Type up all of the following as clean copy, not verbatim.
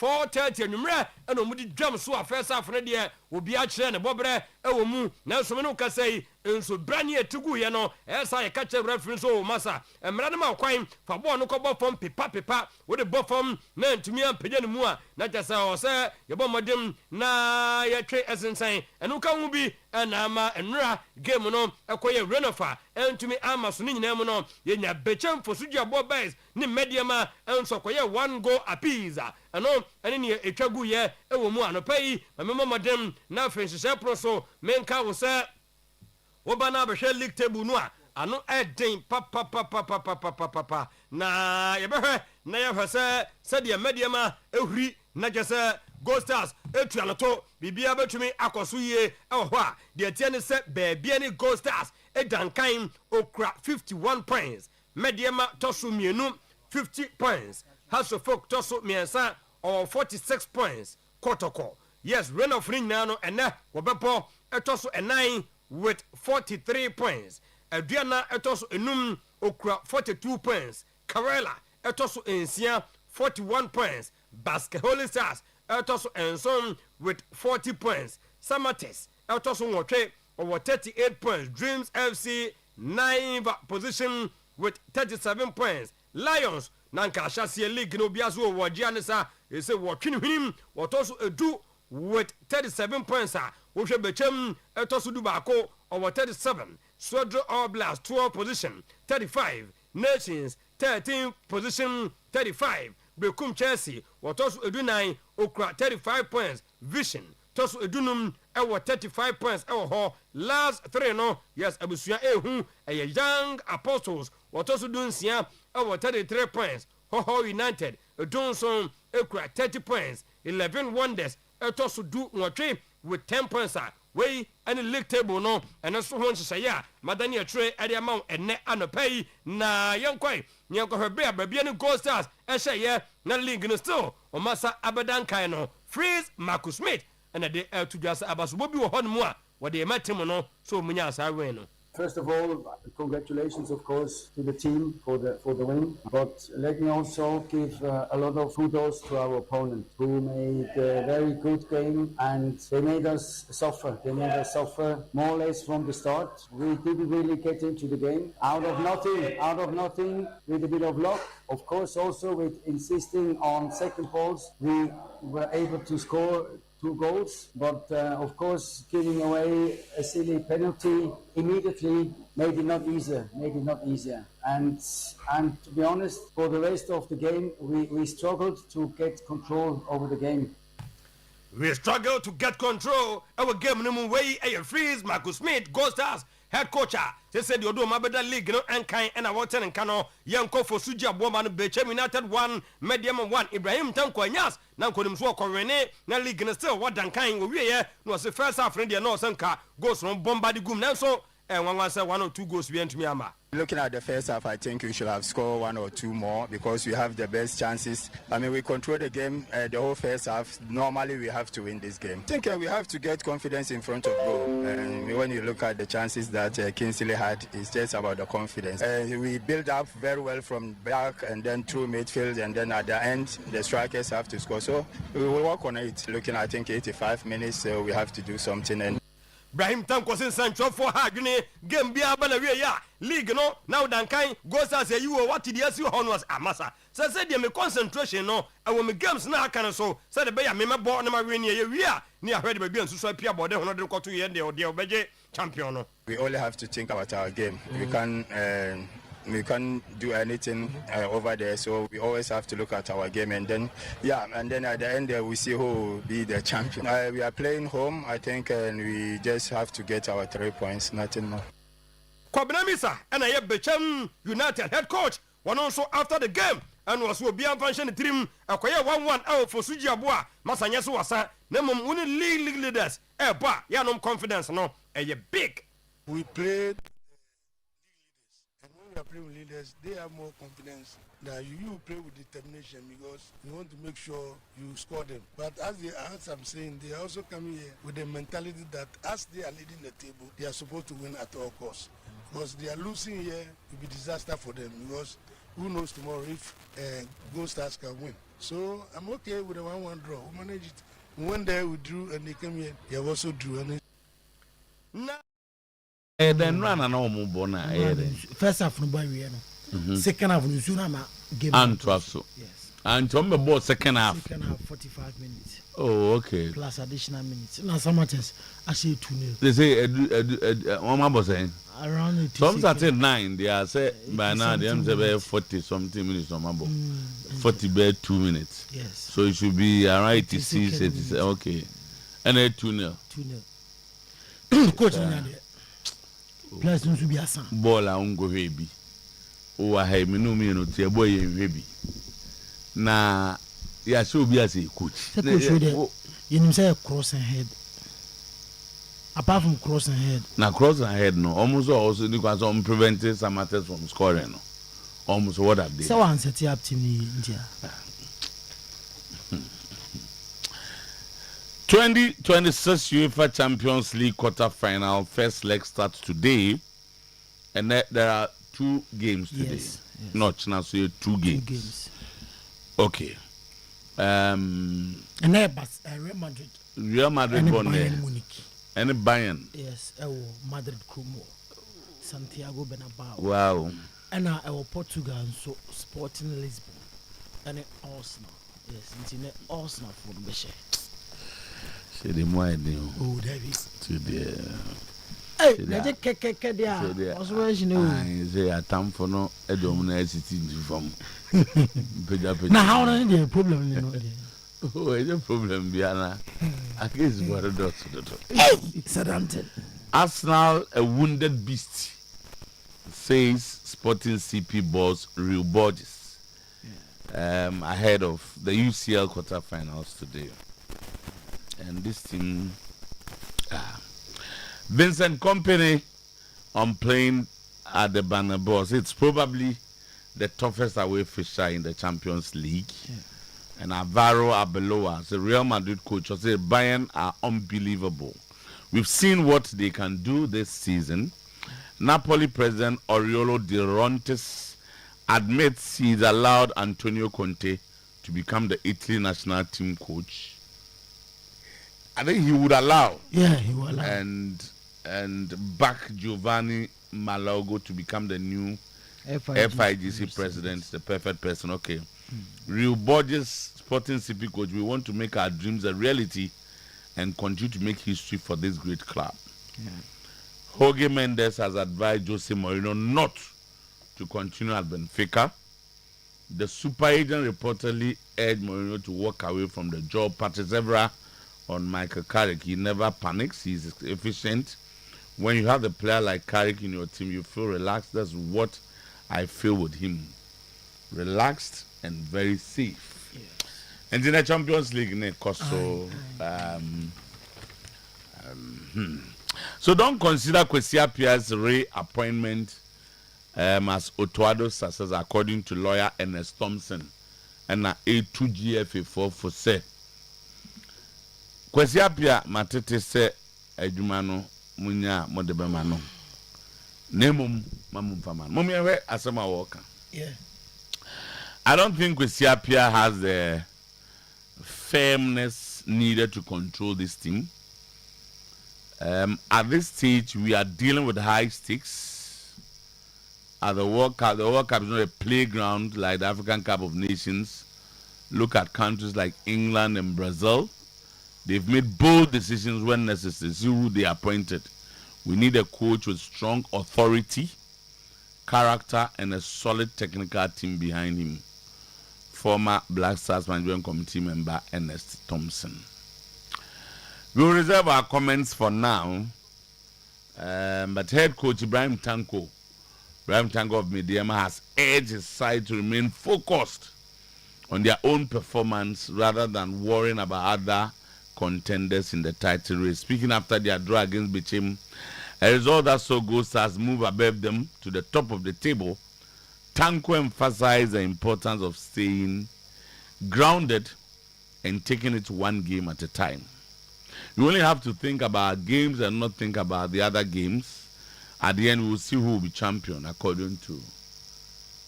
4:30 anwumre and omudi drum so a first half na de obi a kire ne bobre ewo mu na so me no ka sei enso brani etugu ye no esa ye ka kire reference o masa emra ne ma kwan fa ball no ko bo fom pepa wo de bo fom na ntumi ampede ne mu a na jasa o se ye bo modem na ye twe esensan enu ka hu bi na ama enra game no ekoye renofa entumi ama so ne nyina mu no ye nya bechem fosuju abo boys ne mediama enso koye 1 goal apiece ano ene ne etwagu ye ewo mu anopai mamema modem na frenchise pro so menka wo se wo bana be league table no a ano eden pa na ye behwe na ye hwese se de mediama ehuri na jese Gold Stars etuanoto bibia betumi akoso yie ewo ho a de tie ne se baabia ne Gold Stars edankan okra 51 points mediama toso mienu 50 points Hasofok toso miensa or 46 points kotoko yes Rain of Ring now ene wobepo etoso 9 with 43 points Adriana etoso enum okra 42 points Karela etoso ensia 41 points Basket Holy Stars etoso ensom with 40 points Samates etoso nwotwe over 38 points Dreams FC 9th position with 37 points Lions nanka Ashase League no biaso wo gianesa ese wo twini hwinim wotoso edu with 37 points wo hwe bechem etoso du baako over 37 Swedro All Blast 12 position 35 Nations 13 position 35 Bekum Chelsea wotoso edu 9 okra 35 points Vision toso edunum ewo 35 points ewo ho last 3 no yes abusua ehu eye Young Apostles wotoso dunsia ewo 33 points Ho United edunson ekura 30 points 11 Wonders etoso du nwotwe with 10 points we any league table no and so ho nhyeya madani atwe ade amount enne anopai na yenkwai nyenkohwe bia ne Gold Stars ehye na league no still o masa abadan kan no Freeze Marcus Smith and the to just abaso bi wo ho no mu a wo de matem no so munya asa wen no. First of all, congratulations, of course, to the team for the win. But let me also give a lot of kudos to our opponent, who made a very good game, and they made us suffer. They made us suffer more or less from the start. We didn't really get into the game. Out of nothing, with a bit of luck. Of course, also with insisting on second balls, we were able to score 2 goals, but of course giving away a silly penalty immediately made it not easier. And to be honest, for the rest of the game, we struggled to get control over the game. We struggled to get control over game no way a Freeze Marcus Smith Gold Stars head coach they said you do mabeda league no enkan and water and kano yanko for suja bomba no Bechem United 1 Medium 1 Ibrahim Tanko Anyas na nkonim so okorene na league no still what dan kan wo wie no se first half no no sanka goals from bomba di gum nanso one say 1 or 2 goals we entumi ama. Looking at the first half, I think we should have scored 1 or 2 more because we have the best chances. I mean, we control the game the whole first half. Normally, we have to win this game. I think we have to get confidence in front of goal. And when you look at the chances that Kingsley had, it's just about the confidence. We build up very well from back and then through midfield, and then at the end, the strikers have to score. So we will work on it. Looking, I think, 85 minutes, so we have to do something. And Ibrahim Tanko sin Sancho for hardwine game bia bana wie ya league no now dan kan go stars say you what did you see honors amasa say dey me concentration no e me games na aka so say the be ya me mebo na ma we ne ye wie a ne ahwe de bia nsusu apia bode hono de koto ye de obeje champion no. We only have to think about our game. We can't do anything over there, so we always have to look at our game, and then at the end we see who will be the champion. We are playing home, I think, and we just have to get our 3 points, nothing more. Kwabinamisa and I Bechem United head coach one also after the game and was will be a function dream akoya 1-1 out for Suji Aboa Masanya so wasa na mum winning league leaders ba ya no confidence no big. We played playing with leaders, they have more confidence that you play with determination because you want to make sure you score them. But as I'm saying, they are also coming here with the mentality that as they are leading the table, they are supposed to win at all costs. Because they are losing here, it will be disaster for them because who knows tomorrow if Gold Stars can win. So I'm okay with a 1-1 draw. We manage it. One day we drew and they came here. They also drew. And then run an almost bona. First half no boy we no. Second half no soon am game. And so. Yes. And Tom about second half. Second half 45 minutes. Oh, okay. Plus additional minutes. Now some matches I say 2-0. They say what was saying? Around it. Some say 9. They are say by now they say 40 something minutes on mabo. 40 by 2 minutes. Yes. So it should be around 86, 87. Okay. And 2-0. 2-0. Coach plus no should be a son. Ball a ungo heavy. Oh, I have me no to boy heavy. Na ya should be as a coach. You know say cross and head. Apart from cross and head. Na cross and head no. Almost also because some preventing some matters from scoring no. Almost what have they? So one set up team in India. 2026 UEFA Champions League quarter-final first leg starts today, and there are 2 games today. Yes. Not now, so 2 games. 2 games. Okay. And there but Real Madrid won there. Munich. And Bayern. Yes, Madrid Como. Santiago Bernabeu. Wow. And Portugal so Sporting Lisbon. And Arsenal. Yes, it's Arsenal from Beshe. C'est des mois de Oh, David. to the Hey, that's a there. Also, you know. I say a time for no a dominant city from Now, how are the problem? You know, oh, it's a problem, Biana. I guess what a dot. Southampton. Arsenal, a wounded beast, says Sporting CP boss Real Borges ahead of the UCL quarterfinals today. And this team, Vincent Kompany on playing at the Banner Boss. It's probably the toughest away fixture in the Champions League. Yeah. And Alvaro Arbeloa, the Real Madrid coach, said Bayern are unbelievable. We've seen what they can do this season. Napoli president Oriolo De Laurentiis admits he's allowed Antonio Conte to become the Italy national team coach. I think he would allow. Yeah, he would allow. And back Giovanni Malago to become the new FIGC president, the perfect person. Okay. Real Borges, Sporting CP coach, we want to make our dreams a reality and continue to make history for this great club. Yeah. Jorge Mendes has advised Jose Mourinho not to continue at Benfica. The super agent reportedly urged Mourinho to walk away from the job. Patrice Evra on Michael Carrick. He never panics. He's efficient. When you have a player like Carrick in your team, you feel relaxed. That's what I feel with him. Relaxed and very safe. Yes. And in the Champions League, so don't consider Kwesi Appiah's reappointment as Otuado's successor, according to lawyer Ernest Thompson and A2GFA4 for say. Kwesi Appiah matete se adwumano munya modebemano. Nemum mamumfaman. Mummy asema woka. Yeah. I don't think Kwesi Appiah has the firmness needed to control this team. At this stage, we are dealing with high stakes. At the World Cup is not a playground like the African Cup of Nations. Look at countries like England and Brazil. They've made bold decisions when necessary. See who they appointed. We need a coach with strong authority, character, and a solid technical team behind him. Former Black Stars Management Committee member Ernest Thompson. We will reserve our comments for now. But head coach Ibrahim Tanko of Mediama has urged his side to remain focused on their own performance rather than worrying about other contenders in the title race. Speaking after their draw against Bichim, a result that saw Ghost Stars move above them to the top of the table, Tanko emphasized the importance of staying grounded and taking it one game at a time. You only have to think about games and not think about the other games. At the end, we will see who will be champion according to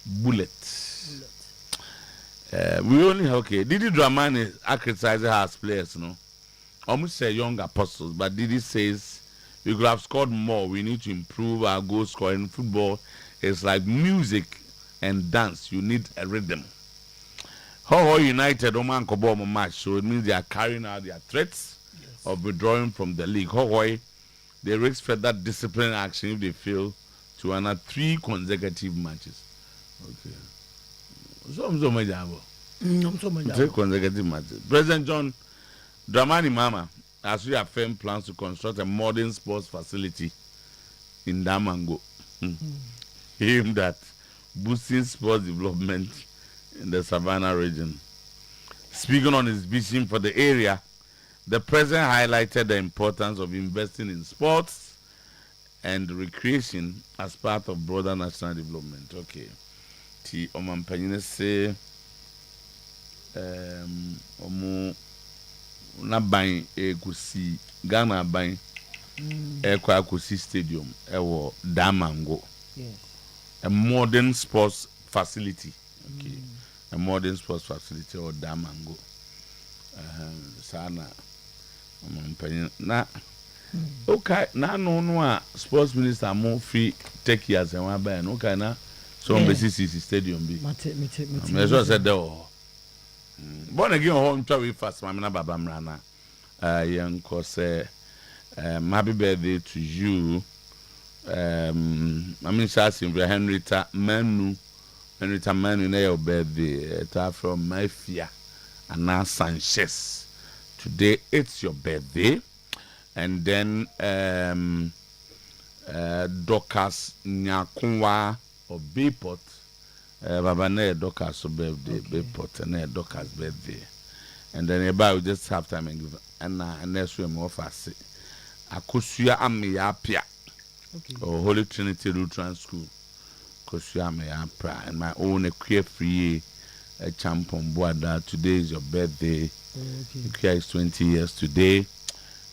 Bullet. We only okay. Didi Dramani are criticizing us players, no. Almost say young apostles, but Didi says we could have scored more. We need to improve our goal scoring. Football is like music and dance. You need a rhythm. How United Oman Kobo match, so it means they are carrying out their threats of withdrawing from the league. How they risk further disciplinary action if they fail to another 3 consecutive matches. Okay. So much. 3 consecutive matches. President John Dramani Mama has reaffirmed plans to construct a modern sports facility in Damango, aimed at boosting sports development in the Savannah region. Speaking on his vision for the area, the president highlighted the importance of investing in sports and recreation as part of broader national development. Okay. Ti Omampanyine say omo na ban ekusi Ghana ban ekwa akusi stadium ewo Damango. Yes. A modern sports facility. Okay. A modern sports facility or Damango. Sana Omampanyine na okay na no sports minister mo free take years and one by no kana so BCC stadium be. Me just said there. Born again home travel fast mamina baba mrana. Yanko say happy birthday to you. I mean Shasim Henrietta Manu na your birthday. It's from Mafia Anna Sanchez. Today it's your birthday. And then Dorcas Nyakunwa of Bayport. Baba ne Dorcas birthday, Bayport and Dorcas birthday. And then about just have time and give and next week more fast. Akosia Ameyapia. Okay. Or Holy Trinity Lutheran School. Akosia Ameyapia and my own queer free Acheampong Boada. Today is your birthday. Okay. Is 20 years today.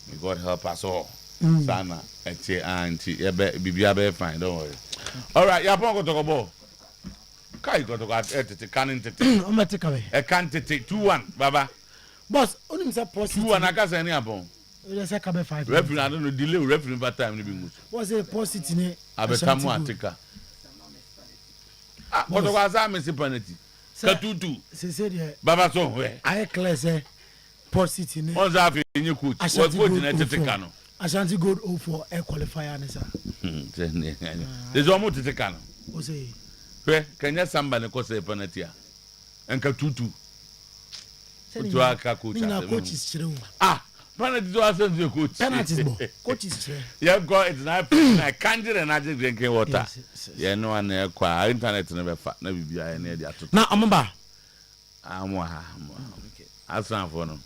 May God help us all. Sana, auntie, be fine, don't worry. All right, you're going to go ball. Kai got to go canning to I'm going to take away. I can't take 2-1, Baba. Boss, only say positive. 2-1, I can't say any upon. Let's say 5. Referee, I don't know, delay referee by time. What's a positive? I bet I'm one taker. What was I missing penalty? 2-2. Say, Baba, so where? I class positive. What's that in your coach? What's good in Etikano? Ashanti Gold 0 for a qualifier. There's almost Etikano. What's a where can you somebody cause a penalty? And 2-2. To our coach is true. Penalty to us and your coach. Penalty coach is true. Yeah, go, it's not I can't get an addict drinking water. Yeah, no one acquire internet never fat, never be I need that. Now, I'm about. That's not for them.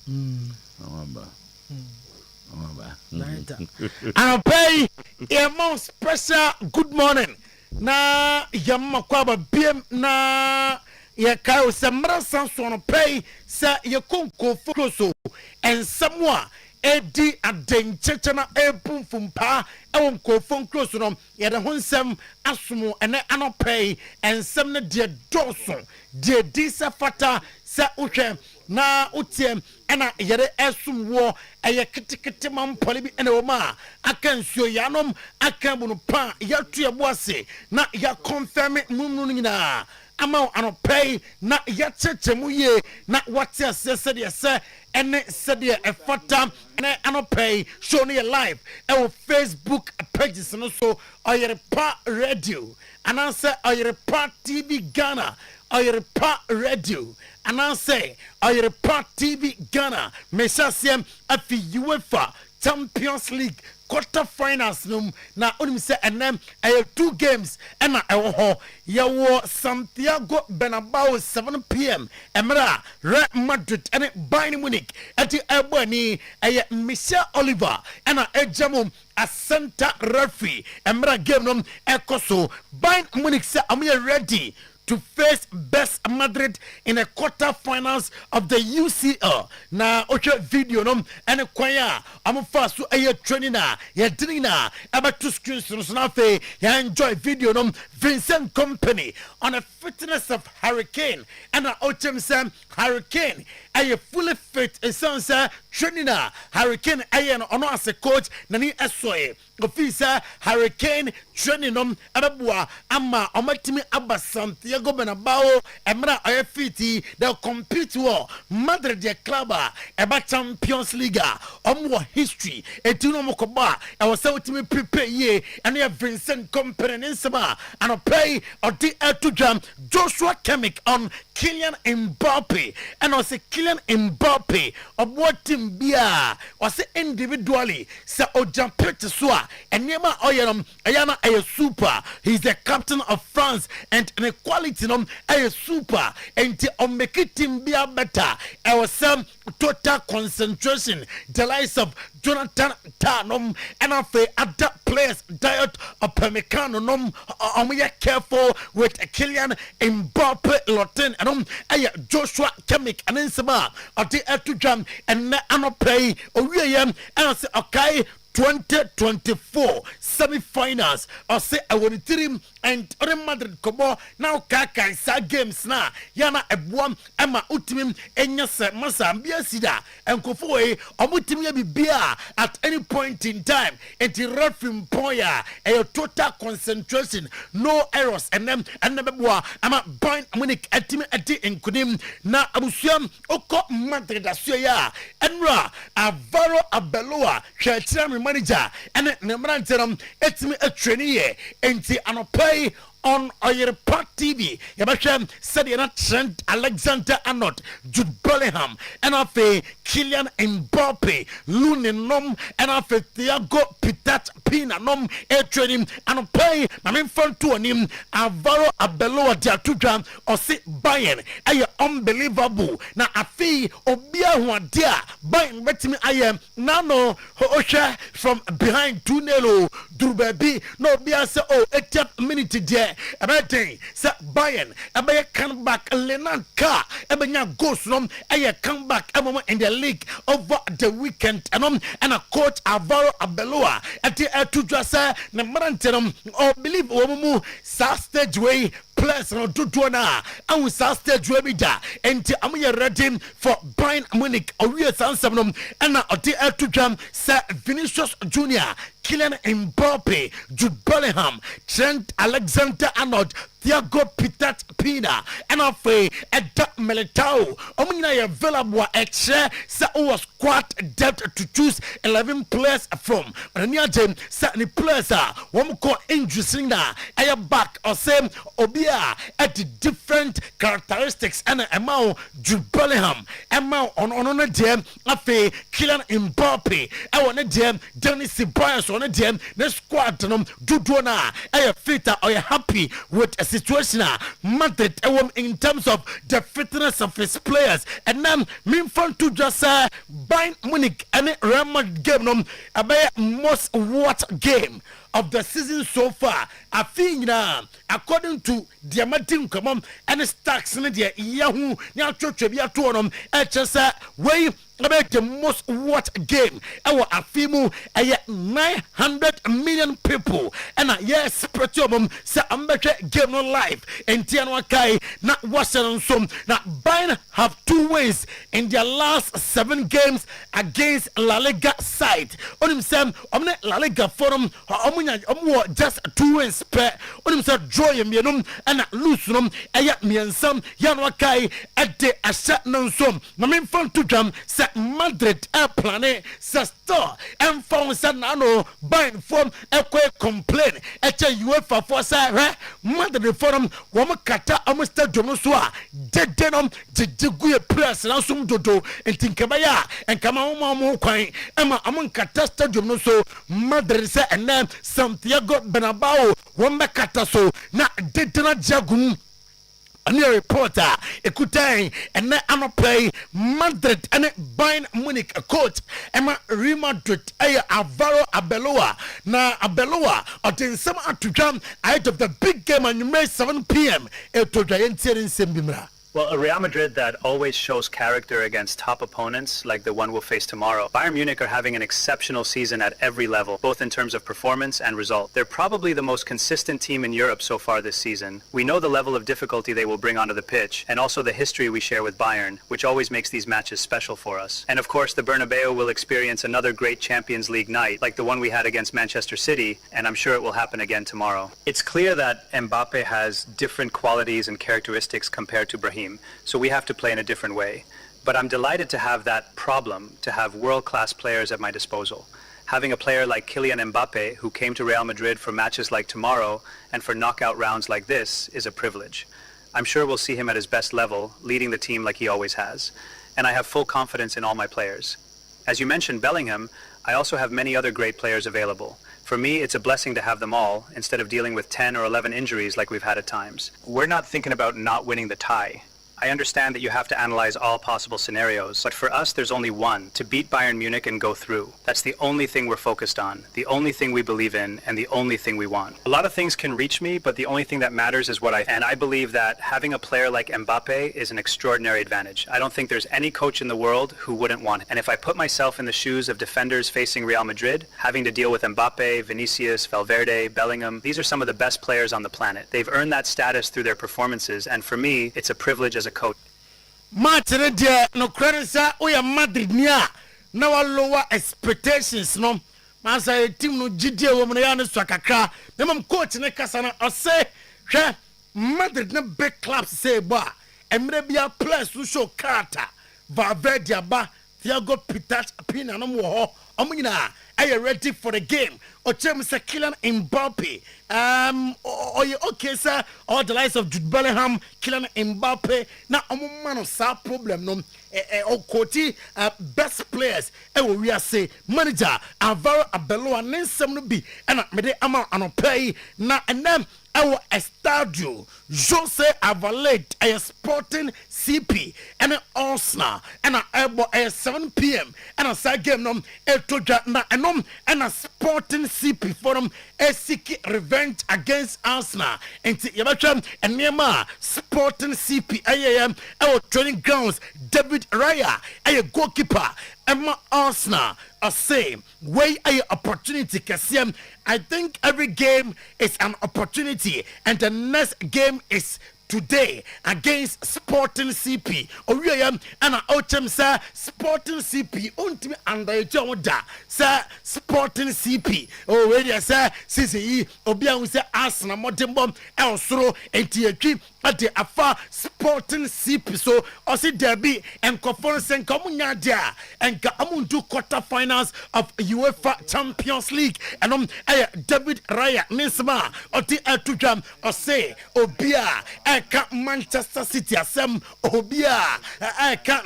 I'll pay a most special good morning. Na Yamakwaba BM na Yakao Samara Sanson pay sa Yakunko Fokoso and Samoa Edi Aden Chechana Epum Fumpa Eunko Fon close on Yada Hunsem Asumo and Anopay and Samna dear Dawson dear Disa Fata Sa Uche na Utiem and Yada Esum War a Yakitikitimam Polibi and Oma Akanso Yanom Akabunupa Yatia Boise na ya confirm it Mununina. Amount and pay na yachemuye na watia said yes and said a fata and pay show me live our Facebook pages and also Oyerepa Radio and I say Oyerepa TV Ghana Oyerepa Radio and I say Oyerepa TV Ghana Mesasiam at the UEFA Champions League quarterfinals na onim say enem 2 games and na ewo ho Santiago Bernabeu 7 p.m. Emra Real Madrid and Bayern Munich at ebani Michel Oliver and na ejamum a center referee Emra game nom ekoso Bayern Munich say am ready to face Best Madrid in the quarter-finals of the UCL. Na oche video nom ene kwaya amufa so eye training na ye dini na aba to screens so na fe ya enjoy video nom Vincent Company on the fitness of Hurricane and ochem sam Hurricane aye fully fit esansa training na Hurricane aye no ono as a coach nani esoe officer Hurricane training nom ababua ama omatimi aba Santiago Bernabeu emra aye fiti they compete war Madrid the club eba Champions League omwo history etuno mokoba e was ultimate prepare ye and you Vincent Company nsema and pay or the to jam Joshua Kimmich on Kylian Mbappe and also Kylian Mbappe of what team bia was individually sa ojam peteswa and nema oyenom ayana a super he's the captain of France and an equality nom a super and on make it team bia better I was some total concentration the likes of Jonathan Tanom and after other players diet of Pemecano nom we are careful with Kylian Mbappe Lotin and Joshua Kimmich and Insama or the to jam and anopay or we and I say okay 2024 semi-finals or say I want to team and other Madrid kobo now kaka sa games na yana ebuam ama utimim enya se masambia sida enkofo e omutimia bibia at any point in time and the referee poya a total concentration no errors and them and nebua ama bind Munich atimi ati enkunim na abusuam oko Madrid asoya enra Avaro Abeloa hwetira manager and Nemranterum etimi a trainee enti anopai on Oyerepa TV. Yabasha said you're not Trent Alexander-Arnold, Jude Bellingham, and of a Kylian Mbappe, Lunin and of a Thiago Pina nom a training and pay my main front to him Avaro Abeloa Diatuja or sit Bayern. Are unbelievable? Now a fee Obia one dear Bayern met me I am Nano Osha from behind 2-0 Drubebi no Bia say oh 8 minute there. Everything say Bayern Abaya come back Lenan Car Ebanya goes from a come back in the league over the weekend and a coach Avaro Abeloa at the to just na maranterum or believe omumu sa stage way plus no tutona and sa stage way bida and amuya ready for Bayern Munich or we sansam and at to jam sa Vinicius Junior Kylian Mbappe, Jude Bellingham, Trent Alexander-Arnold, Thiago Pina, and of a Militao. Omina available extra sa was quite depth to choose 11 players from. And near them, certain players are one call interesting now. I am back or same Obia at the different characteristics and amount Jude Bellingham, amount on a gem of a Kylian Mbappe. I want a gem, Dennis Ceballos on a gem, the squad Dudona. I am fit or happy with a situation Madrid in terms of the fitness of his players and then mean fun to just Bayern Munich and Real Madrid game about most watched game of the season so far. I think according to the Martin Common and Stacks in the Yahoo now church be at one way about the most watched game. Our Afimu 900 million people and yes Petrobum say I'm better game no live and Tianwa Kai not watching some now Bayern have 2 wins in their last 7 games against La Liga side. On himself La Liga forum just 2 wins per on himself draw him and lose them miensam Yanwa Kai at the asset non some my main fun to jam Madrid airplane store and found Sanano buying from a quick complaint at UEFA for say Madrid forum Wamakata almost Jonosua dead denom the press and some dodo and Tinkabaya and Kamamo Quine Emma among Catasta Jonoso Madrid say and then Santiago Bernabeu Wamakata so not did not jagum ane reporter ekutan ene anopay Madrid ane Bayern Munich coach ema Real Madrid Alvaro Arbeloa na Arbeloa otinsem atudwam ahead of the big game on 7 p.m. Well, a Real Madrid that always shows character against top opponents like the one we'll face tomorrow. Bayern Munich are having an exceptional season at every level, both in terms of performance and result. They're probably the most consistent team in Europe so far this season. We know the level of difficulty they will bring onto the pitch, and also the history we share with Bayern, which always makes these matches special for us. And of course, the Bernabeu will experience another great Champions League night, like the one we had against Manchester City, and I'm sure it will happen again tomorrow. It's clear that Mbappe has different qualities and characteristics compared to Brahim. So we have to play in a different way. But I'm delighted to have that problem, to have world-class players at my disposal. Having a player like Kylian Mbappe, who came to Real Madrid for matches like tomorrow and for knockout rounds like this, is a privilege. I'm sure we'll see him at his best level, leading the team like he always has. And I have full confidence in all my players. As you mentioned Bellingham, I also have many other great players available. For me, it's a blessing to have them all, instead of dealing with 10 or 11 injuries like we've had at times. We're not thinking about not winning the tie. I understand that you have to analyze all possible scenarios, but for us there's only one, to beat Bayern Munich and go through. That's the only thing we're focused on, the only thing we believe in, and the only thing we want. A lot of things can reach me, but the only thing that matters is and I believe that having a player like Mbappe is an extraordinary advantage. I don't think there's any coach in the world who wouldn't want it. And if I put myself in the shoes of defenders facing Real Madrid, having to deal with Mbappe, Vinicius, Valverde, Bellingham, these are some of the best players on the planet. They've earned that status through their performances, and for me, it's a privilege as a coach. Match dia no credence oya Madrid nia na wa lower expectations no masa team no gidie wo no ya ne so kakra na coach ne kasa na ose hwe Madrid na big clubs say ba emre bia players who show character Valverde aba Thiago Pina no mo ho omnyina are you ready for the game? Ochem say Kylian Mbappe. Are you okay, sir? All the likes of Jude Bellingham, Kylian Mbappe. Now, man of sa problem no. Okoti best players. We are say manager Alvaro Arbeloa nensem no bi. And mede ama anopay na and them. Our estadio Jose Avalade a Sporting CP and Arsenal and a 7 p.m. and a side game nom and a Sporting CP for them a seek revenge against Arsenal and Yabacham and Nema Sporting CP IAM our training grounds David Raya a goalkeeper Emma Arsenal a same way a opportunity Kassiam. I think every game is an opportunity and the next game is today against Sporting CP. Oyeyam and Ochem sir Sporting CP untimi under Jomoda sir Sporting CP. Oh ready sir CCE Obian say Arsenal modembom elsoro entiatwi at the afa Sporting CP so osi derby and conference and komunya dia and amundu quarter finals of UEFA Champions League and David Raya Nisma oti atujam ose obia Manchester City asem obia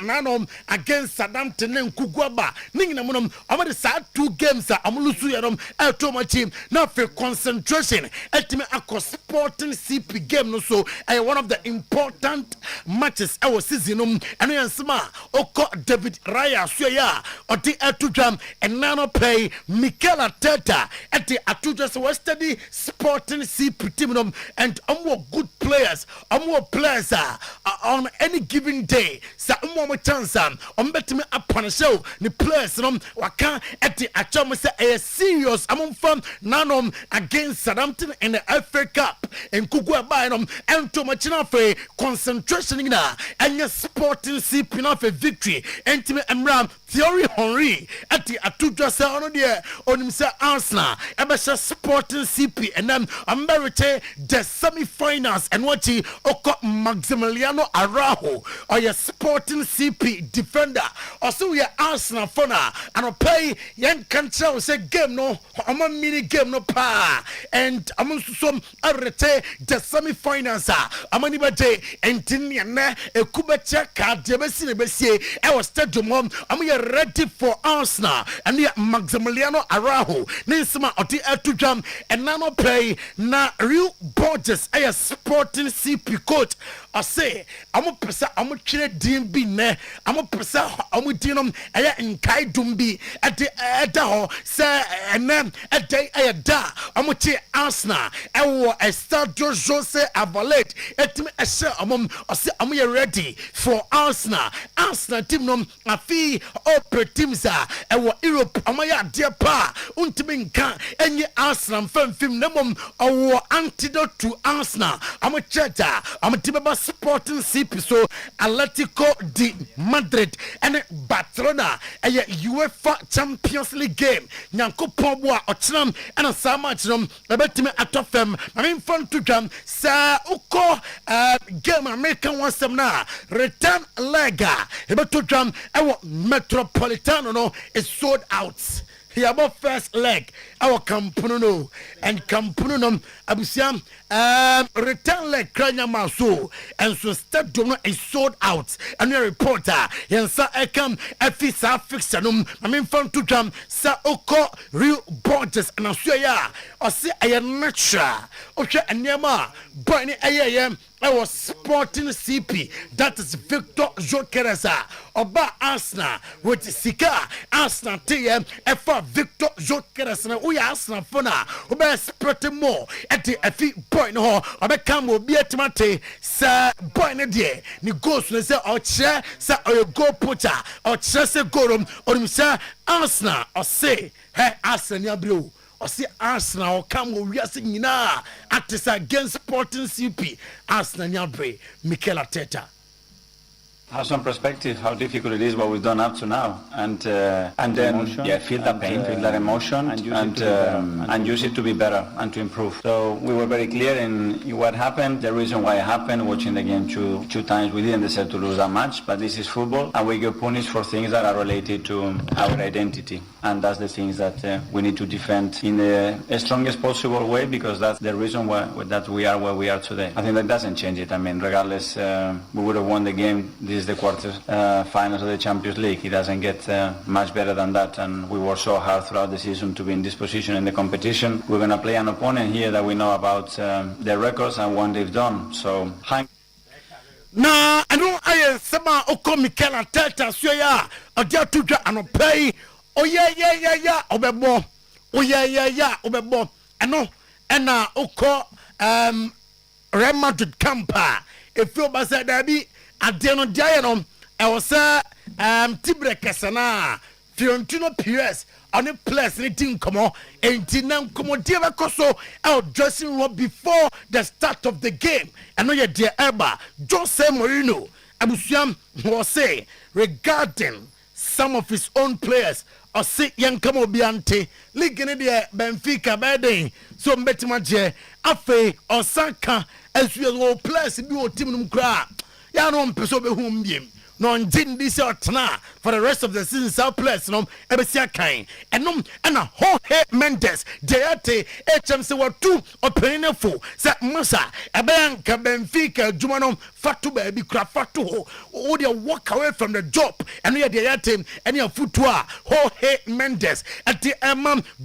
nanom against Southampton Nkugwaba ningina munom amade sa 2 games amulusu yanom to my team now for concentration etime akọ Sporting CP game no so one of the important matches our season and yansema oko David Raya suya oti atujam and nano pay Mikel Arteta at the atujam Western Sporting CP team and good players more players on any given day. Sa more chance bet me upon a show. The players waka at the achom say a serious among fun nanom against Southampton in the FA Cup and Kugwa Bainum and to machina for concentration in and your Sporting CP enough a victory and to Ram Thierry Henry at the Atuja Sound there on himself Arsenal Ebesha Sporting CP and then America the semi-finals and what he Maximiliano Araujo or your Sporting CP defender also we are Arsenal fana and pay yan cancer say game no I'm a mini game no pa and I'm some arete the semi-finals I'm anybody and tinia a kubecha card debesi I was stadium home I'm ɔyɛ ready for Arsenal and the Maximiliano Araujo Nisma ɔte ɛto dwam ɛna no pɛi na Real Borges ɛyɛ Sporting CP coach ɔse ɔmo pesa ɔmo twere din bi nɛ ɔmo pesa ɔmo din nom ɛyɛ nkae dum bi ɛde ɛda hɔ sɛ ɛnɛ ɛdɛ ɛyɛ da ɔmo te Arsenal ɛwɔ Estadio Jose Avalade ɛtumi ɛhyɛ ɔmo ɔse ɔmo yɛ ready for Arsenal team nom afi opera teams a ɛwɔ Europe ɔmo yɛ adeɛ pa untumi nka ɛnye Arsenal mfamfim na mom ɔwɔ antidote to Arsenal ɔmo kyɛta ɔmo te bɛba Sporting CP so Atletico de Madrid and Barcelona ɛyɛ UEFA Champions League game nyankopɔn bo a ɔkyeram ɛna saa match nom ɛbɛtumi atɔ fam mame mfa nto dwam saa wokɔ game American wasɛm na return leg a ɛbɛtɔ dwam ɛwɔ Metropolitano no is sold out. He about first leg our Campuno no and Campuno no abusiam return leg kranya maso and so stadium is sold out and your reporter yensa ekam efisa fixanum I mean fun to jam sa oko Real Borges and asuya or say I natural okay and yama boy ni ayem I was Sporting CP that is Victor Jokeresa oba Arsenal with Sika Arsenal TM F Victor Jokeresa na we Arsenal fona oba Sporting more at the F boy no oba come will be at mate sa boy ne de ni goals no say or share sa or go putter or share say go or say Arsenal or say hey Arsenal bro or see Arsenal come we are singing na at against Sporting CP Arsenal Nyabre Mikel Arteta. Have some perspective how difficult it is what we've done up to now, and then emotion, feel that pain, feel that emotion, and use it to be better and to improve. So we were very clear in what happened, the reason why it happened. Watching the game two times, we didn't deserve to lose that match, but this is football, and we get punished for things that are related to our identity, and that's the things that we need to defend in the strongest possible way, because that's the reason why that we are where we are today. I think that doesn't change it. I mean, regardless, we would have won the game. This is the quarters finals of the Champions League. It doesn't get much better than that, and we worked so hard throughout the season to be in this position in the competition. We're going to play an opponent here that we know about their records and what they've done. So na ano aye sama oko Mikel Arteta so ya odia tudwa anopay ya obebo obebo ano ena oko Real Madrid campa if you ba say dabi ade no dia no e wo say Tibre Kesana Fiorentino Perez on a place ni tin komo enti na komo dia be koso out dressing room before the start of the game and no ye dia eba Jose Mourinho abusuam was say regarding some of his own players or say young kamo biante league ni dia Benfica beden so mbetima je afi Osaka as we go players bi o team num kra ya no mpeso be hum biem no ndin this otna for the rest of the season so players no ebesia kan enom na Jorge Mendes deyate HMC were two opinionful say Musa ebeyan ka Benfica adwuma no fatu ba bi kra fatu ho o dey walk away from the job and you deyate any football Jorge Mendes at the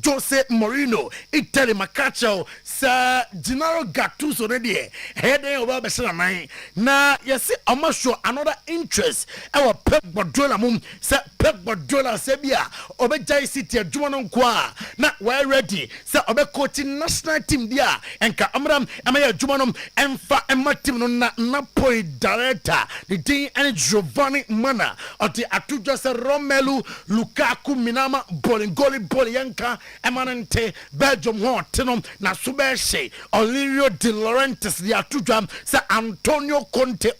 Jose Mourinho Italy Macacho sa Gennaro Gattuso dey heading over be na yes almost show another interest our Pep Guardiola mum say Pep Guardiola say bia obejai City adwuma no kwa na we ready say obe coaching national team dia enka amram amaya adwuma no emfa emma team no na Napoli director the day and Giovanni Mana or the atujo say Romelu Lukaku Minama Bolingoli Bolianka emanante Belgium ho tenom na subeshe Olirio De Laurentiis the atujo say Antonio Conte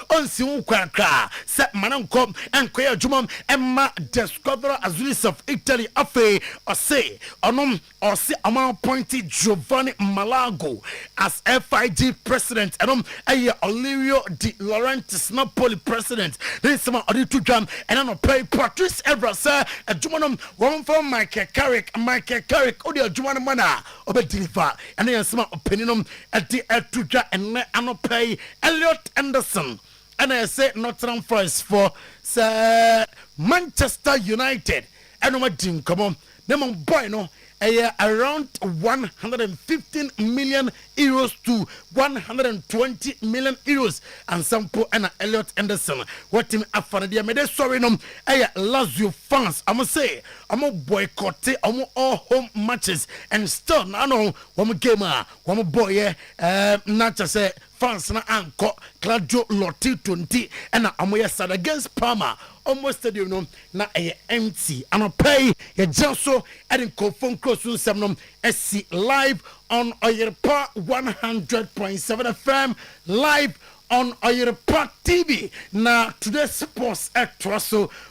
onsi ukrakra se manankom enkoya jumam emma discover azulis of Italy afe ose onom ose ama appointed Giovanni Malago as FIG president enom eye Olirio De Laurentiis Napoli president this ma odi to jam and no pay Patrice Evra say ajumanom one from Michael Carrick odi ajuman mana obe deliver and then some opinionum at the etuja and no pay Elliot Anderson and I say Nottingham Forest for Sir Manchester United. And I'm a come on. Them boy no. Around 115 million euros to 120 million euros and Sampo and Elliot Anderson. What team Afanadia made sorry no Lazio fans. I'm say I'm a boycott I'm all home matches and still I know one gamer one boy not just say fans na anko Claudio Lotti 20 and I'm sad against Parma. Almost stadium na empty and pay ya just and phone close to some SC live on Oyerepa 100.7 FM live on Oyerepa TV. Now today's sports actor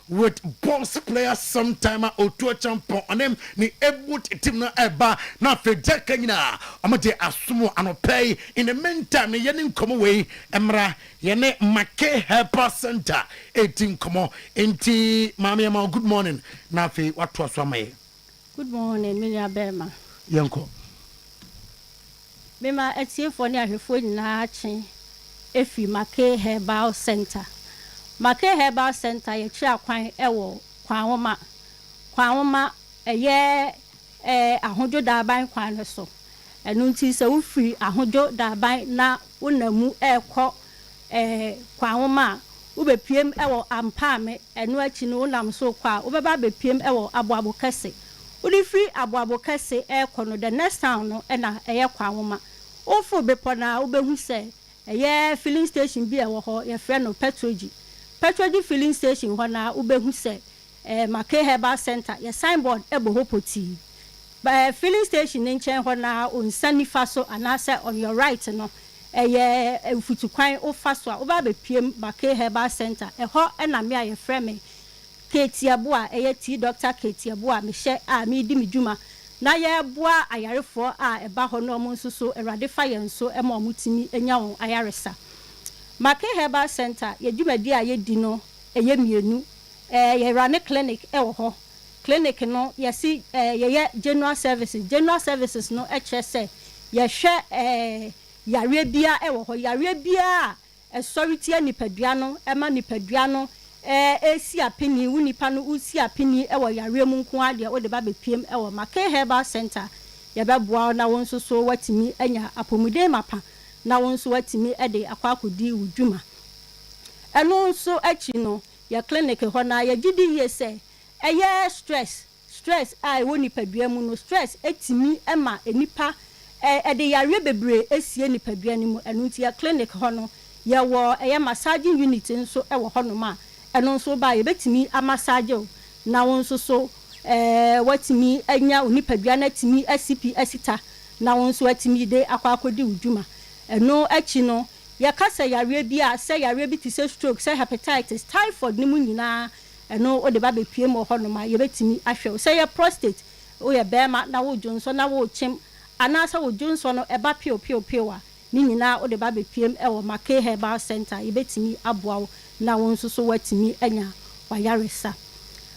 with boss player Sometymer Otuo-Acheampong on them ni ebut team na eba na feja kanyina amade asumo anopay. In the meantime ni yenim come away emra yene make helper center 18 come enti mami ama good morning na fe watu aswamaye. Good morning me abema yanko mema etie fo ni ahwefo nyina achi efi make herbal center. Make herbal center ye chi akwan ewo kwanwoma eye ahojo daban kwan no so enu nti se wo free ahojo daban na wonamu ekọ kwanwoma wo bepiem ewo ampame enu achi no wonam so kwa wo beba bepiem ewo aboabo kese wo di free aboabo kese ekọ no the next town no na eye kwanwoma wo fu bepo na wo behu se filling station bi ewo ho ye frɛ no petroji filling station ho na ubehu se Make Herbal Center ye signboard ebo hopoti ba filling station nchen ho na onsani faso anase on your right no ye futukwan o faso a oba be piem Make Herbal Center ho na me aye frɛ me Ketiabo a ye ti Dr. Ketiabo a me hye a me di medjuma na ye boa ayarefo a eba ho no mo nsuso erade fa ye nso e ma omutimi enya won ayaresa. Make Herbal Center ye djumadi a ye di no eye mienu ye run clinic e wo ho clinic no ye si ye general services no e kire se ye hwe yare bia e wo ho yare bia e sority nipadua no e ma nipadua no esi apini wunipa no usi apini e wo yare mu nko ade wo de ba bepiem e wo Make Herbal Center ye beboa na won so watimi anya apomude mapa na won so watimi e de akwakodi wudwuma eno nso achi no ye clinic ho na ye gidi ye se eye stress ai woni padua mu no stress etimi e ma enipa e de yare bebre esie nipadua ni mu eno nti ye clinic ho no ye wo eye massaging unit nso e wo ho no ma eno nso ba ye betimi amassage o na won so watimi anya onipadua na timi SCP asita na won so watimi de akwakodi wudwuma eno achi no ya kasa yare bia se yare bi ti se stroke se hepatitis typhoid ni mu nyina eno o de ba bepiem ho no ma ye betimi ahwe se ye prostate o ye bema na wo dwonso na wo chem anasa wo dwonso no eba pio a ni nyina o de ba bepiem e wo Make Herbal Center ye betimi aboa na won so watimi anya wayaresa.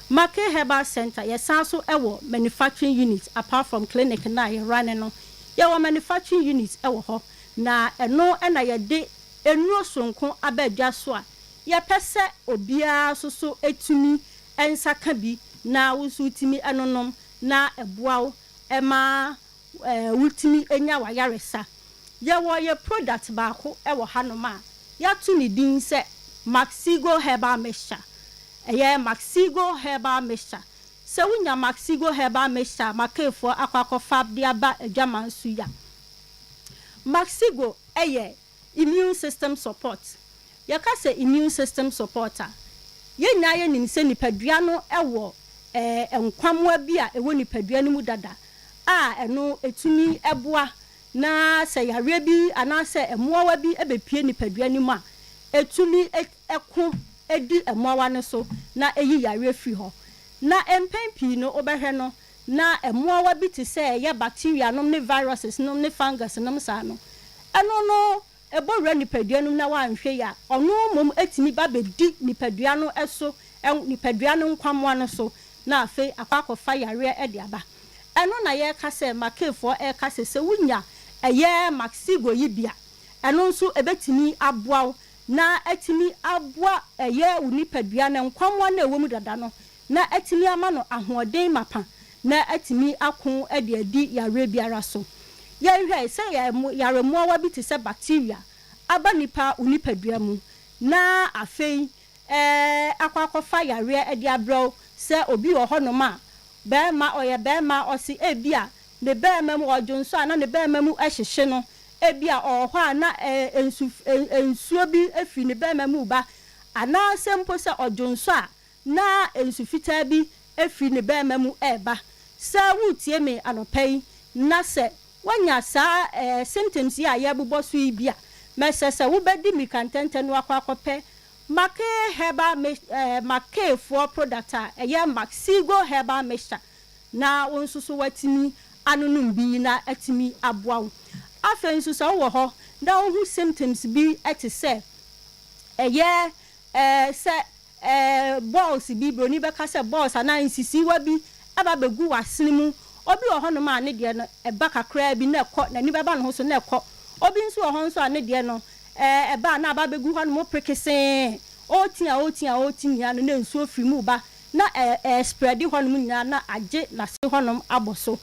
Make Herbal Center ye sanso e wo manufacturing unit apart from clinic na ye run no ye wo manufacturing unit e wo ho na eno na ye de enu sonko abadwa so a ye pese obia so etumi ensaka bi na wusu timi enonom na eboawo ema wutimi enya wayaresa ye wo ye product baako e wo hanoma ya tu ni din se Maxigo Herbal Mixture Maxigo Herbal Mixture se wunya Maxigo Herbal Mixture makefo akwakofab dia ba adwaman suya Maxigo immune system support yakase immune system supporter yenya ye nim se nipadua no ewo enkwamwa bi a ewo nipadua no mu dada a eno etumi eboa na se yare bi anase emowa bi ebepie nipadua ni mu a etumi ekun edi emowa ne so na eyi yare fi ho na empempi no obehwe no na emowa bi ti se ye bacteria no ne viruses no ne fungus no sa no eno no ebowra nipadua no na wanhwe ya ono mom etimi ba bedi nipadua no eso nipadua no nkwamwa no so na afi akwakofa yare e de aba eno na ye ka se makefo e ka se wunya eye Maxigo yibia eno nso ebetimi aboa na atimi aboa eye unipadua na nkwamwa na ewom dada no na atimi ama no ahoden mapa na atimi akon ade adi yare biara so ya hwɛ sɛ yare moawa bi te sɛ bacteria aba nipa unipadua mu na afei akwakofa yare ade abro sɛ obi wɔ hɔ no ma bɛɛma ɔyɛ bɛɛma ɔsi ebia ne bɛɛma mu ɔdwonso ana ne bɛɛma mu ɛhyehye no ebia ɔhɔ ana ensuo bi efi ne bɛɛma mu ba ana sempo sɛ ɔdwonso a na ensu fitaa bi efi ne bɛɛma mu ɛba sɛ wutie me anɔpɛyi na sɛ wanya saa symptoms yi a yɛbobɔ so yi bia mɛsɛ sɛ wobɛdi mi kantɛntɛ no akɔpɛ make herbal make for product a ɛyɛ maxigo herbal mixture na wo nso so watimi anonum bi na atimi aboa wo afei nso so wo hɔ na wo hu symptoms bi ɛte sɛ ɛyɛ sɛ balls bi broni bɛka sɛ balls ana nsisi wa bi aba begu wasene mu obi wɔ hɔ no ma ne deɛ no ɛba kakra bi na ɛkɔ na ni bɛba no ho so na ɛkɔ obi nso wɔ hɔ nso a ne deɛ no ɛba na aba begu hɔ no mo prekese otia no na nsuo firi mu ba na spread hɔ no nyina na agye na se hɔ no abɔ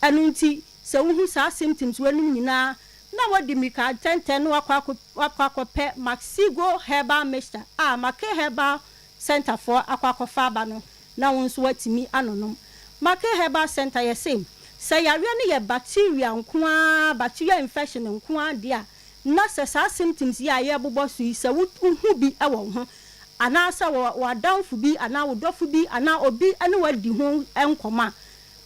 ɛno nti sɛ wo hu saa symptoms wanu nyina na wadi mika tenten no akɔpɛ maxigo herbal mixture a make herbal center for akɔfa ba no na wo nso watimi anonom make herbal center yɛ sɛ yare no yɛ bacteria nkoa bacteria infection nkoa dia na sɛ saa symptoms yi a yɛ bobɔ so yi sɛ wo hu bi ɛwɔ ho ana sɛ wadanfo bi ana wodɔfo bi ana obi ane wadi ho enkɔma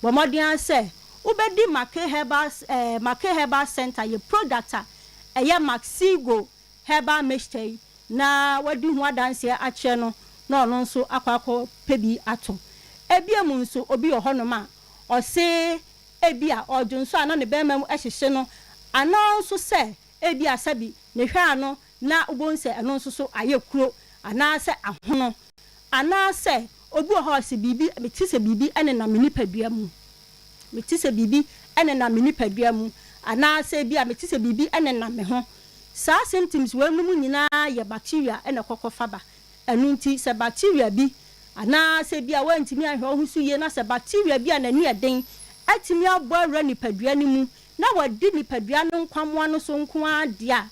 bomɔden sɛ ubedi make herbal center ye product a ɛyɛ maxigo herbal mixture na wadi ho adanse akyɛ no na ɔno nso akwakɔ pebi ato ebia mu nso obi wɔ hɔ no ma ɔse ebia ɔdwonso ana ne bɛma mu ɛhyehye no ana nso sɛ ebia sabi ne hwa ano na ubonse ɛno nso so ayɛ kuro ana sɛ ahono ana sɛ obi wɔ hɔ se bibi meti sɛ bibi ɛne na menipadua mu meti sɛ bibi ɛne na menipadua mu ana sɛ bia meti sɛ bibi ɛne na me ho saa symptoms wɔ mu nyinaa yɛ bacteria ɛna kɔkɔfa ba ɛno nti sɛ bacteria bi ana sɛ bia wantimi ahwɛ ho so yie na sɛ bacteria bi a n'ani ɛden atimi abɔ awura nipadua no mu na wadi nipadua no nkwamoa no so nkoa dia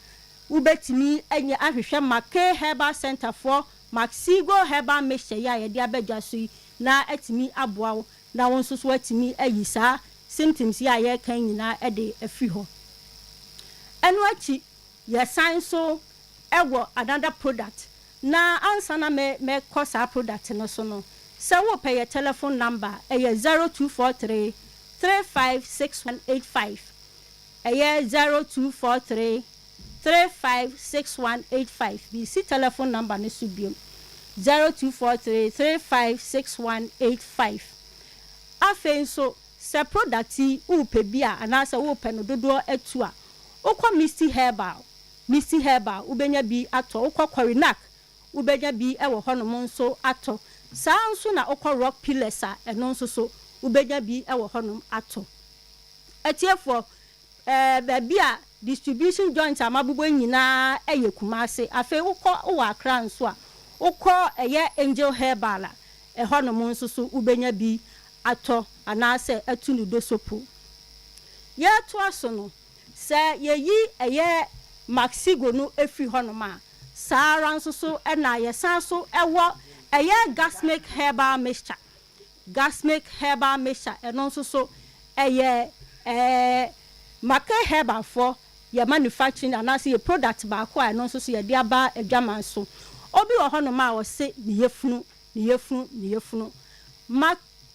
ubetimi enye ahwehwe make herbal center for maxigo herbal mixture ya yɛde abadwa so yi na atimi aboa wo na won so so atimi ayi saa symptoms ya yɛ kan nyina ɛde afi hɔ ɛno achi yɛ san so ɛwɔ another product na ansa na me kɔ saa product no so no sɛ wo pɛ yɛ telephone number ɛyɛ 0243 356185 ɛyɛ 0243 356185 BC telephone number ne subium 0243 356185 afei so se product upe bia anasa wo pe no dodo atu a ukọ misty herbal ubenya bi ato ukọ corinac ubenya bi ewo hono mo nso ato saa nso na ukọ rock pillars a eno nso so ubenya bi ewo hono ato etiefo bia distribution joint amabubo nyina eye kumase afi ukọ wo akra nso a ukọ eye angel herbal a ehono mo nso so ubenya bi ato anase atu no dosopo ye to aso no se yeyi eye maxigo no efi hono ma sara nso so na ye san so ewo eye gasmic herbal mixture eno nso so eye make herbal for ye manufacturing anase ye product ba ko eno nso so ye de aba adwaman so obi wo hono ma wo se ne yefunu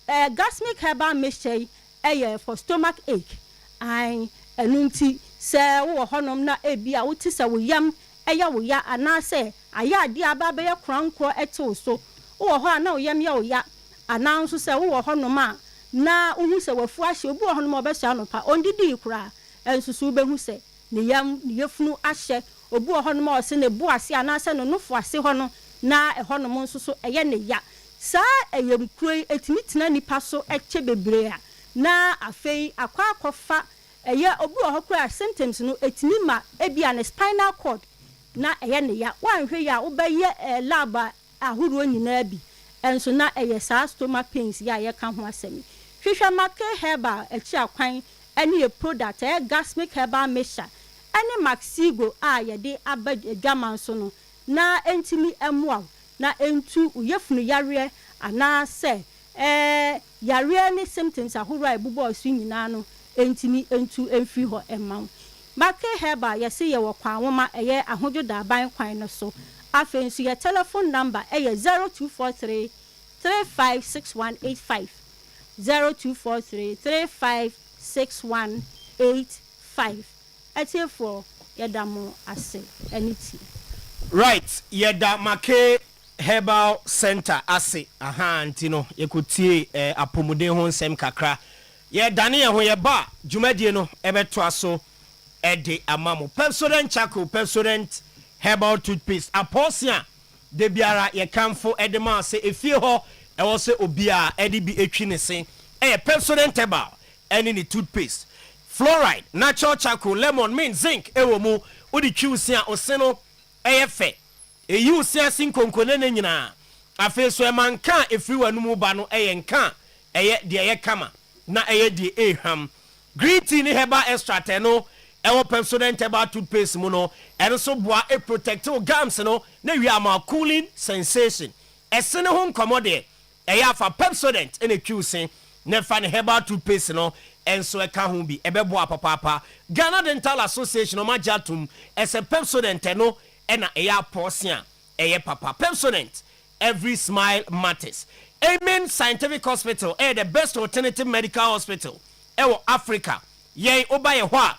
gasmic herbal mixture for stomach ache and enunti se wo honom na ebia wo ti se wo yam wo ya anase aya ade aba be ye kranko etew so wo ho ana wo yam ya wo ya ananso se wo honom a na uhu se wafu ahye obi wo honom obesua anopa ondidi kura ensusu behu se ne yam ne yefunu ahye obi wo honom o se ne bu ase anase no nofo ase hono na honom nso so eye ne ya sa eyemkuro etimi tena nipa so eche bebre a na afei akwa akofa eye obi wo hokura symptoms no etimi ma ebia ne spinal cord na eye ne ya wanhwe ya wobeye lab ahuru nyina bi enso na eye sa stomach pains ya ye ka ho asemi hwehwe make herbal echi akwan ene a product gasmic herbal mixture ene maxigo ye de abadwaman so no na entimi emwa na entu uyefunu yare ana se yare ne symptoms ahuru ebubo asu nyina no entimi entu emfiri ho emam make herbal yesi ye wo kwa woma eye ahojoda ban kwan no so afensu ye telephone number 0243 356185 0243 356185 atiefo yedamo ase aniti right yeda make herbal center ase antino yekutie apomuden ho nsem kakra yedane ye ho ye ba dwumadie no ebeto aso ede amamo Pepsodent Charcoal Pepsodent herbal toothpaste aposia de biara ye kamfo ede ma se efie ho ewo se obia ede bi etwi ne se Pepsodent herbal ene ni toothpaste fluoride natural charcoal lemon mint zinc ewo mu odi twiusia oseno eyefe eyiusia sinkonkone ne nyina afeso emanka efiri wanumu ba no nka eye de eye kama na eye de eham green tea ni herbal extract no ewo Pepsodent herbal toothpaste mu no eno so boa e protect gums no na wi ama cooling sensation esene ho nkomode eye afa Pepsodent ene twiusin ne fa ne herbal toothpaste no enso eka ho bi ebebo papa Ghana Dental Association o majatum ese Pepsodent no ena eya portion eye papa Pepsodent every smile matters. Amen Scientific Hospital the best alternative medical hospital ewo Africa ye oba ye ho a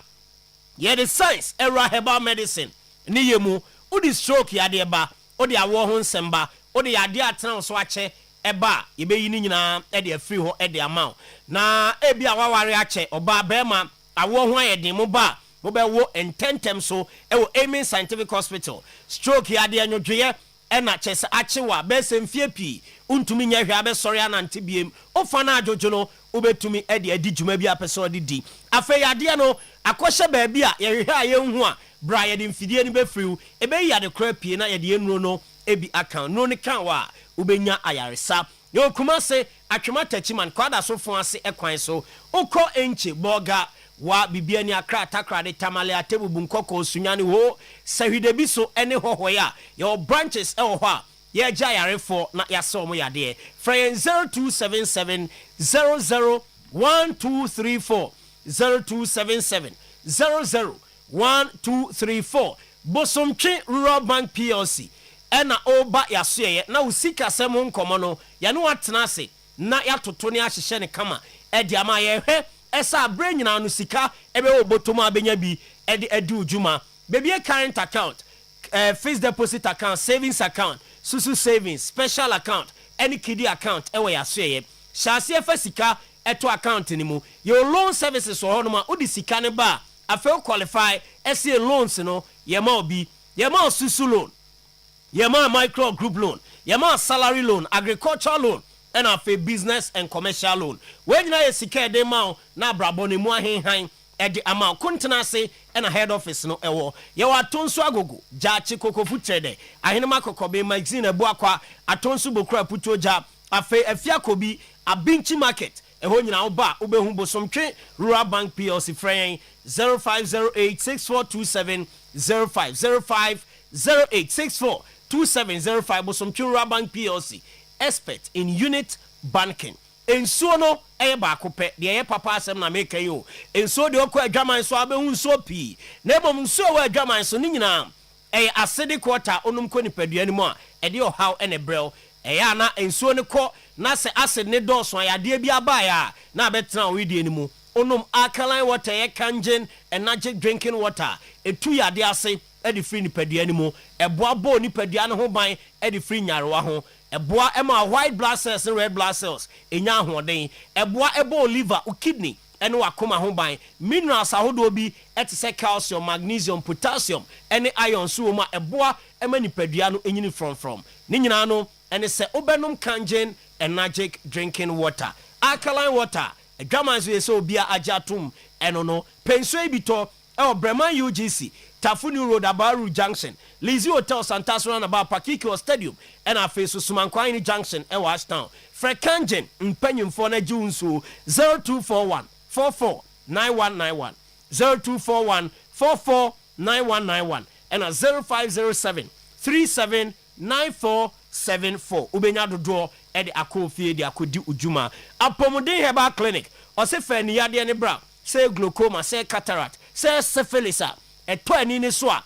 ye the science era herbal medicine ni yemu odi stroke ya de ba odi awo ho nsemba odi ade atena so ache eba yebeyi ni nyina de afiri ho de amount na ebi awaware ache oba bema awo ho ayede mo ba mo be wo ententem so ewo Amen Scientific Hospital stroke ya de anwodwe ena chese achewa be semfie pi untumi nya hwa be sori anante biem ofa na ajojo no obetumi de adi djuma bi apeso di afa ya de no akoshe ba bia ye hwa ye hu a bra ye de mfidie ni be friu ebe ya de kra pie na ye de enuro no ebi account no ne kan wa ubenya ayaresa yo kumase atwema tachiman kwada so fon ase ekwan so ukọ enche boga wa bibia ni akra takra de tamale atebubu nkoko sunyane ho sahwide bi so ene hohoya your branches ho a ye gya yarefo na yaso mo yade frey 0277 001234 0277 001234 Bosomtwe Rural Bank PLC ena oba yasoye na usika semo nkomo no ya no atena ase na yatoto ne ahyehye ne kama edi ama ye hwe esa abre nyina no sika ebe obotomo abenya bi edi edi ujuma bebie current account fixed deposit account savings account susu savings special account any kidi account ewe yasoye shase efa sika eto account ni mu your loan services so hono ma odi sika ne ba afa qualify ese loans no yema obi yema susu loan yema micro group loan yema salary loan agricultural loan and a business and commercial loan when you sika de ma na brabone mu ahenhan e de amount kontena se and a head office no ewo ye wa tonso agogo jachi kokofu trade ahenema kokobe magazine ebu akwa atonso bokura putoja afa afiakobi abinchi market eho nyina oba obehu Bosomtwe Rural Bank PLC frame 0508642705 0508642705 Bosomtwe Rural Bank PLC expert in unit banking ensuo no ba kope de ye papa asem na make yo ensuo de okọ adwaman so abehu nsuo pi na ebom nsuo wa adwaman so ni nyina acidic water onum ko nipadua ni mu a de ohaw ene brel ya na ensuo ne kọ na se acid ne dọọso ayade bi abaya na betena wedie ni mu onum alkaline water ye kangen energy drinking water etu yade ase de free nipadua ni mu eboa bo nipadua ne ho ban de free nyarewa ho eboa ema white blood cells and red blood cells enya ahoden eboa ebo liver o kidney ene wakoma ho ban minerals ahodo bi etise calcium magnesium potassium ene iron so ma eboa ema nipadua no enyini from ni nyina no ene se obenum kangen energetic drinking water alkaline water adwaman so yese obia ajatum eno no penso ebito e Breman UGC Tafuni Road, Abaru Junction, Lizzie Hotel, Santas Runabout, Pakiko Stadium, and our face Sumankwani Junction, Ewash Town. Frekanjen, Mpenyum Fone Junsu, 0241 449191, 0241 449191, and a 0507 379474. Ubenya do at the Akofie, the Akudi Ujuma. Apomodin Herbal Clinic, or say Fanny Yadi and Brown, say glaucoma, say cataract, say syphilis, a 20 in swa.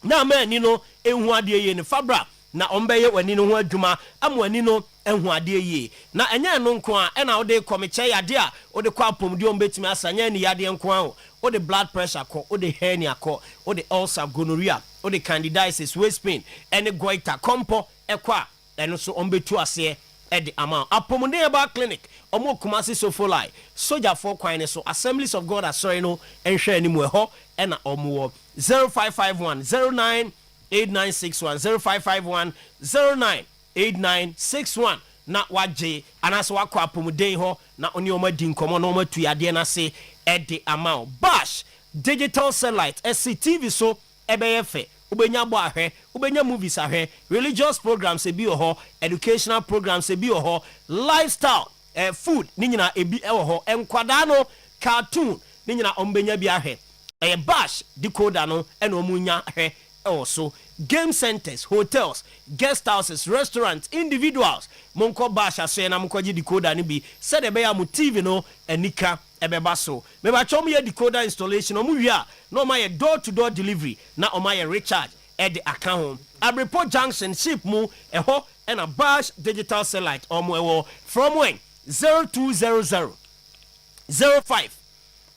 Na man, you know, in Fabra. Na ombeye wanino ho adwuma amwanino ehu ade yi na enya no nko a na ode komeche yade a ode kwa pomdi ombetimi asanya ni yade nko a ode blood pressure ko ode hernia ko ode ulcer gonorrhea ode candidiasis waist pain ene goiter kompo ekwa eno so ombetu ase ede ama apomde Herbal Clinic omo Kumasi Sofolai soldier for kwan so Assemblies of God asori no enhwe animu eho ena omo 0551 098961 0551 na waje anaso wakọ apomuden ho na oni o madi nkomo na o matu yade na se ede amount bash digital satellite SCTV so ebeyefe ubenya bo ahwe ubenya movies ahwe religious programs ebi ho educational programs ebi ho lifestyle food ni nyina ebi ho enkwada no cartoon ni nyina ombenya bi ahwe bash decoder no ena omunya ahwe also game centers, hotels, guest houses, restaurants, individuals. Monko basha so na monko ji decoder ni bi said ebe ya mu TV no enika ebeba so. Me ba chom ye decoder installation o mu wi a no ma ye door to door delivery na o ma ye recharge at the account. Abrepo Junction ship mu eho and a bash digital satellite o mu ewo from when 0200 05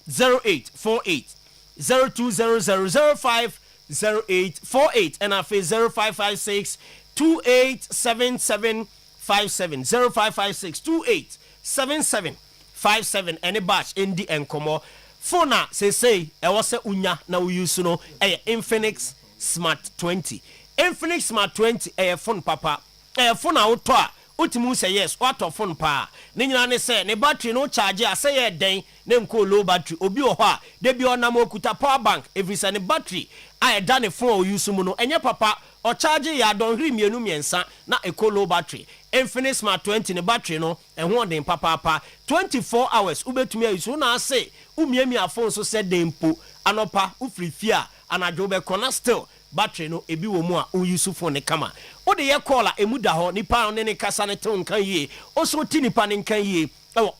0848 0200 05 0848 and I face 0556 287757 0556 287757 any batch in the encomo phone say e was unya na we use no Infinix Smart 20 Infinix Smart 20 phone papa phone auto utimu say yes what of phone pa ni nyina ne say ne battery no charge a say den ne nko low battery obi o ho a de bi onam okuta power bank every say ne battery I done a phone use muno enye papa or charge ya don hiri mienu miensa na eco low battery Infinix Smart 20 ne battery no ehwo den papa 24 hours ubetumi use na say umiemi phone so said dempo anopa ufrifia anajo be kona still battery no ebi wo mu a use phone ne kama o de ye call a emuda ho nipa ne ne kasa ne ton kan yie o so ti nipa ne kan yie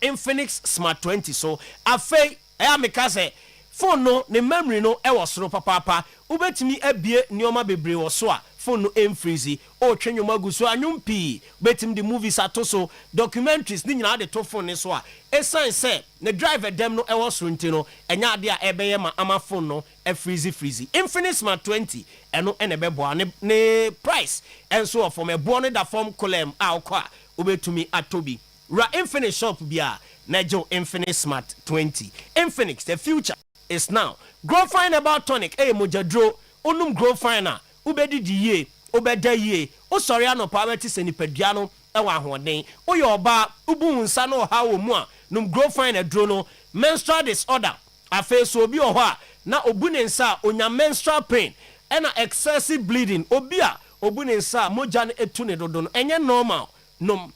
Infinix Smart 20 so afei meka say phone no ne memory no soro papa ubetimi abie nioma bebre wo so a phone no freezy o twenwoma guso anyumpi betim the movies atoso documentaries ni nyina de to phone ne so a esan say ne driver dem no soro ntino enya ade a ebeye ma ama phone no freezy Infinix Smart 20 eno ene bebo ne price enso of me bo ne da form column a okwa ubetumi atobi ra Infinix shop bia na jo Infinix Smart 20 Infinix the future is now. Grow fine about tonic, mojadro, unum grow finer, ubedi ye, ubeda ye, o sorry ano poverty senipediano, ewa hone, o yoba, ubu unsano how moi, num grow fine drono, menstrual disorder, a face obi oha, na obunensa, onya menstrual pain, and excessive bleeding, obia, obunensa, mojan etune dodon, enye normal, num,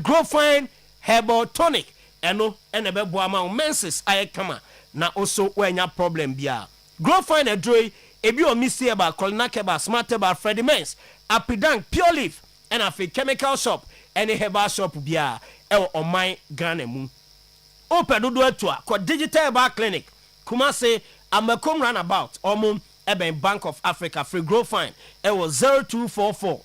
grow fine, herbal tonic, eno, enebe boama, menses, kama. Na also when your problem bia grow fine a droy ebi o misi eba kolnakeba smart eba Freddy Mens apidang pure leaf and a chemical shop any herbal shop bia on my Ghana mu open do to a digital herbal clinic Kumasi Amakom Runabout omum eben Bank of Africa free grow fine was 0244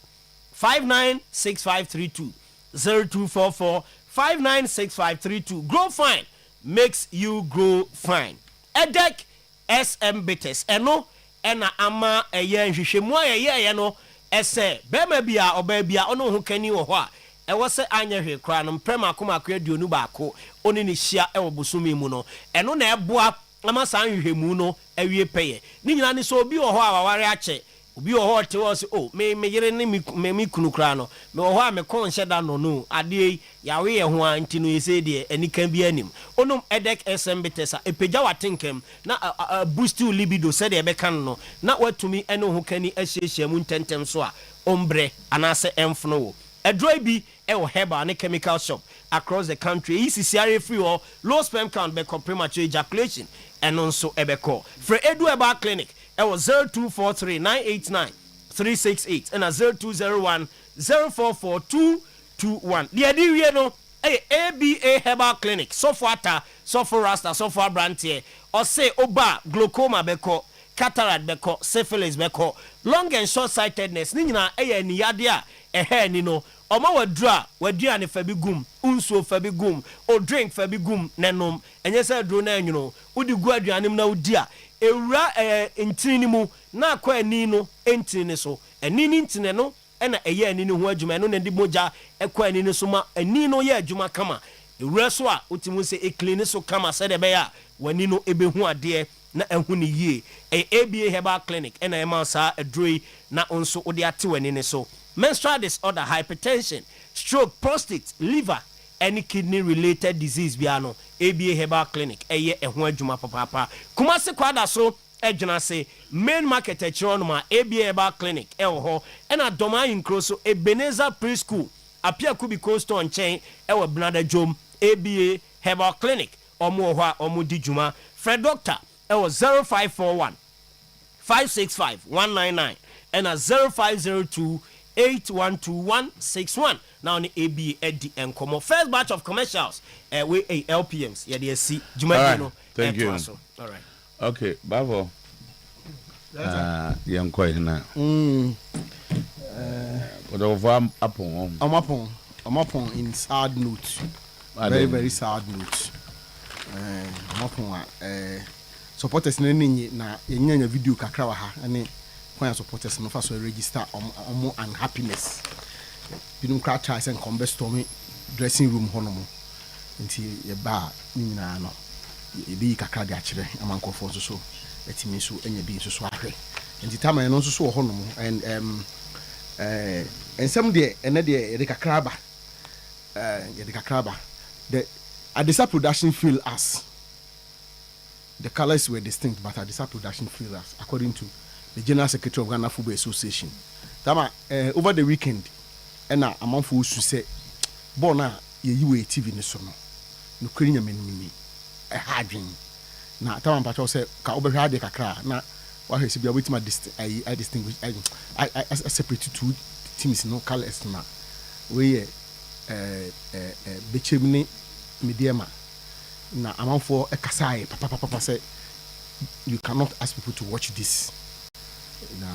596532 0244 596532 grow fine makes you grow fine. Edek SM Bitters eno ena ama eye nhwehwemu eye no ese bema bia obabia ono ho kani wo ho a ewo se anya hwe kra no prema akoma aduonu baako oni ne hia ewo bosumi mu no eno na eboa ama san nhwehemu no awie peye ni nyina ne so obi wo ho a waware ache obi o te was oh me yere ne me kunu kra no me wo ha me kon hyeda no ade yawe ye ho anti no yese de anika bi anim onum edek smbtesa epagya watenkem na boost libido said e be kan no na watumi ene ho kani ahyehye mu ntentem so a ombre anase emfno wo edroy bi e wo herbal ne chemical shop across the country ECCRA free or low sperm count be premature ejaculation and also ebeko for edu herbal clinic it was 0243 989 368 and 0201 044 221. The idea no ABA Herbal Clinic so far rasta so far brand here or say oba glaucoma beko cataract beko syphilis beko long and short sightedness ni nyina ni yade a ni no oma wadra wadua ne fa bi gum unsuo fa bi gum o drink fa bi gum nenom enye se dro na nwuno udi gu aduanem na udi a ewura ntini mu na akwa ani no ntini so ani ni ntine no na eye ani no ho adwuma no na ndi moja ekwa ani no so ma ani no ye adwuma kama ewura so a utimu se clean so kama se de be ya wani no ebehu ade na ehu ni yie ABA Herbal Clinic na ema sa adroi na onso odi ate wani ne so menstrual disorder, hypertension, stroke, prostate, liver, any kidney related disease biano ABA Herbal Clinic eye ehun adwuma papa Kumasi kwada so ejuna say main market echironoma ABA Herbal Clinic ho ena doma inkro so Ebenezer Preschool apia kubi coast on chain ewe Bnada Jom ABA Herbal Clinic omo ho a omo di dwuma Fred Doctor ewe 0541 565 199 and 0502 812161 now on ABA Eddie and Como first batch of commercials we LPMs yeah they see Juma thank you all right okay Bavo young quite now but over upon in sad note very sad note supporters na yenya video kakra wa ha ane when supporters no first register on unhappiness binum cry tries and come stormy dressing room honomo nti ye ba ni nyina no e bi kakra de akire amankofo so etimi so enya bi so ahwe nti tama no so honomo and some de ene de ye kakra ba the Adisa production feel us the colors were distinct but Adisa production feel us according to the General Secretary of Ghana Football Association. Tama over the weekend, and a month for to say, Bona, you TV in the summer. No Korean mini a hard dream. Now, Tama Patrol said, Kaober de Kakra. Now, what has been with my I distinguish, I separated two teams, no colors now. We Bechimini Mediama. Now, a month for a Kasai, Papa said, you cannot ask people to watch this. Na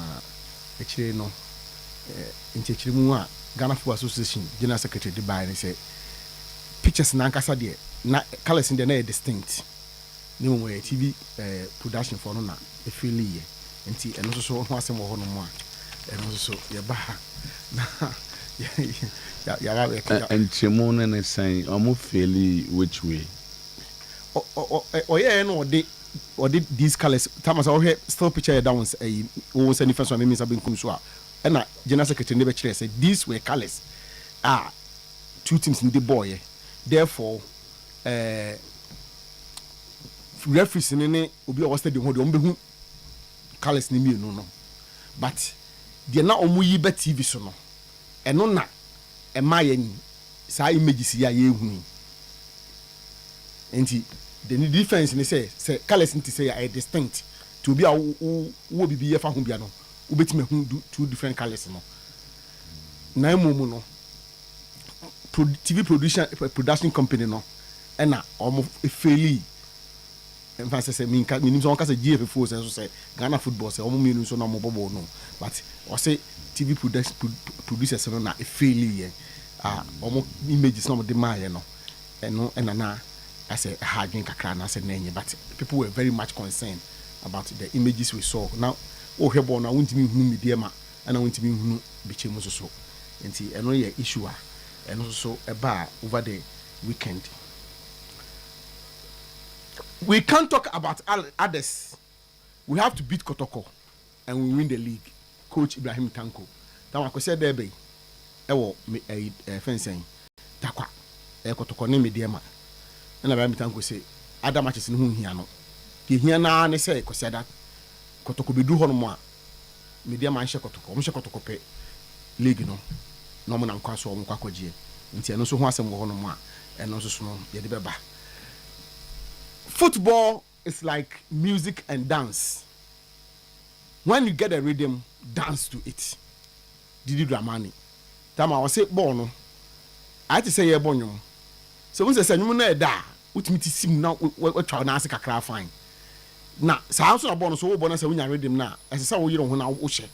actually no in mu a Ghana Football Association General Secretary de buy and say pictures na nkasa de na colors in the na distinct ni mo TV production for no na e feel ye nti eno so ho asem ho no mo a eno so ye ba na ya and chimone ne say omo feel which way yeah no de or did these colors Thomas or still picture down who send first one means abin kumso a na General Secretary never clear said these were colors two teams in the boy therefore referees ne obi o stadium ho de on behu colors ni mienu no but they na omu yi be TV so no eno na e ma yan sa images ya ye hu enti the difference in say colors into say are distinct to be a wo bibi ye fa ho bia no wo betime hu two different colors no na emu no TV production company no na omo fairly emphasis say mean so say GF4 say Ghana football say omo mean so na mo bobo no but o say TV producers no na fairly omo images no mo de maye no eno na I said harding kakra na said nenye but people were very much concerned about the images we saw. Now oh hebo na wuntimi hunu media ma na wuntimi hunu bichemu so enti eno ye issue a eno so eba over the weekend. We can't talk about others. We have to beat Kotoko and we win the league. coach Ibrahim Tanko that one kwese there be ewo fencing takwa kotoko ne mediema na Ibrahim Tanko say other matches no hu hia no the hia na ne say kwese that kotoko be du ho no mo a mediema nhye kotoko mo hye kotoko pe league no no mo na nkwa so mo kwakogie nti eno so ho asem wo ho no mo a eno so no ye de beba. Football is like music and dance. When you get a rhythm, dance to it. Didi Dramani. Tama I was say ball no. I to say ye bonyum. So when say nyum na da, utimi ti sim na we twa na ase kakra fine. Na sa so na ball no so wo ball na say wonya rhythm na. Ese say wo yiro ho na wo hye.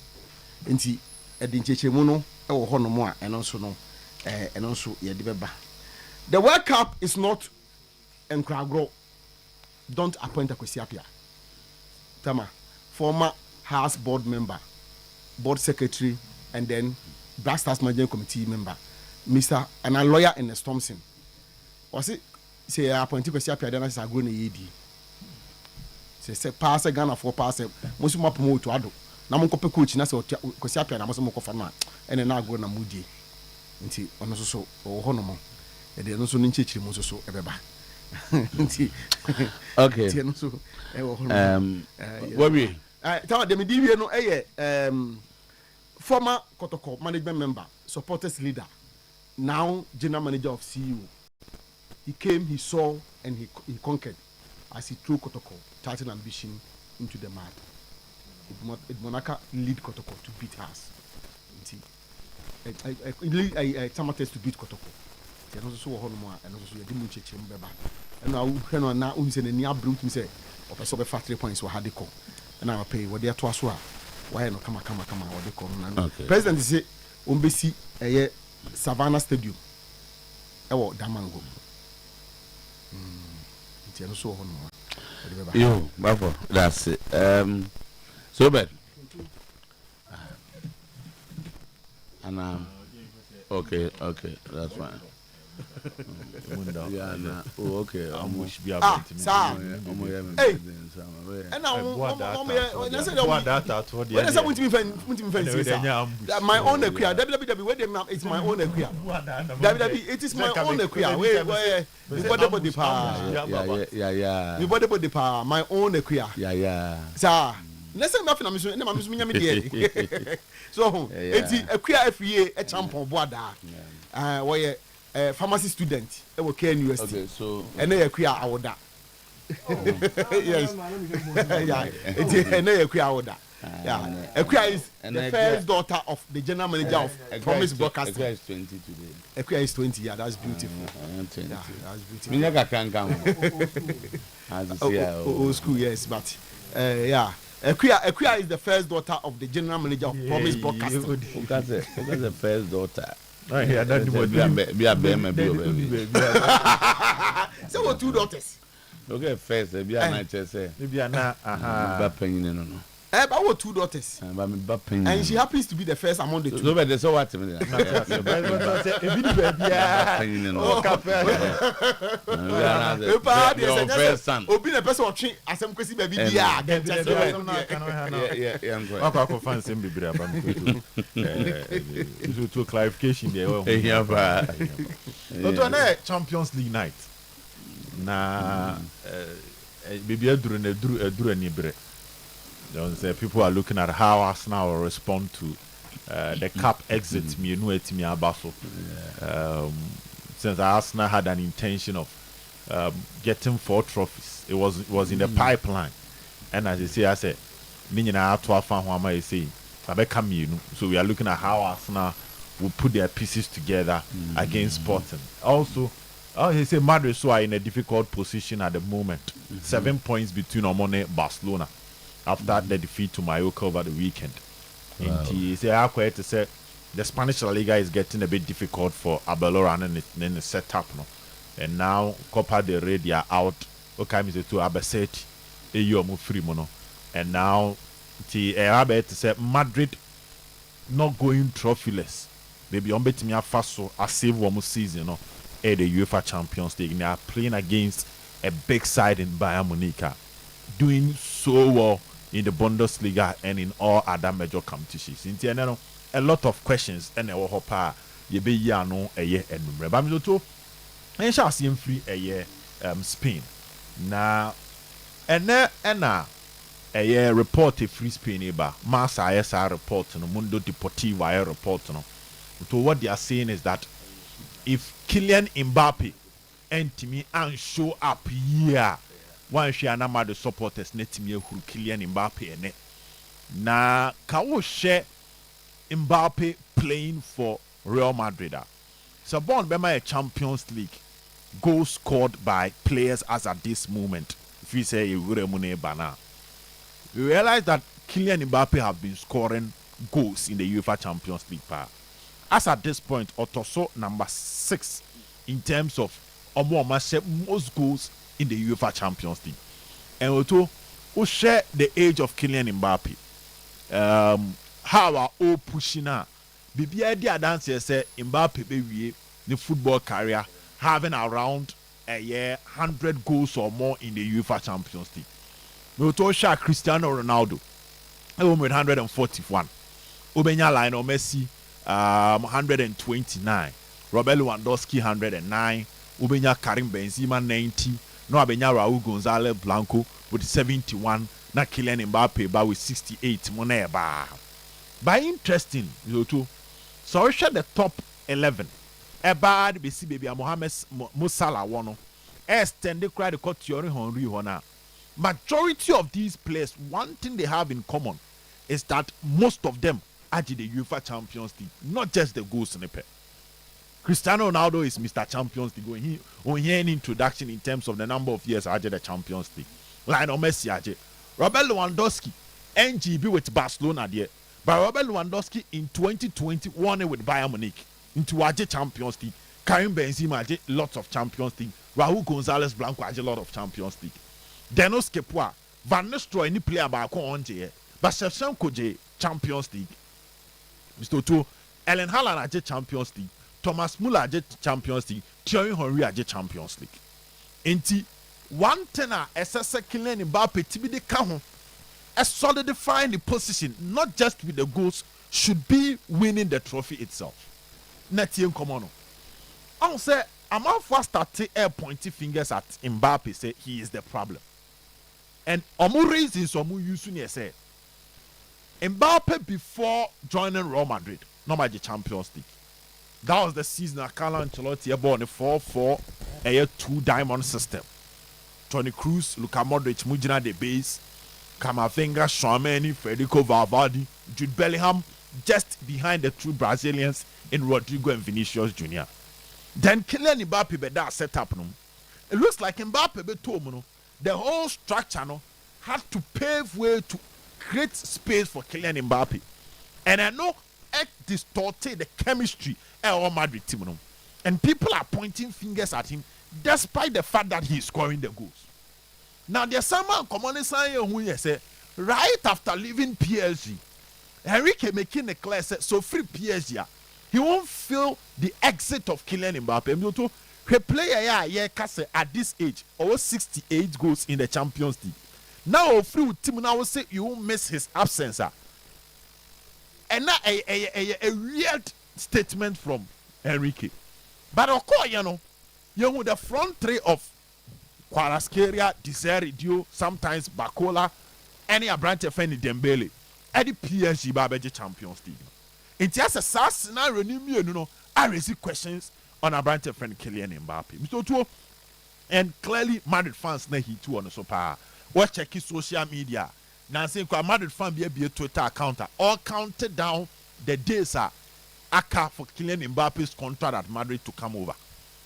Nti e di ncheche mu no e wo ho no mo a eno so no eno so ye de beba. The World Cup is not enkragro. Don't appoint a Kwesiapia. Tama, former House board member, board secretary, and then Black Stars Management Committee member, Mr. and a lawyer in the Thompson. Was it say appointed Kwesiapia? Then I say go na yedi. Say pass Ghana for pass. Most mo promote to ado. Na mo kope coach na say Kwesiapia na mo mo kofa na. And na go na mudi. Nti ono so ho no mo. E de no so ni nchechiri mo so ebeba. Okay. What we? Tell them the no former Kotoko management member, supporters leader, now general manager of CU. He came, he saw, and he conquered as he threw Kotoko, starting ambition into the mud. Monaka lead Kotoko to beat us. I Tamates to beat Kotoko. And also one more, and also you didn't check him beba. And now unse ne nia brute me say o person be 3 points we had call. And I pay what they to aso a why no come what they call na. President say ombesi Savannah Stadium. Ewo Damango. Nti and also one more. Yo, bafo, that's it. So bad. And okay, that's fine. Yeah, nah. Oh, okay. Sir. Hey. And now, my own equia. WWE, it's my own equia. WWE, it is my own equia. We bought the body power. Yeah. We bought the body power. My own equia. Yeah. Sir. Let's say nothing. I'm saying, so it's equia FEA a champion boada. Why? Pharmacy student at Wake University. Okay, so and they acquire our da. Yes, yeah, Equia is the first daughter of the general manager of Promise Broadcasting. Equia is 20 today. Equia is 20, yeah, that's beautiful. Yeah, that's beautiful. Old school, yes, but yeah. Equia is the first daughter of the general manager of Promise Broadcasting. That's the first daughter. Oh, yeah, that's be a baby. So what 2 daughters? Okay, first, be a night say. Maybe a no. But what 2 daughters? And she happens to be the first among the 2. So but so what? Your first son. Obi na person watching asem kwesi baby dia. Akwa fancy bibira ba me to clarification there. But on Champions League night. Na baby eduru ani bre. People are looking at how Arsenal will respond to the cup exit. Since Arsenal had an intention of getting 4 trophies, it was in the pipeline. And as you see, I said, so we are looking at how Arsenal will put their pieces together against Sporting. Also, he said Madrid are in a difficult position at the moment. 7 points between Omone and Barcelona. After the defeat to Mallorca over the weekend. Wow. He said, the Spanish La Liga is getting a bit difficult for Abelora and then the setup. No? And now, Copa del Rey, they are out. Okay, Mr. To Abaseti, Eyomu Frimono. And now, Madrid not going trophyless. Maybe on Betimia Faso, a save one season, no? The UEFA Champions League. They are playing against a big side in Bayern Munich. Doing so well in the Bundesliga and in all other major competitions. In the a lot of questions and a hopa ye be yano a year and Bamizoto and shall see him free a year Spain. Now and a year report a free Spain eba Massa ISR report no Mundo Deportivo report no. So what they are saying is that if Kylian Mbappe and Timmy and show up here, one share number the supporters net me who Kylian Mbappe and na can share Mbappe playing for Real Madrid. So born by my Champions League goals scored by players as at this moment. If you say you bana, you realize that Kylian Mbappe have been scoring goals in the UEFA Champions League part. As at this point, Otoso number 6 in terms of most goals in the UEFA Champions League. And Oto who share the age of Kylian Mbappe. How are all pushing now? Bibi idea dance say Mbappe be the football career having around a year 100 goals or more in the UEFA Champions League. Oto share Cristiano Ronaldo with 141. Ubenya Lionel Messi 129, Robert Lewandowski 109, Ubenya Karim Benzema 90, no Abenya Raul Gonzalez Blanco with 71, na Kylian Mbappe ba with 68 moneba. By interesting, too. So we share the top 11. Ebad besi baby Mohamed Musala wono. Extend the cry the court Thierry Henry hona. Majority of these players, one thing they have in common is that most of them the UEFA Champions League, not just the goal sniper. Cristiano Ronaldo is Mr. Champions League. When he an introduction in terms of the number of years I the Champions League. Lionel Messi aje. Robert Lewandowski, NGB with Barcelona there. But Robert Lewandowski in 2020 won it with Bayern Munich into aje Champions League. Karim Benzema aje lots of Champions League. Raul Gonzalez Blanco aje lot of Champions League. Denos Kepua, Van Nistelrooy any player ba ko onje. But Shevchenko je Champions League. Mr. Otuo, Ellen Haaland aje Champions League, Thomas Muller aje Champions League, Thierry Henry aje Champions League. Enti one tenor SSA Kylian Mbappe tibi de ka solidifying the position, not just with the goals, should be winning the trophy itself. Netien Komono. I say I'm out for starting air pointing fingers at Mbappe say he is the problem. And omu reasons omu yusu say Mbappe before joining Real Madrid, not by the Champions League. That was the season that Carlo Ancelotti bought the 4-4 a 2-diamond system. Toni Kroos, Luka Modric, Mujina de base, Camavinga, Tchouaméni, Federico Valverde, Jude Bellingham, just behind the two Brazilians in Rodrigo and Vinicius Jr. Then Kylian Mbappe be that set up. It looks like Mbappe be told the whole structure had to pave way to create space for Kylian Mbappe. And I know it distorted the chemistry of Madrid team. And people are pointing fingers at him despite the fact that he is scoring the goals. Now there's someone commonly saying who say right after leaving PSG, Enrique making a clear say so free PSG, he won't feel the exit of Kylian Mbappe. He player at this age, over 68 goals in the Champions League. Now, free team now will say you won't miss his absence. And now a weird statement from Enrique. But of course, you know the front three of Kvaratskhelia, Desire Dio, sometimes Bakola, any Abrante Feni Dembele, any PSG Babeji Champions League. It just a sad scenario, I receive questions on Abrante Feni Kylian Mbappe. Mr. Otuo, and clearly Madrid fans na he too on the super. Watch check his social media. Now saying Madrid fan be a Twitter account all counted down the days aka for Kylian Mbappe's contract at Madrid to come over.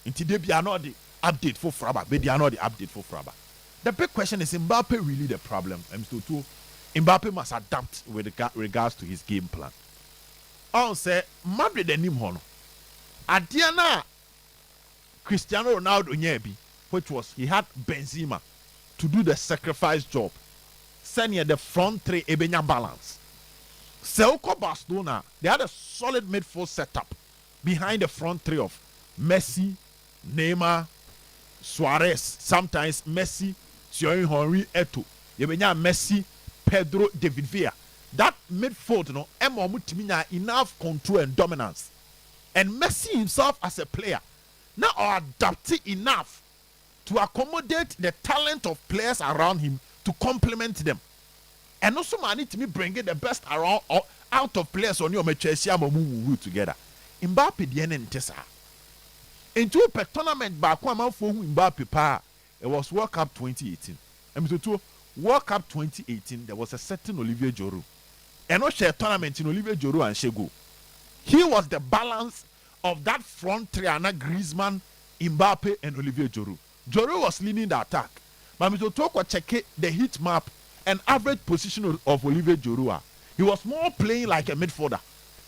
Until they be not the update for Fraba, but they are not the update for Fraba. The big question is Mbappe really the problem? M2 Mbappe must adapt with regards to his game plan. I'll say Madrid and him hono. Adiana Cristiano Ronaldo nyebi, which was he had Benzema to do the sacrifice job. Senior the front three ebenya balance. Celco Barcelona, they had a solid midfield setup behind the front three of Messi, Neymar, Suarez, sometimes Messi, Thierry Henry, Eto'o. Ebenya Messi, Pedro, David Villa. That midfield, Emma Mutimina enough control and dominance. And Messi himself as a player now are adapted enough to accommodate the talent of players around him to complement them. And also, man, need to be bringing the best around or out of players on your matches together. Mbappe the end tesa. Into a tournament back one month for Mbappe pa. It was World Cup 2018. And to World Cup 2018, there was a certain Olivier Giroud. And no share tournament in Olivier Giroud and Shego. He was the balance of that front three, Griezmann, Mbappe, and Olivier Giroud. Giroud was leading the attack. But to talk or check the heat map and average position of Olivier Giroud, he was more playing like a midfielder.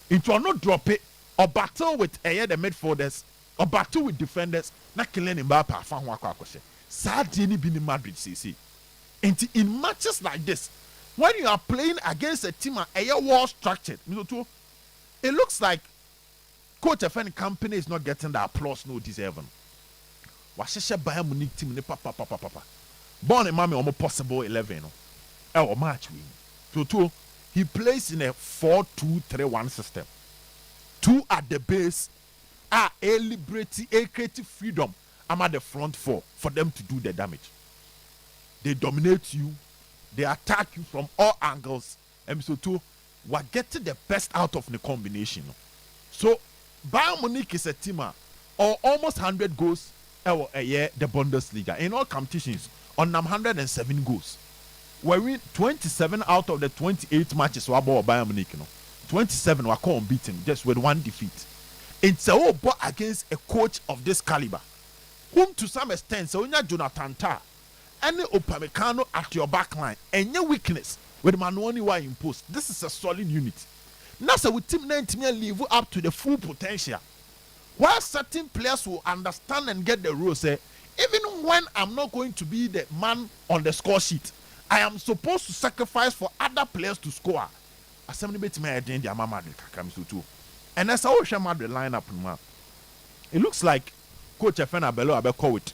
It was not drop it or battle with the midfielders or battle with defenders. Not killing Mbappe. Sadly, in Madrid, CC. And in matches like this, when you are playing against a team well structured, it looks like Coach FN company is not getting the applause no deserving. Washesha Bayern Munich team ne papa. Born a mommy almost possible 11 or match win. So he plays in a 4-2-3-1 system. 2 at the base are a liberty, a creative freedom. I'm at the front 4 for them to do the damage. They dominate you, they attack you from all angles, and so too, we're getting the best out of the combination. So Bayern Munich is a team or almost 100 goals a year the Bundesliga in all competitions on 107 goals. We win 27 out of the 28 matches we about Bayern Munich. 27 were unbeaten just with 1 defeat. It's a whole ball against a coach of this caliber, whom to some extent, so when Jonathan Tah, any Upamecano at your back line, and your weakness with Manuoni were imposed. This is a solid unit. Now, so with Team 19 live up to the full potential. While certain players will understand and get the rules, say, even when I'm not going to be the man on the score sheet, I am supposed to sacrifice for other players to score. Assembly bit my identity, and as I share my lineup, it looks like Coach Efena Bello Abeko with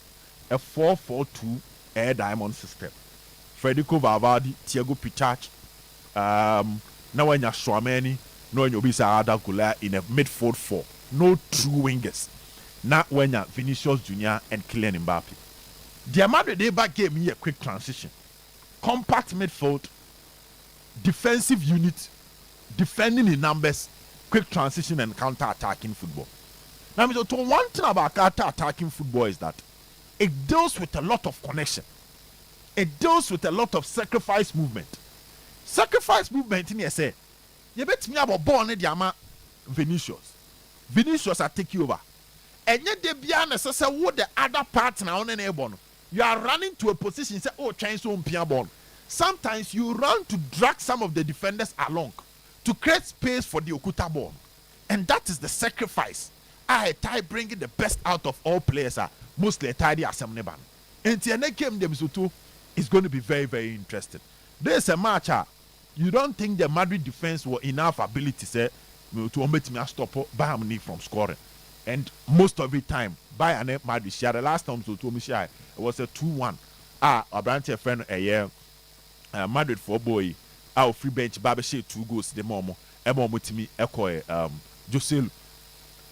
a 4-4-2 air diamond system. Federico Valverde, Thiago Pichach, Nawanya Shwameni, no Nyobisa Ada Gula in a midfield 4. No true wingers. Not when Vinicius Jr. and Kylian Mbappe. The Madrid Deba gave me a quick transition. Compact midfield, defensive unit, defending in numbers, quick transition and counter-attacking football. Now, one thing about counter-attacking football is that it deals with a lot of connection. It deals with a lot of sacrifice movement. Sacrifice movement in here say, you bet me about born in the Vinicius. Vinicius are taking over. And yet they be necessary what the other partner on an airborne. You are running to a position, say, oh, Chinese on Piabon. Sometimes you run to drag some of the defenders along to create space for the Okuta ball. And that is the sacrifice. I tie bringing the best out of all players are mostly a tidy assembly ban. And the next game is going to be very, very interesting. There's a match. You don't think the Madrid defense were enough ability say to make me stop Bayern Munich from scoring, and most of the time Bayern Madrid share the last time to me it was a 2-1. A branch friend a year Madrid for boy our free bench Babeshe 2 goals the momo mutimi echo Josel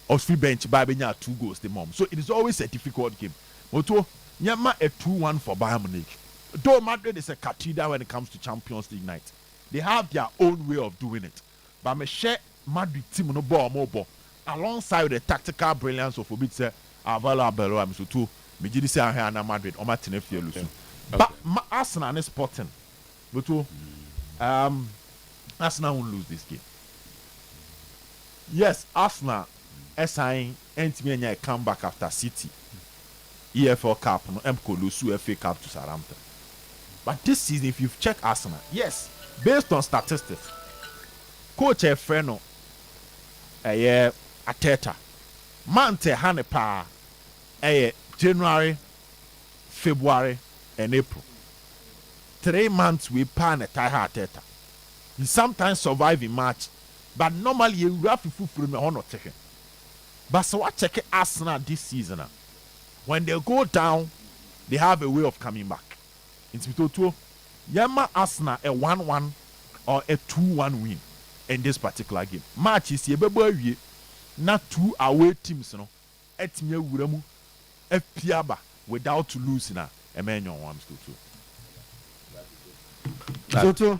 or free bench Babenya 2 goals the mom. So it is always a difficult game. Moto nyama a 2-1 for Bayern Munich. Though Madrid is a cathedral when it comes to Champions League night, they have their own way of doing it. But me share Madrid team no ball more ball alongside the tactical brilliance of Obitse Avala Bello am so too. Me gidi say here na Madrid o matene fie lusu. But Arsenal is Sporting. But Arsenal won't lose this game. Yes, Arsenal SI entime nya come back after City. EFL Cup no MCO lose FA Cup to Southampton. But this season, if you've checked Arsenal, yes, based on statistics, Coach Efreno, Arteta, Mante Hanepa, January, February, and April. 3 months we pan a tie Arteta. He sometimes survive in March, but normally you have to fulfill me on taking. But so I check Arsenal this season. When they go down, they have a way of coming back. It's between two. Yama Arsenal a 1-1 or a 2-1 win in this particular game. Match is yebebo not 2 away teams no. Etimye wuramu FPaba without losing na emenyo 1-2. So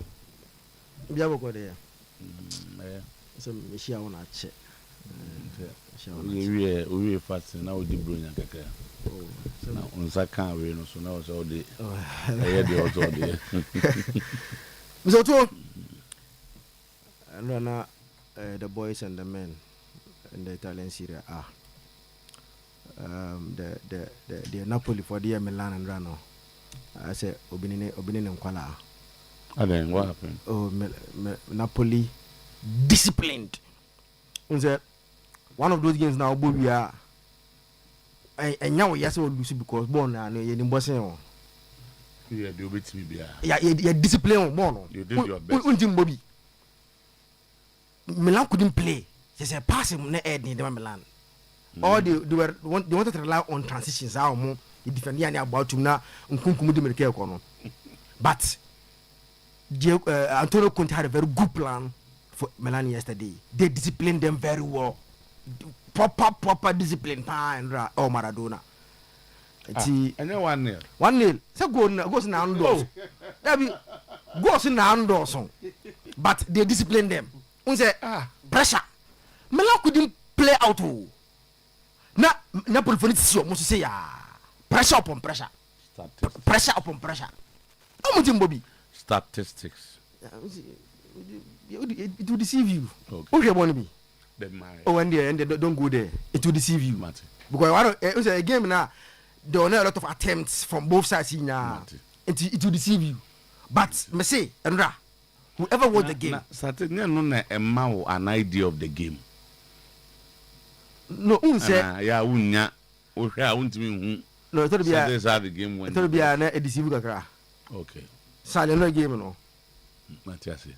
biabo ko there. So me share one ache. We fast now the brilliant kakra. Na unsa kan we no so na so de the auto de. So to the boys and the men in the Italian Serie A. The Napoli for the Milan and Rano. I say Obinine Nkwala. And then what happened? Oh, Napoli disciplined. One of those games now, we are. And now yes, we lose because born and you didn't boss him. Yeah, do it to me. Yeah, you discipline born. You did your best. Bobby. Milan couldn't play. They said pass him ne Ed in Milan. Or they wanted to rely on transitions. How more the defender about to now but Antonio Conte had a very good plan for Milan yesterday. They disciplined them very well. Proper discipline. Oh, Maradona. And then 1-0. 1-0. So goes now indoors. Goes now indoors. But they disciplined them. Pressure. Milan couldn't play out. Na Napoli for it to say pressure upon pressure. Pressure upon pressure. How much Bobby? Statistics. It will deceive you. Okay, want to be. Oh, and don't go there. It will deceive you. Because it was a game now. There were a lot of attempts from both sides in it will deceive you. But me say, Andra, whoever won the game. Certainly no an idea of the game. No, yeah, unya. No, it will be the game when it will be a deceive kakra. Okay. Silent game no. Matiasi.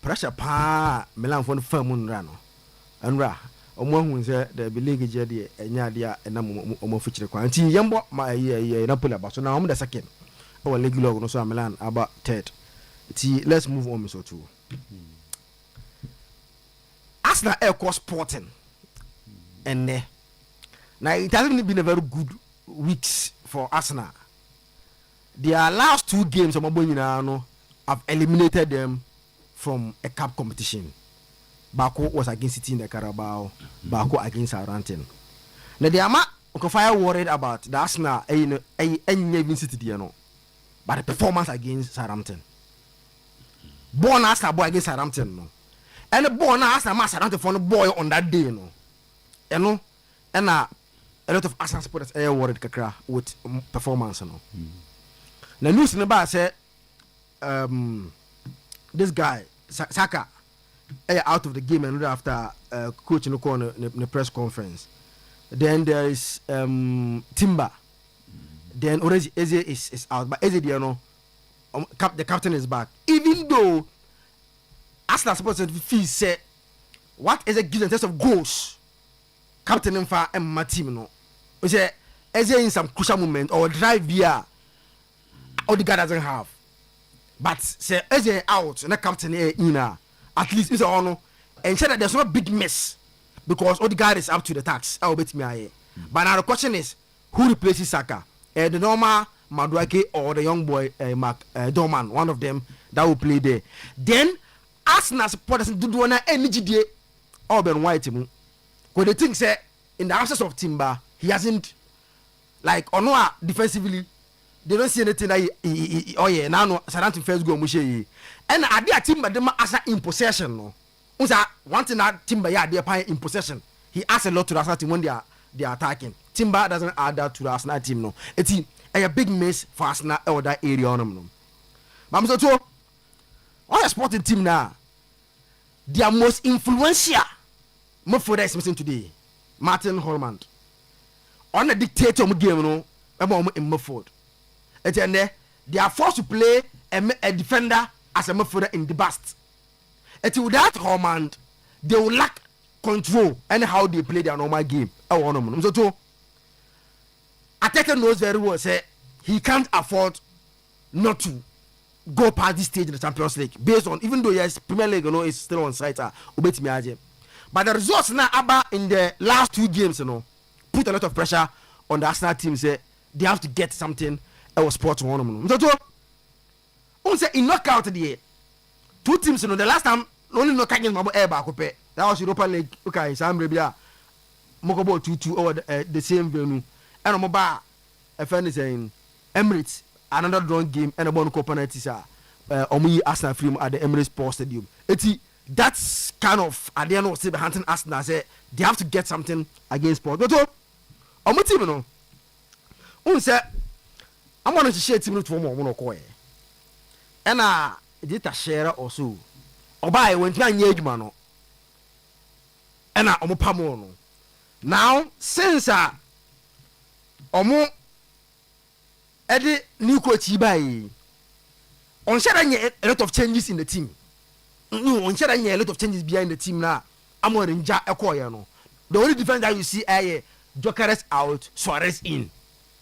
Pressure pa Milan for the firm run. Andra, omo hu say the league je de enya dia enam omo fuchire kwa. Nti yembo ma Napoli about so now omo the second. Our league log no so Milan about third. Let's move on so too. Arsenal Air Sporting. And now it hasn't been a very good weeks for Arsenal. Their last 2 games have eliminated them from a cup competition. Bako was against City in the Carabao, Bako against Southampton. Now they are fire worried about the Arsenal even City, but the performance against Southampton. Born Arsenal boy against Southampton, no. And the born Arsenal Southampton for the boy on that day, no. And a lot of Arsenal supporters are worried kakra with performance, no. The news in the bar said this guy Saka out of the game and after coach in the press conference. Then there is Timber. Then already Eze is out, but Eze the captain is back. Even though Arsenal supporters feel say what Eze gives in terms of goals, captain and far and my team no. We say Eze in some crucial moment or drive via all the guy doesn't have. But say Eze out and the captain in at least it's on and say that there's no big mess because all the guy is up to the tax. I'll bet me. But now the question is who replaces Saka? The normal Madueke or the young boy Mark Dorman, one of them that will play there. Then Arsenal supporters do one energy day or Ben White. Because the thing say in the absence of Timber, he hasn't like Onoa defensively. They don't see anything that oh yeah now no Southampton first goal mushe and I did Timber them as in possession no. One thing that Timber yeah they are in possession. He adds a lot to the Arsenal team when they are attacking. Timber doesn't add that to the Arsenal team no. It's a big miss for Arsenal or that area on them no. But I'm so on a sporting team now. Their most influential midfielder is missing today. Martin Holman. On a dictator game no about in midfield. And then they are forced to play a defender as a midfielder in the bust. And without Holman, they will lack control and how they play their normal game. So Ateta knows very well say he can't afford not to go past this stage in the Champions League based on, even though yes, Premier League, is still on site. But the results now about in the last 2 games, put a lot of pressure on the Arsenal team. Say they have to get something. It was sport one. So say in knockout the 2 teams, the last time only knockout against Mabo Air back. That was Europa League. Okay, Sam Rebia, Mokobo 2-2 over the same venue. And Moba, a friend is in Emirates, another drawn game, and a one component is Omi Arsenal film at the Emirates Sports Stadium. That's kind of at the end of the hunting Arsenal. Say they have to get something against Sport. But Omi team, say I'm going to share team to one more. And did a share also. Oba went to Yegmano. And Omo Pamono. Now, since Omo Eddie new coach by on sharing a lot of changes in the team. On sharing a lot of changes behind the team now. I'm going to Equoyano. The only difference that you see is Jokeres out, Suarez in.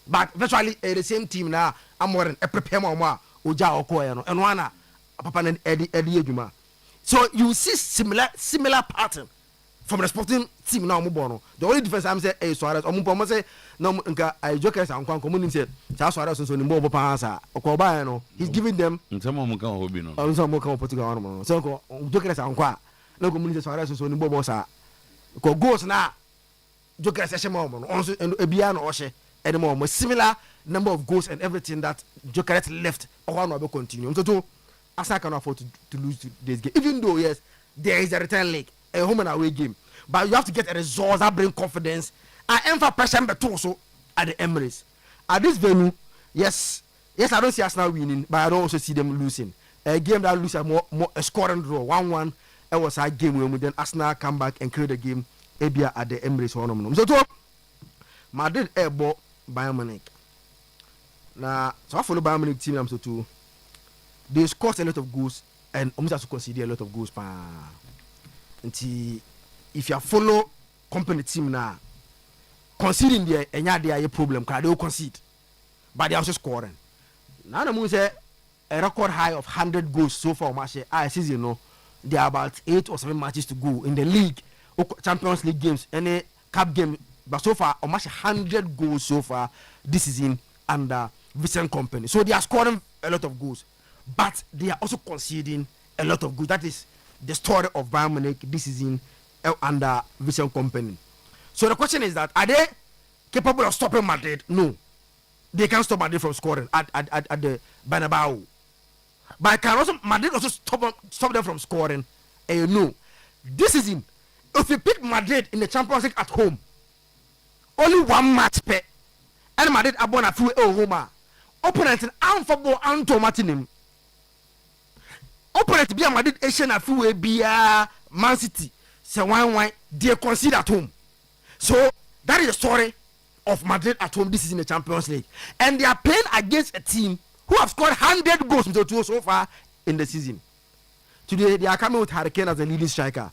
But virtually the same team now. I'm going to prepare my Oja Okoyano and one Papa and Eddie Ejuma. So you see similar pattern from the sporting team now. The only difference I'm saying is Suarez. Omupomo say no nka Jokers and Kwan community say Suarez so ni mbo pansa. Okoba no he's giving them some muka hobi no. Some muka Portugal no. So Jokers and Kwan no community Suarez so ni mbo sa. Ko goals na Jokers ehema mo no. Also ebia no ohye anymore. Similar number of goals and everything that Jokers left. Or no be continue. So Arsenal cannot afford to lose to this game. Even though yes, there is a return leg, a home and away game, but you have to get a result that bring confidence. I am for pressure but also at the Emirates. At this venue, yes, I don't see Arsenal winning, but I don't also see them losing. A game that loses a scoring draw, 1-1. It was a game when then Arsenal come back and create a game. Ebia at the Emirates So Madrid airborne Bayern Munich. Now, so I follow Bayern Munich team. I'm so too. They scored a lot of goals and almost have to consider a lot of goals. And if you follow company team now, conceding there, and they are a problem because they will concede, but they are also scoring. Now the say a record high of 100 goals so far. Season, there are about 8 or 7 matches to go in the league, Champions League games, any cup game. But so far, almost 100 goals so far this season under Vincent Company. So they are scoring a lot of goals, but they are also conceding a lot of goals. That is the story of Bayern Munich this season under Vincent Company. So the question is that are they capable of stopping Madrid? No, they can't stop Madrid from scoring at the Bernabeu. But can also Madrid also stop them from scoring? No, this season if you pick Madrid in the Champions League at home, only 1 match per, and Madrid are born a few home. Opponent and football and Martinim. Opponent be a Madrid Asian a few be a Man City. So why they concede at home. So that is the story of Madrid at home. This is in the Champions League, and they are playing against a team who have scored 100 goals so far in the season. Today they are coming with Hurricane as the leading striker,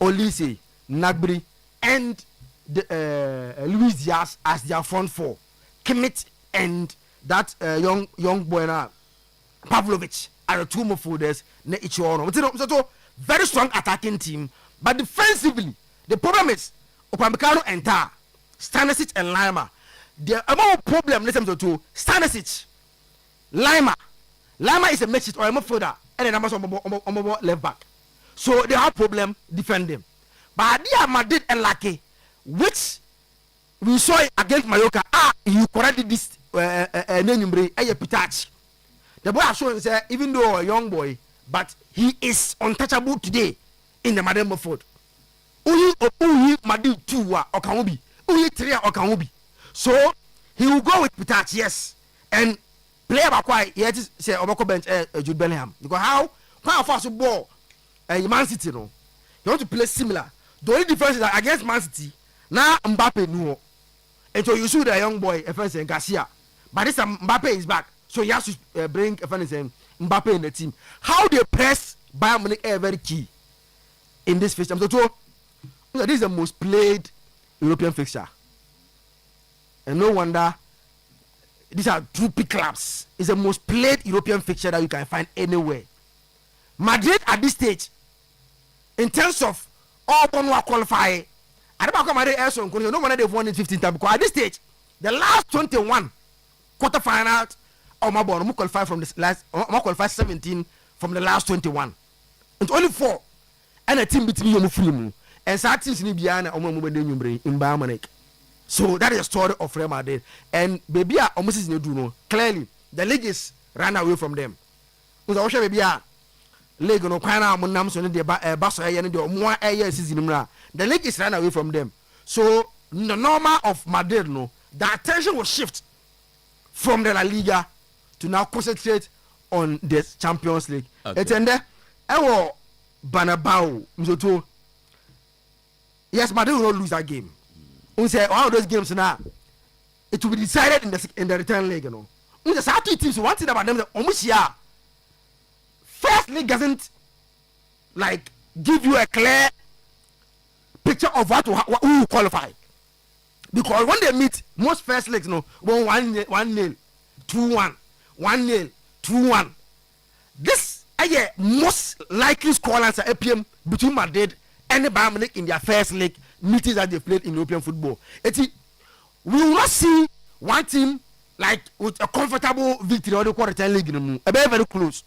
Olise, Gnabry, and Luis Diaz as their front four. Kimmich and that young boy now, Pavlovic, are the 2 midfielders. So very strong attacking team, but defensively the problem is Upamecano and Stanisic and Lima. The amount problem listen to Stanisic, Lima is a midfielder or a midfielder, and the numbers on left back. So they have problem defending. But they are Madrid and Lucky, which we saw against Mallorca. You corrected this Pitach. The boy has shown even though a young boy, but he is untouchable today in the Madrid midfield. Uyi Madrid 2 or Kamubi, Uyi 3 or Kamubi. So he will go with Pitach, yes, and play about why he had to say Obako bench Jude Bellingham. Because how fast ball Man City no, you want to play similar. The only difference is that against Man City now Mbappe no. And so you see the young boy, Efense Garcia. But this time Mbappe is back. So he has to bring Efense Mbappe in the team. How they press Bayern Munich is very key in this fixture. So this is the most played European fixture. And no wonder these are two big clubs. It's the most played European fixture that you can find anywhere. Madrid at this stage, in terms of all one who qualify, I don't know Madrid also no one they've won in 15 times because at this stage, the last 21 quarterfinals or my boy qualify from the last qualify 17 from the last 21. It's only 4 and a team between you free and Satis in Biana in Bayern. So that is the story of Real Madrid. And baby almost is no clearly the league is ran away from them. Because baby league no kwana munam so the baso the more season the league is ran away from them. So the normal of Madrid no the attention will shift from the La Liga to now concentrate on the Champions League. It's in there. Banabao Mzoto. Yes, Madrid will not lose that game. We say one of those games now, it will be decided in the return leg. You know, the Saturday teams one thing about them is almost first league doesn't like give you a clear picture of who will qualify, because when they meet most first leagues, you know, 1-0, 2-1, 1-0, 2-1. This most likely scorelines are APM between Madrid and the Bayern Munich in their first league meetings that they played in European football. We will not see one team like with a comfortable victory or the quarter league in a very, very close.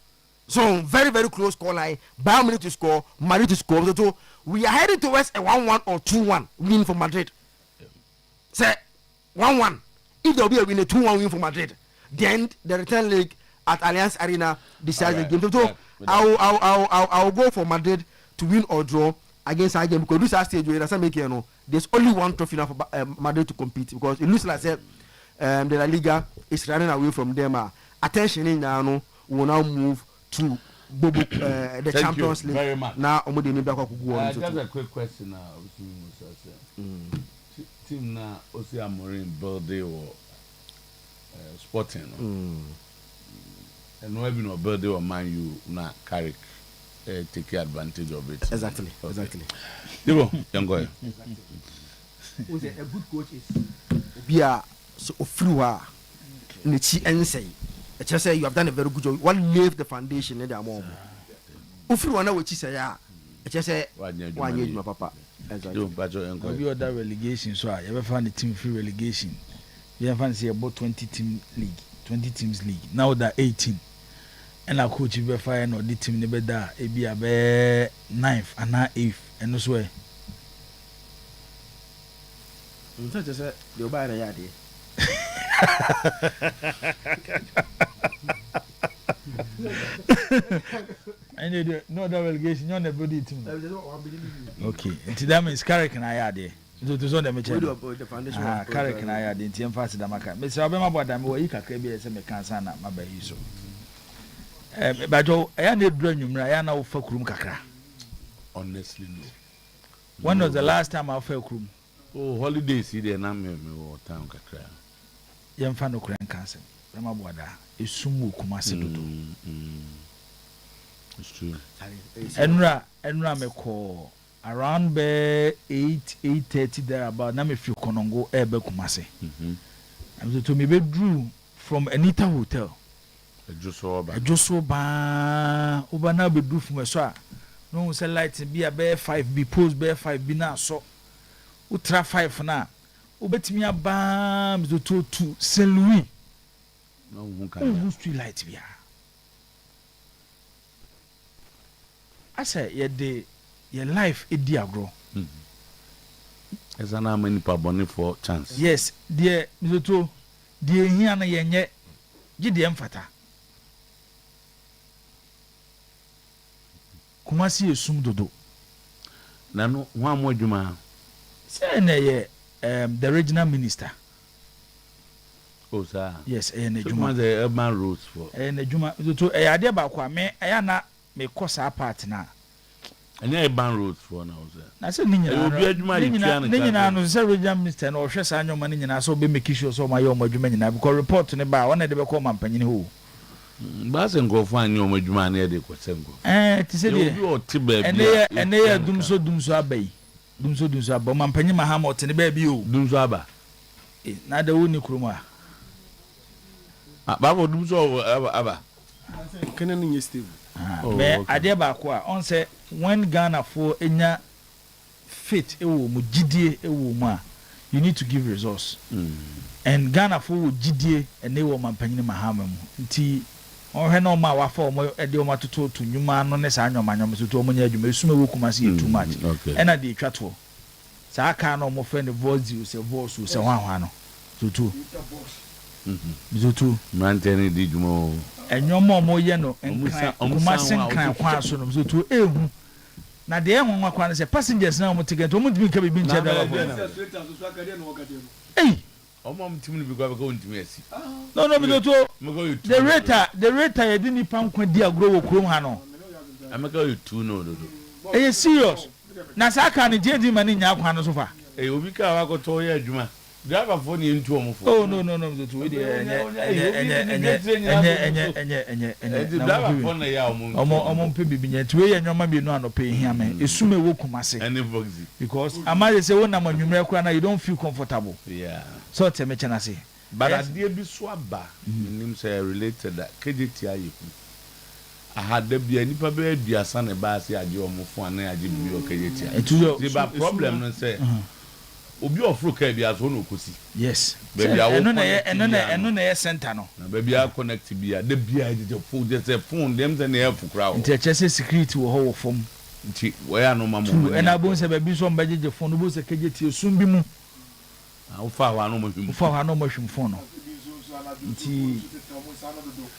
So very, very close score line. Bayern Munich to score, Madrid to score. So we are heading towards a 1-1 or 2-1 win for Madrid. Say 1-1. If there will be a win, a 2-1 win for Madrid, then the return leg at Allianz Arena decides the game. So I will go for Madrid to win or draw against our game, because this stage where doesn't make it, you know, there's only one trophy now for Madrid to compete, because it looks like the La Liga is running away from them. Attention in now will now move to the Champions League. Very much. Now, just a quick question now. Team now, Oyerepa birthday or Sporting, and no even a birthday or Man U now carry. Take advantage of it. Exactly. Young boy. A good coach is be a so fluwa Nichi and say. Just say you have done a very good job. One laid the foundation in the mom. Ufruwa na which is a just say one year my papa. Exactly. You that relegation, so I ever found a team free relegation. You have fancy about 20 teams league. Now they're 18. And our coach be fire no the team ne be da e be abe 9th and 8th and no so just say you buy the yard. And no that relegation you never did team. Okay, until that means Carrick and I are there. To so them check the foundation. Carrick and I are the team fast that maka. Me say obema boy that me ka ka be say me kan sana ma ba yi so. But I am the brand I am now for Krum Kakra. Honestly, no. When was the last time I felt Krum? Oh, holidays, see the name of town Kakra. Young fan of Kran Cancer. Ramabwada is Sumu Kumasi. It's true. Enra me call around 8:30 there about Namifu Konongo Ebe Kumasi. And to me, drew from Anita Hotel. Just so over now be do from a soa. No say light be a bear 5 be post bear 5 be now so. Utra 5 now. Ubet me a bam to Saint Louis. No one can street light be. I say your life it dear grow. As an army paboni for chance. Yes, dear Mr. Dear Hiana Yenye Gideon Fata. Kumasi esum dodo. Nano one more juma. Say the regional minister. Oh sir. Yes, the juma the urban roads for. The juma to ade ba kwa me ayana me kosa part na. Any urban roads for now sir. Na say ninyina no say regional minister na ohwe sa anyoma ninyina so be make sure so ma ye omadwuma nyina because report ne ba wona de be ko mampanyini ho. Basen go find you my man here de kwasengo. Ti se de. Ene dumso abai. Dumso aba mampanyima ha mo te ne ba bi o. Dumso aba. Na da woni kuruma. Baba do so aba. Can you stable? Me ade ba ko a on say when Ghana for enya fit ewo mu gidie ewo mu a you need to give results. And Ghana for gidie ene wo mampanyin mahama mu. Nti on he no ma wa fa omo ede omo toto to nyuma no ne sa anyoma anyoma so to omo nya adwuma esuma wo kuma se too much. And na de twato. Sa aka no omo fe ne voice you say voice say hwan no. Tutu. Tutu. Mantene di dwuma. Enyomo omo ye no kuma senkran kwa so no tutu ehu. Na de ehun akwa say passengers na omo ticket omo ntimi ka bibi nche da ba. Hey. Omo ntimi bi gwa be ko ntimi asi. No tutu. The rate ye di nipa nkwa di agro wo krom ha no. Ameka you too no. Eh serious. Na sa aka ne jeji mani nya akwa no so fa. Eh obi ka wa ko to ye adwuma. Driver phone in to omo for. Oh no tutu we dey enye. Driver phone ya omo mpe bibi nya tuwe ye nyoma bi no anope hia me esume wo kumase. Any boxy. Because amade say wona manwumre kwa na you don't feel comfortable. Yeah. So tell me chana say. But as dey bi so aba, nim say related that KJT ayeku. Had there be any people aduasa na ba say age omo fo na age bi o KJT. The problem no say obi ofro ka bi aso no kosi. Yes. Baby eno na ye center no. Na baby a connect bia de bia je phone just a phone dem say na e fukra o. Nti chese security wo ho wo fom. Nti we ya no mamo. Ena bon se baby so mbaje phone bo se KJT osum bi mu. Wo fa wa no mo hwim. Wo fa wa no mo hwim phone no. Nti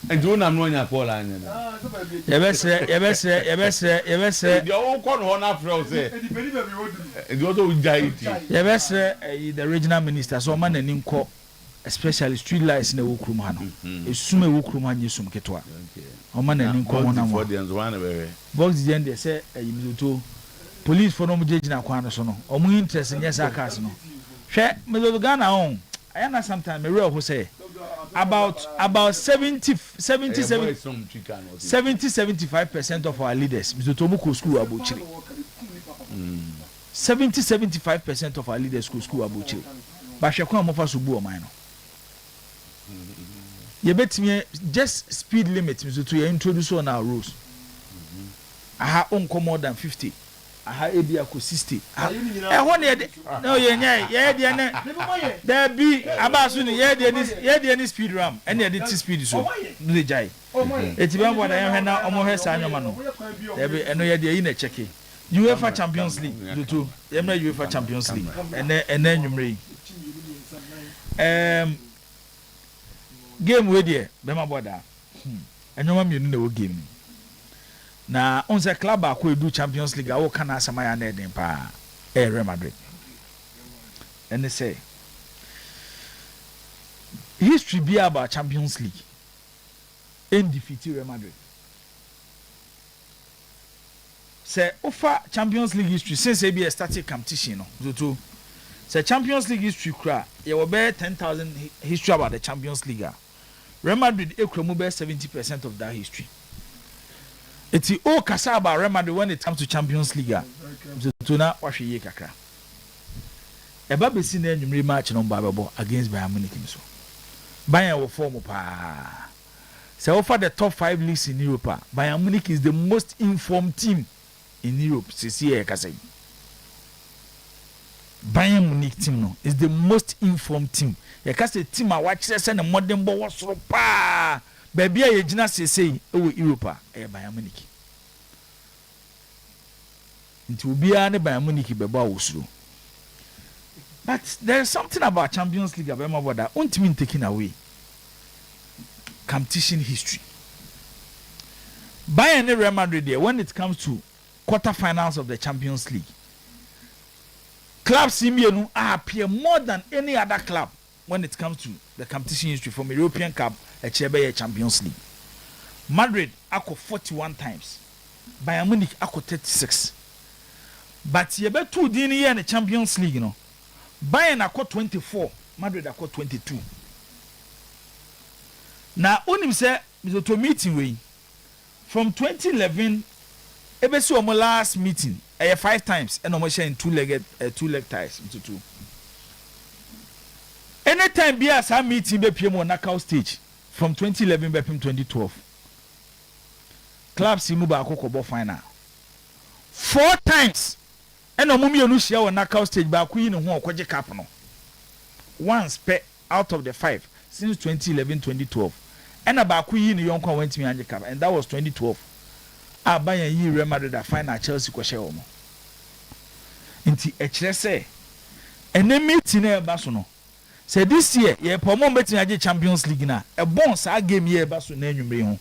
enjo na no nya call anya na. Yebesre. Di o ko no na afro say. Di o to jaiti. Yebesre the regional minister so man ani nko especially street lights na wokrum ha no. Esume wokrum ha nyesum ketwa. O man ani nko wona mo. Box gen dey say yimizoto police for no mo jejina kwa no so no. O mu interest nyesa cars no. Hwe me Ghana on. Ayana sometime me real who say about 70-75% of our leaders Mr. Tomuko school abuchiri. 70-75% of our leaders school abuchiri. But she come off subu o man no. You bet me just speed limit Mr. to introduce on our rules. Aha onko more than 50. Aha ebia ko 60. Ehon no ye de na there be abasu ni ye de ni speed ram and ye de speed so no dey jai. Etiba boda ye hwe na omo hwe sa anyoma no. There be eno ye de yi na check. UEFA Champions League do ye na UEFA Champions League and nwumre. Game we there be ma boda. Anyoma mienu na wo game. Na on se club akọ edu Champions League awo kana asama ya na eden pa Real Madrid. And they say history be about Champions League in defeat Real Madrid. Say offer Champions League history since e be a static competition no. So say Champions League history kra e will be 10,000 history about the Champions League. Real Madrid ekremu be 70% of that history. It's all kasa about Real Madrid when it comes to Champions League. So na wahwe ye kakra. Eba be si na nwumre match no mbabebo against Bayern Munich so. Bayern will form pa. So over the top 5 leagues in Europe, Bayern Munich is the most informed team in Europe. Sisi e kasa. Bayern Munich team no is the most informed team. E kasa team a watch say na modern ball was so pa. Baby a yegina sesei ewo Europe e Bayern Munich. Nti obia ne Bayern Munich beba wosuro. But there is something about Champions League abema boda untimi taken away. Competition history. Bayern and Real Madrid there when it comes to quarterfinals of the Champions League. Club Simienu appear more than any other club when it comes to the competition history from European Cup a Champions League. Madrid ako 41 times. Bayern Munich ako 36. But you bet 2 din here in the Champions League, you know. Bayern ako 24, Madrid ako 22. Now, onim say to meeting way from 2011 ebe si omo last meeting 5 times and omo share in two leg ties into 2. Anytime be as a meeting be PM on knockout stage from 2011 bepim 2012 clubs mu ba akokɔbɔ final 4 times ɛna ɔmo mmienu hyia wɔ knockout stage baako yi ne ho ɔkɔgye cap no once per out of the 5 since 2011-2012 ɛna baako yi ne yɔnko a wɔntumi agye cap and that was 2012 a Bayern yi Real Madrid a final Chelsea kɔhyɛ wɔn nti ɛkyerɛ sɛ ɛnɛ meeting na ɛba so no sɛ this year yɛ pɔ ɔmo mbɛtumi agye Champions League na ɛbɔn saa game yi ɛba so na enwumere ho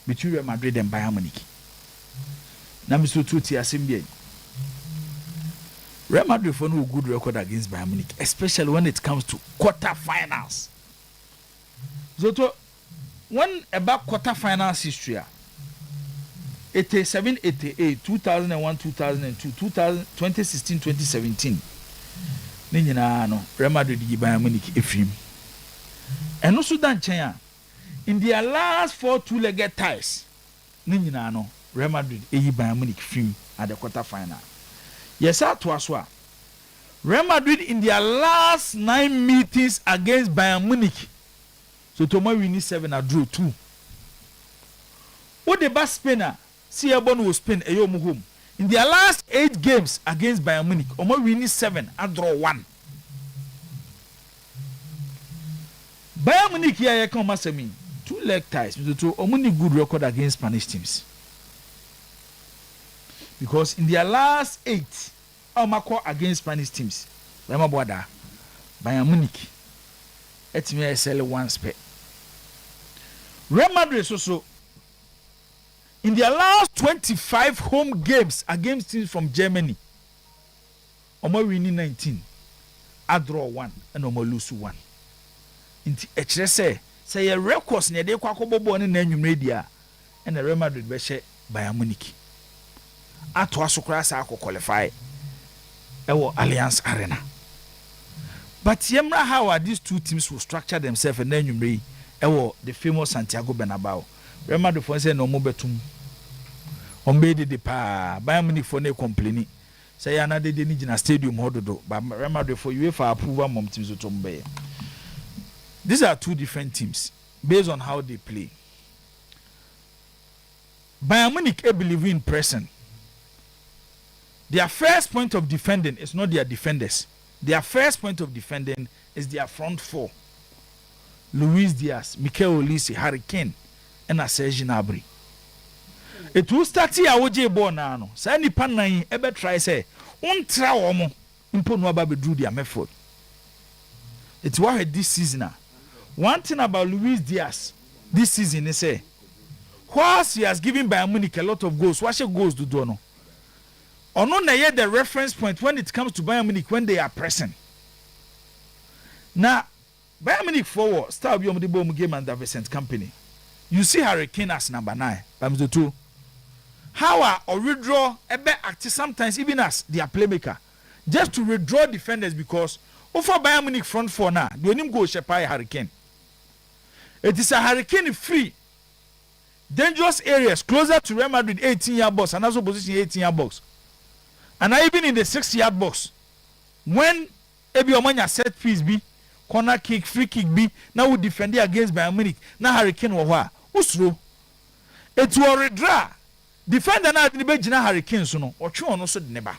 between Real Madrid and Bayern Munich na mi so tu ti asɛm bi Real Madrid for no good record against Bayern Munich, especially when it comes to quarterfinals. So when about quarterfinals history, 87, 88, 2001, 2002, 2016, 2017. No, Real Madrid gi Bayern Munich efim. And also dan China in their last 4 two-legged ties. No, Real Madrid gi Bayern Munich film at the quarterfinal. Yes, to us. Real Madrid in their last 9 meetings against Bayern Munich. So tomorrow we need 7 and draw 2. What the best spinner? See a bon will spin a yom home. In their last 8 games against Bayern Munich, Omo we need 7 and draw 1. Bayern Munich here come as 2-leg ties. So Omo need good record against Spanish teams. Because in their last 8, Omako against Spanish teams, Bayern Munich, it's me sell 1 spec. Real Madrid also in their last 25 home games against teams from Germany, Omo winning 19, I draw 1 and Omo lose 1. In the say a records near the Quacobo born in the media and the Real Madrid be Bayern Munich. Atwa sokra sa qualify ewo Allianz Arena. But yemra how are these two teams will structure themselves and then you ewo the famous Santiago Bernabeu. Real Madrid for say no mo betum. Ombe de pa Bayern Munich for no complaining. Say another day ni na stadium hododo but Real Madrid for UEFA approval mom teams to tombe. These are two different teams based on how they play. Bayern Munich believe in pressing. Their first point of defending is not their defenders. Their first point of defending is their front 4. Luis Diaz, Mikel Olise, Harry Kane, and Serge Gnabry. It will start here oje ball now. Say ni pan nan ebe try say untra omo impo no aba be do their method. It's what this season. One thing about Luis Diaz this season is say whilst he has given Bayern Munich a lot of goals, what goals do no? Or no, the reference point when it comes to Bayern Munich when they are pressing. Now, Bayern Munich forward, start with the bomb game and the Vincent Company. You see Harry Kane as number 9. Times 2. How are or withdraw a bit active sometimes even as their playmaker, just to withdraw defenders because over Bayern Munich front 4 now, the only goal Shepai Harry Kane. It is a Harry Kane free. Dangerous areas closer to Real Madrid 18-yard box and also position 18-yard box. And even in the 6-yard box, when Ebi Omanya set piece be, corner kick, free kick be, now we defend against Bayern Munich. Now Harry Kane wa usro. It will redraw. Defender na the be Gina Harry Kane so no. Ocho no so the neba.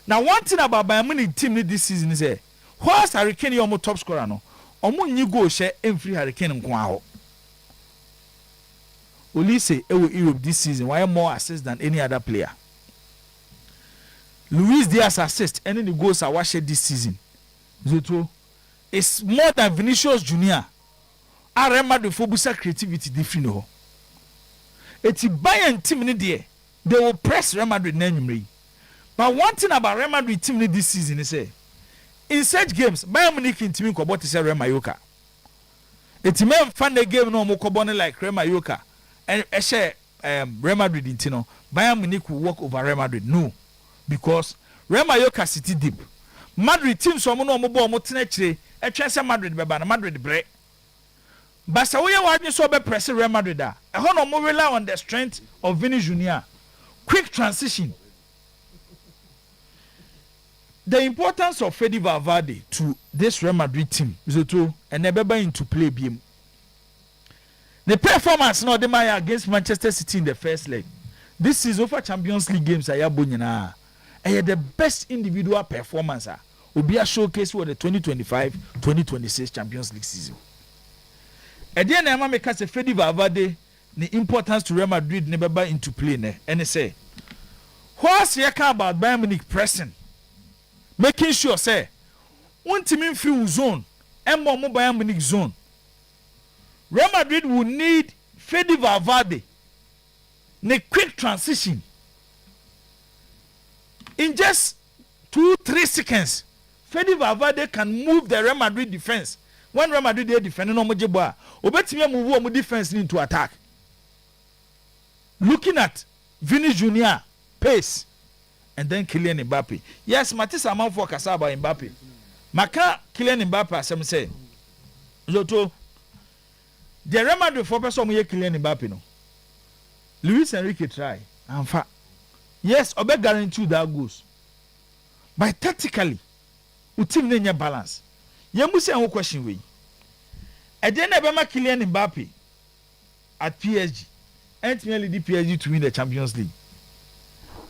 Now one thing about Bayern Munich team this season is whilst Harry Kane is almost top scorer no, omo nyi goal share every Harry Kane nko aho. Olise ewo Europe this season why more assists than any other player. Luis Diaz assist and the goals are watched this season. Zoto is more than Vinicius Junior. I remember the Fobusa creativity different. It's a Bayern team in there. They will press Real Madrid name. But one thing about Real Madrid team this season is in such games, Bayern Munich in team about to say Real Mallorca. It's a man fun the game no more like Real Mallorca and Real Madrid in Tino. Bayern Munich will walk over Real Madrid. No. Because Real Mallorca City deep. Madrid team so no mo ball mo tenechire e twese Madrid beba na Madrid bre. Basa we wadwe so be press Real Madrid a. E ho no mo rely on the strength of Vinicius Junior. Quick transition. The importance of Fede Valverde to this Real Madrid team is to and never into play biem. The performance no the Maya against Manchester City in the first leg. This is over Champions League games I have the best individual performance will be a showcase for the 2025-2026 Champions League season. And then I make us a Fede Valverde the importance to Real Madrid never into play ne and they say what's your car about Bayern Munich pressing, making sure say one team in field zone and more Bayern Munich zone. Real Madrid will need Fede Valverde in a quick transition in just 2-3 seconds. Fede Valverde can move the Real Madrid defense. When Real Madrid they defend no mojeboa, obetimi move o defense into attack. Looking at Vini Junior pace and then Kylian Mbappe. Yes, Matisse amount for Kasaba Mbappe. Maka Kylian Mbappe asem say Zoto the Real Madrid for person ye Kylian Mbappe no. Luis Enrique try and fa. Yes, obe guarantee that goes. But tactically, we team nenya balance. Yemu say one question we. And then Ebema Kylian Mbappe at PSG. And merely the PSG to win the Champions League.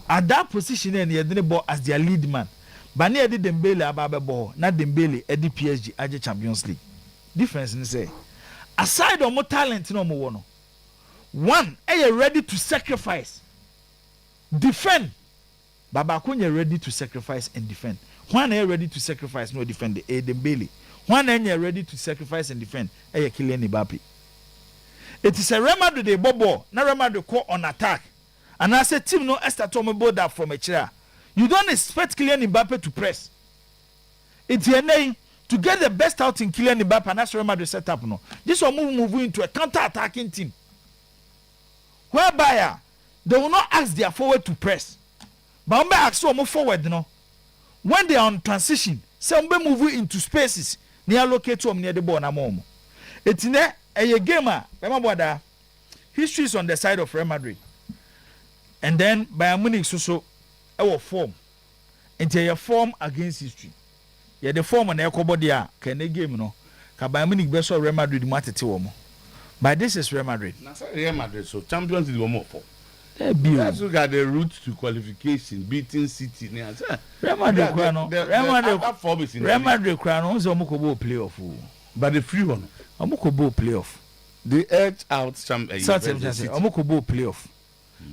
At that position, and he didn't ball as their lead man. But near the Dembele ababe ball, not Dembele at the PSG at the Champions League. Difference in say. Aside of more talent, no more one. One, are you ready to sacrifice? Defend. Babakun, you're ready to sacrifice and defend. One, are you ready to sacrifice? No defend. Dembele. One, are you ready to sacrifice and defend? Are you Kylian Mbappe? It is a Real Madrid de bobo, na Real Madrid call on attack. And I say team no extra to me that from a chair. You don't expect Kylian Mbappe to press. It's your name to get the best out in Kylian Mbappe, and that's Real Madrid set up no. This will move into a counter-attacking team. Whereby they will not ask their forward to press. But when they ask them forward, no. When they are on transition, some be move into spaces near locate to near the ball na mom. It's in there. A gamer, remember history is on the side of Real Madrid, and then Bayern Munich so our form, into your form against history. Yeah, the form on the Ecobodia can they game no? Can Bayern Munich best Real Madrid matete. But this is Real Madrid. Real Madrid, so Champions League more for. Let's look at the route to qualification, beating City. Real Madrid, Real Madrid, Crown, so Mokobo playoff. But the free one. Amukobo playoff. The edge out some. Amukobo playoff.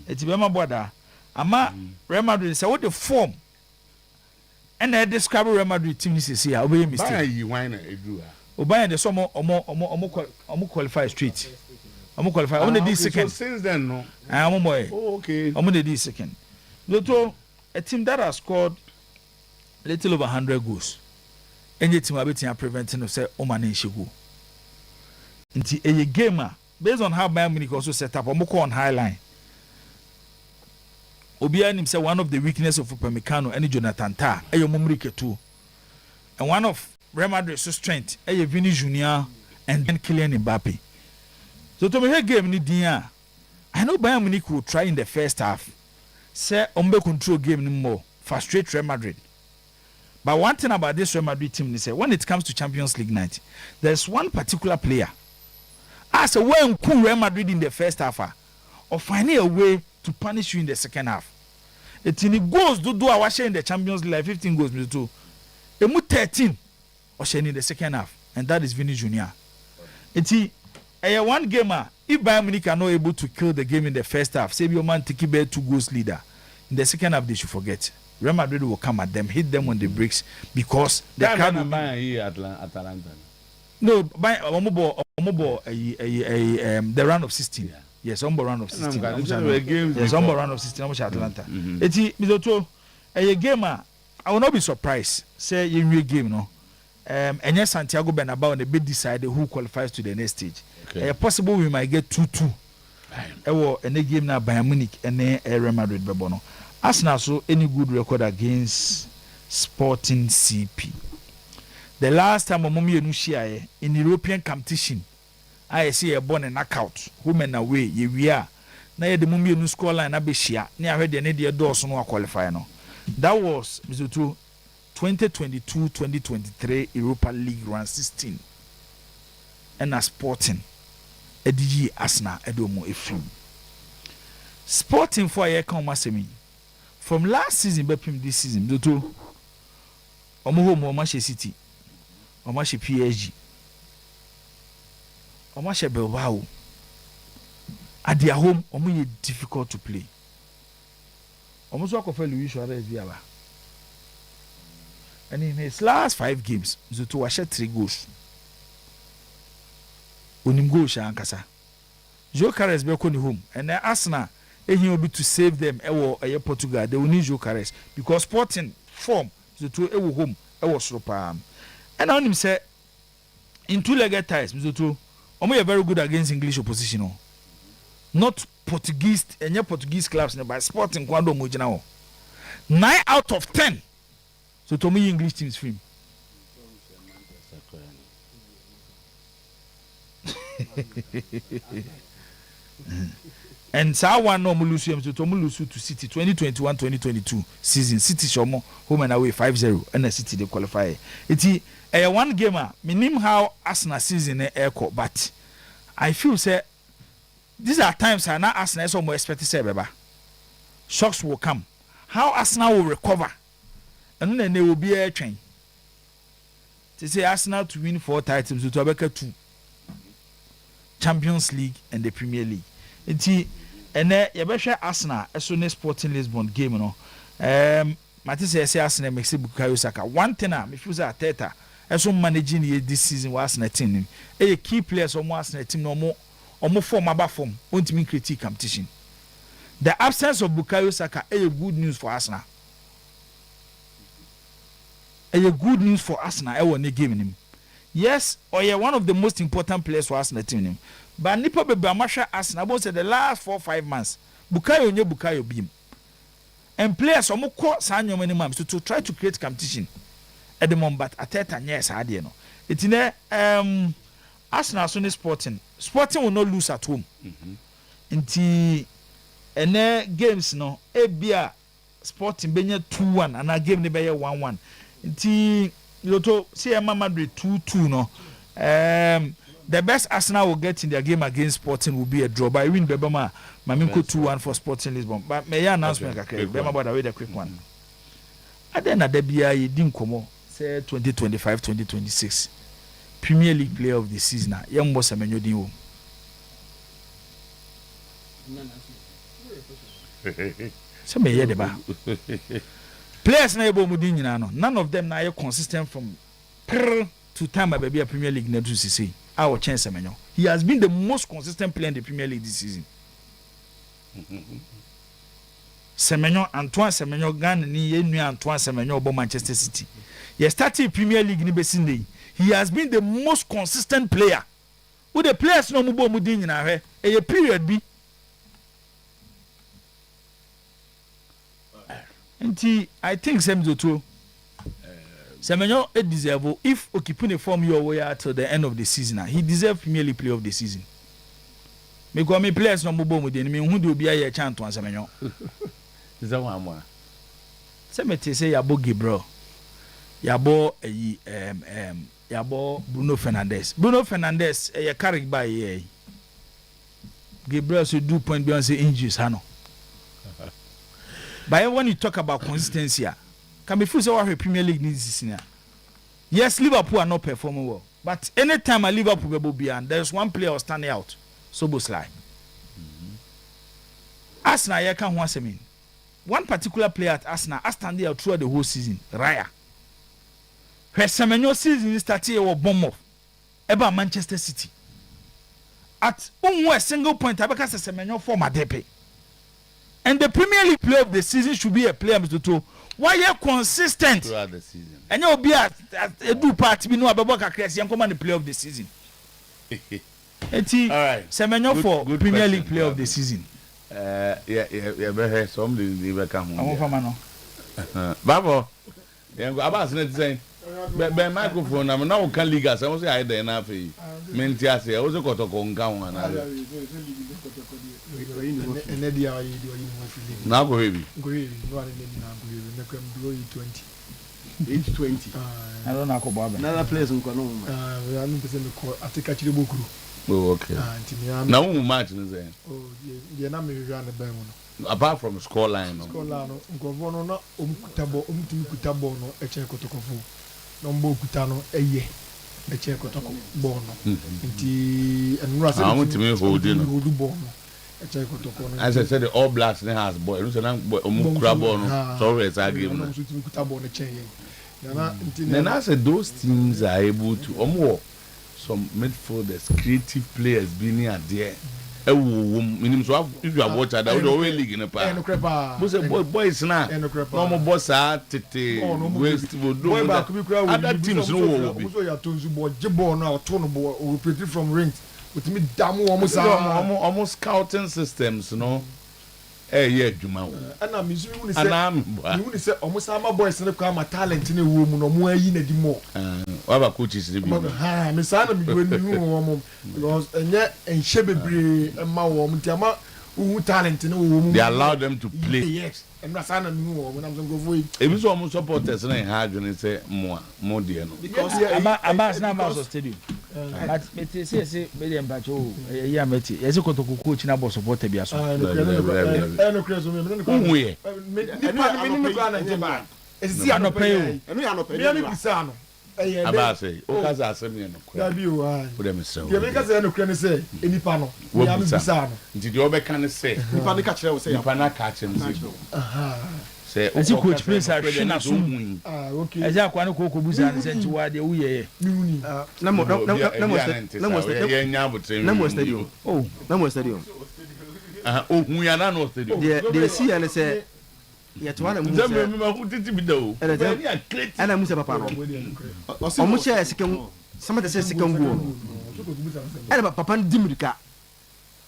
It's Bema Boda. Ama Real Madrid say what the form. And I describe Real Madrid team is here. Obey mistake. Why you whine do? Obey the some omo qualify straight. Omo qualify. Omo the second. So since then no. Omo boy. Oh, okay. Omo the second. Loto a team that has scored little over 100 goals. Any team abetia preventing no say o man go. Nti a gamer based on how Bayern Munich also set up omoko on high line. Obia nim say one of the weakness of Upamecano and Jonathan Tah eyo Mumrike too. And one of Real Madrid's strength eyo Vini Junior and then Kylian Mbappe. So to me here game ni dia. I know Bayern Munich will try in the first half. Say ombe control game ni more, frustrate Real Madrid. But one thing about this Real Madrid team is when it comes to Champions League night, there's one particular player. As a way and cool Real Madrid in the first half, or finding a way to punish you in the second half. It's in the goals do our share in the Champions League, like 15 goals to 13 or share in the second half, and that is Vini Junior. It's a one gamer. If Bayern Munich are not able to kill the game in the first half, say your man take bear 2 goals leader. In the second half, they should forget. Real Madrid will come at them, hit them on the bricks because the crowd will be Atalanta. No, by the round of 16. Yeah. Yes, round of 16. Yes, round of 16. Atlanta. It's a gamer. I will not be surprised. Say in real game, no. And yes, Santiago Bernabeu and the bit decided who qualifies to the next stage. Okay. Possible we might get 2-2. And the game now Bayern Munich and then Real Madrid Bebono. Arsenal so any good record against Sporting CP. The last time Omomi Enushia in European competition, I see a born and knockout, women away, we are. Now the Mummy Enu score line abeshia, near heard the Nadia Dawson no qualifier no. That was Mizutu 2022-2023 Europa League round 16. And a Sporting. ediji Arsenal edomo efim Sporting for a year come masemi from last season bepim this season doto omo home Manchester City omo PSG omo Bilbao at their home omo difficult to play omo so akofa Luis Suarez biaba and in his last 5 games Zoto was 3 goals onim goal sha ankasa Jokeres be ko ni home and Arsenal he will be to save them ewo Portugal they will need Jokeres because Sporting form Zoto ewo home ewo sropa and on him say in 2-legged ties Zoto omo very good against English opposition not Portuguese Portuguese clubs by Sporting kwando mo gina 9 out of 10 so to me English teams film and so one no lose him to lose to City 2021-2022 season City shomo home and away 5-0 and the City they qualify it one gamer minim how Arsenal season echo but I feel say these are times now Arsenal so more expected say beba shocks will come how Arsenal will recover and then they will be a train to say Arsenal to win 4 titles to Abeka 2 Champions League and the Premier League. Enti ene yebehwe Arsenal eso ne Sporting Lisbon game no. Mati say Arsenal makes Bukayo Saka. One thing me feel say Arteta eso managing this season was Arsenal team. E key players on Arsenal team no more form aba form. Won't critique competition. The absence of Bukayo Saka is good news for Arsenal. A good news for Arsenal. I want to give him. Yes, one of the most important players for Arsenal team. But Nipa Bebamasha Arsenal about the last 4-5 months. Bukayo beam. And players are more sanyo many months to try to create competition at the moment. But Arteta yes, I know. It's in Arsenal Sunday Sporting will not lose at home. Until games no ebia Sporting benya 2-1 and a game ne benya 1-1. Until Loto see Madrid 2-2 no. The best Arsenal will get in their game against Sporting will be a draw. By win Bebama, Maminko 2-1 for Sporting Lisbon. But may I announcement okay? Bema about the quick one. And then at the BIA Dinkomo say 2025-2026 Premier League Player of the Season. Young boss Semenyo Dio. So me hear the ba. Players na ebo mudin nyina no. None of them na consistent from to time by baby a Premier League na do see. Our chance Semenyo. He has been the most consistent player in the Premier League this season. Semenyo Antoine Semenyo Gan ni yenu Antoine Semenyo obo Manchester City. He started Premier League ni besinde. He has been the most consistent player. Who the players no mubo mudin nyina hwe. E period bi. Nti I think Semzo Semenyo deserve if Okipune form your way out to the end of the season. He deserves Premier League Player of the Season. Because me players no mubo mudin me hu de obi aye chance to Semenyo. Is that one more? Semete say yabo Gabriel. Yabo yabo Bruno Fernandes. Bruno Fernandes e carried by ye. Gabriel should do point beyond say injuries hano. But when you talk about consistency, can be say what Premier League needs this season. Yes, Liverpool are not performing well, but anytime a Liverpool will be on, there's one player standing out. Soboslai. Arsenal, you can't once mean. One particular player at Arsenal has standing out throughout the whole season. Raya. Her Semenyo season started with Bournemouth, about Manchester City. At a single point, I because Semenyo for Madepe. And the Premier League Player of the Season should be a player, Mr. Two. Why you consistent throughout the season? And you'll be a do part be no about Crazy and command the Player of the Season. All right, Semenyo for good Premier question, League Player of the Season. Yeah, but somebody will come home. Babo, yeah, about saying. Be microphone am now can league as I was say there na fe menti ase I was got to nka ho na na go heavy age 20 I don't know about another place nko no I don't person ko atika chire bokuru Oh, okay. Now who match is there? Oh, yeah, na me run the ball. Apart from score line. Score line, Ngovo no na kutabo no eche kotokofo. No mbo kutano eye. Eche kotoko ball no. Nti enura se. I want to me hold you. Hold ball no. Eche kotoko no. As I said, the All Blacks has boy. You say na omukura ball no. Sorry, it's a game. No, so kutabo no eche ye. Then I said those teams are able to some midfielders, creative players being here there. So if you are watching that, we always league in the park. Boys now, no more boss are waste. Other teams no will be. From rings with me, almost scouting systems, you know. Yeah, Juma. And I'm usually say almost all my boys in the car, my talent in the room, no more in more. What about coaches? Miss Anna, because and yet, and Shebby and my woman, Tama, who talent in the room. They allow them to play. Yes, and Rasana knew when I'm going to go for it. It was almost supporters and I had when they say more dear. Because I'm about to stadium. But it says, William Bacho, yeah, Metty, as a coach in a boss of water. Be a son. It's the other pay. And we are not paying. About say, Okaza send me no question. Put them so. You make us no question say any pano. We am bisa. Did you be can say? Ni pano catch say. Ni pano catch him say. Say, as you coach prince are shina sum. Okay. As ya kwa no ko busa ne senti wa de wo ye. Na mo stadium. Oh, na mo stadium. Ohun ya na no stadium. They see and say yet one of them who did be though. And I Musa Papa. Almost a second, somebody says second goal. And about Papa Dimrika.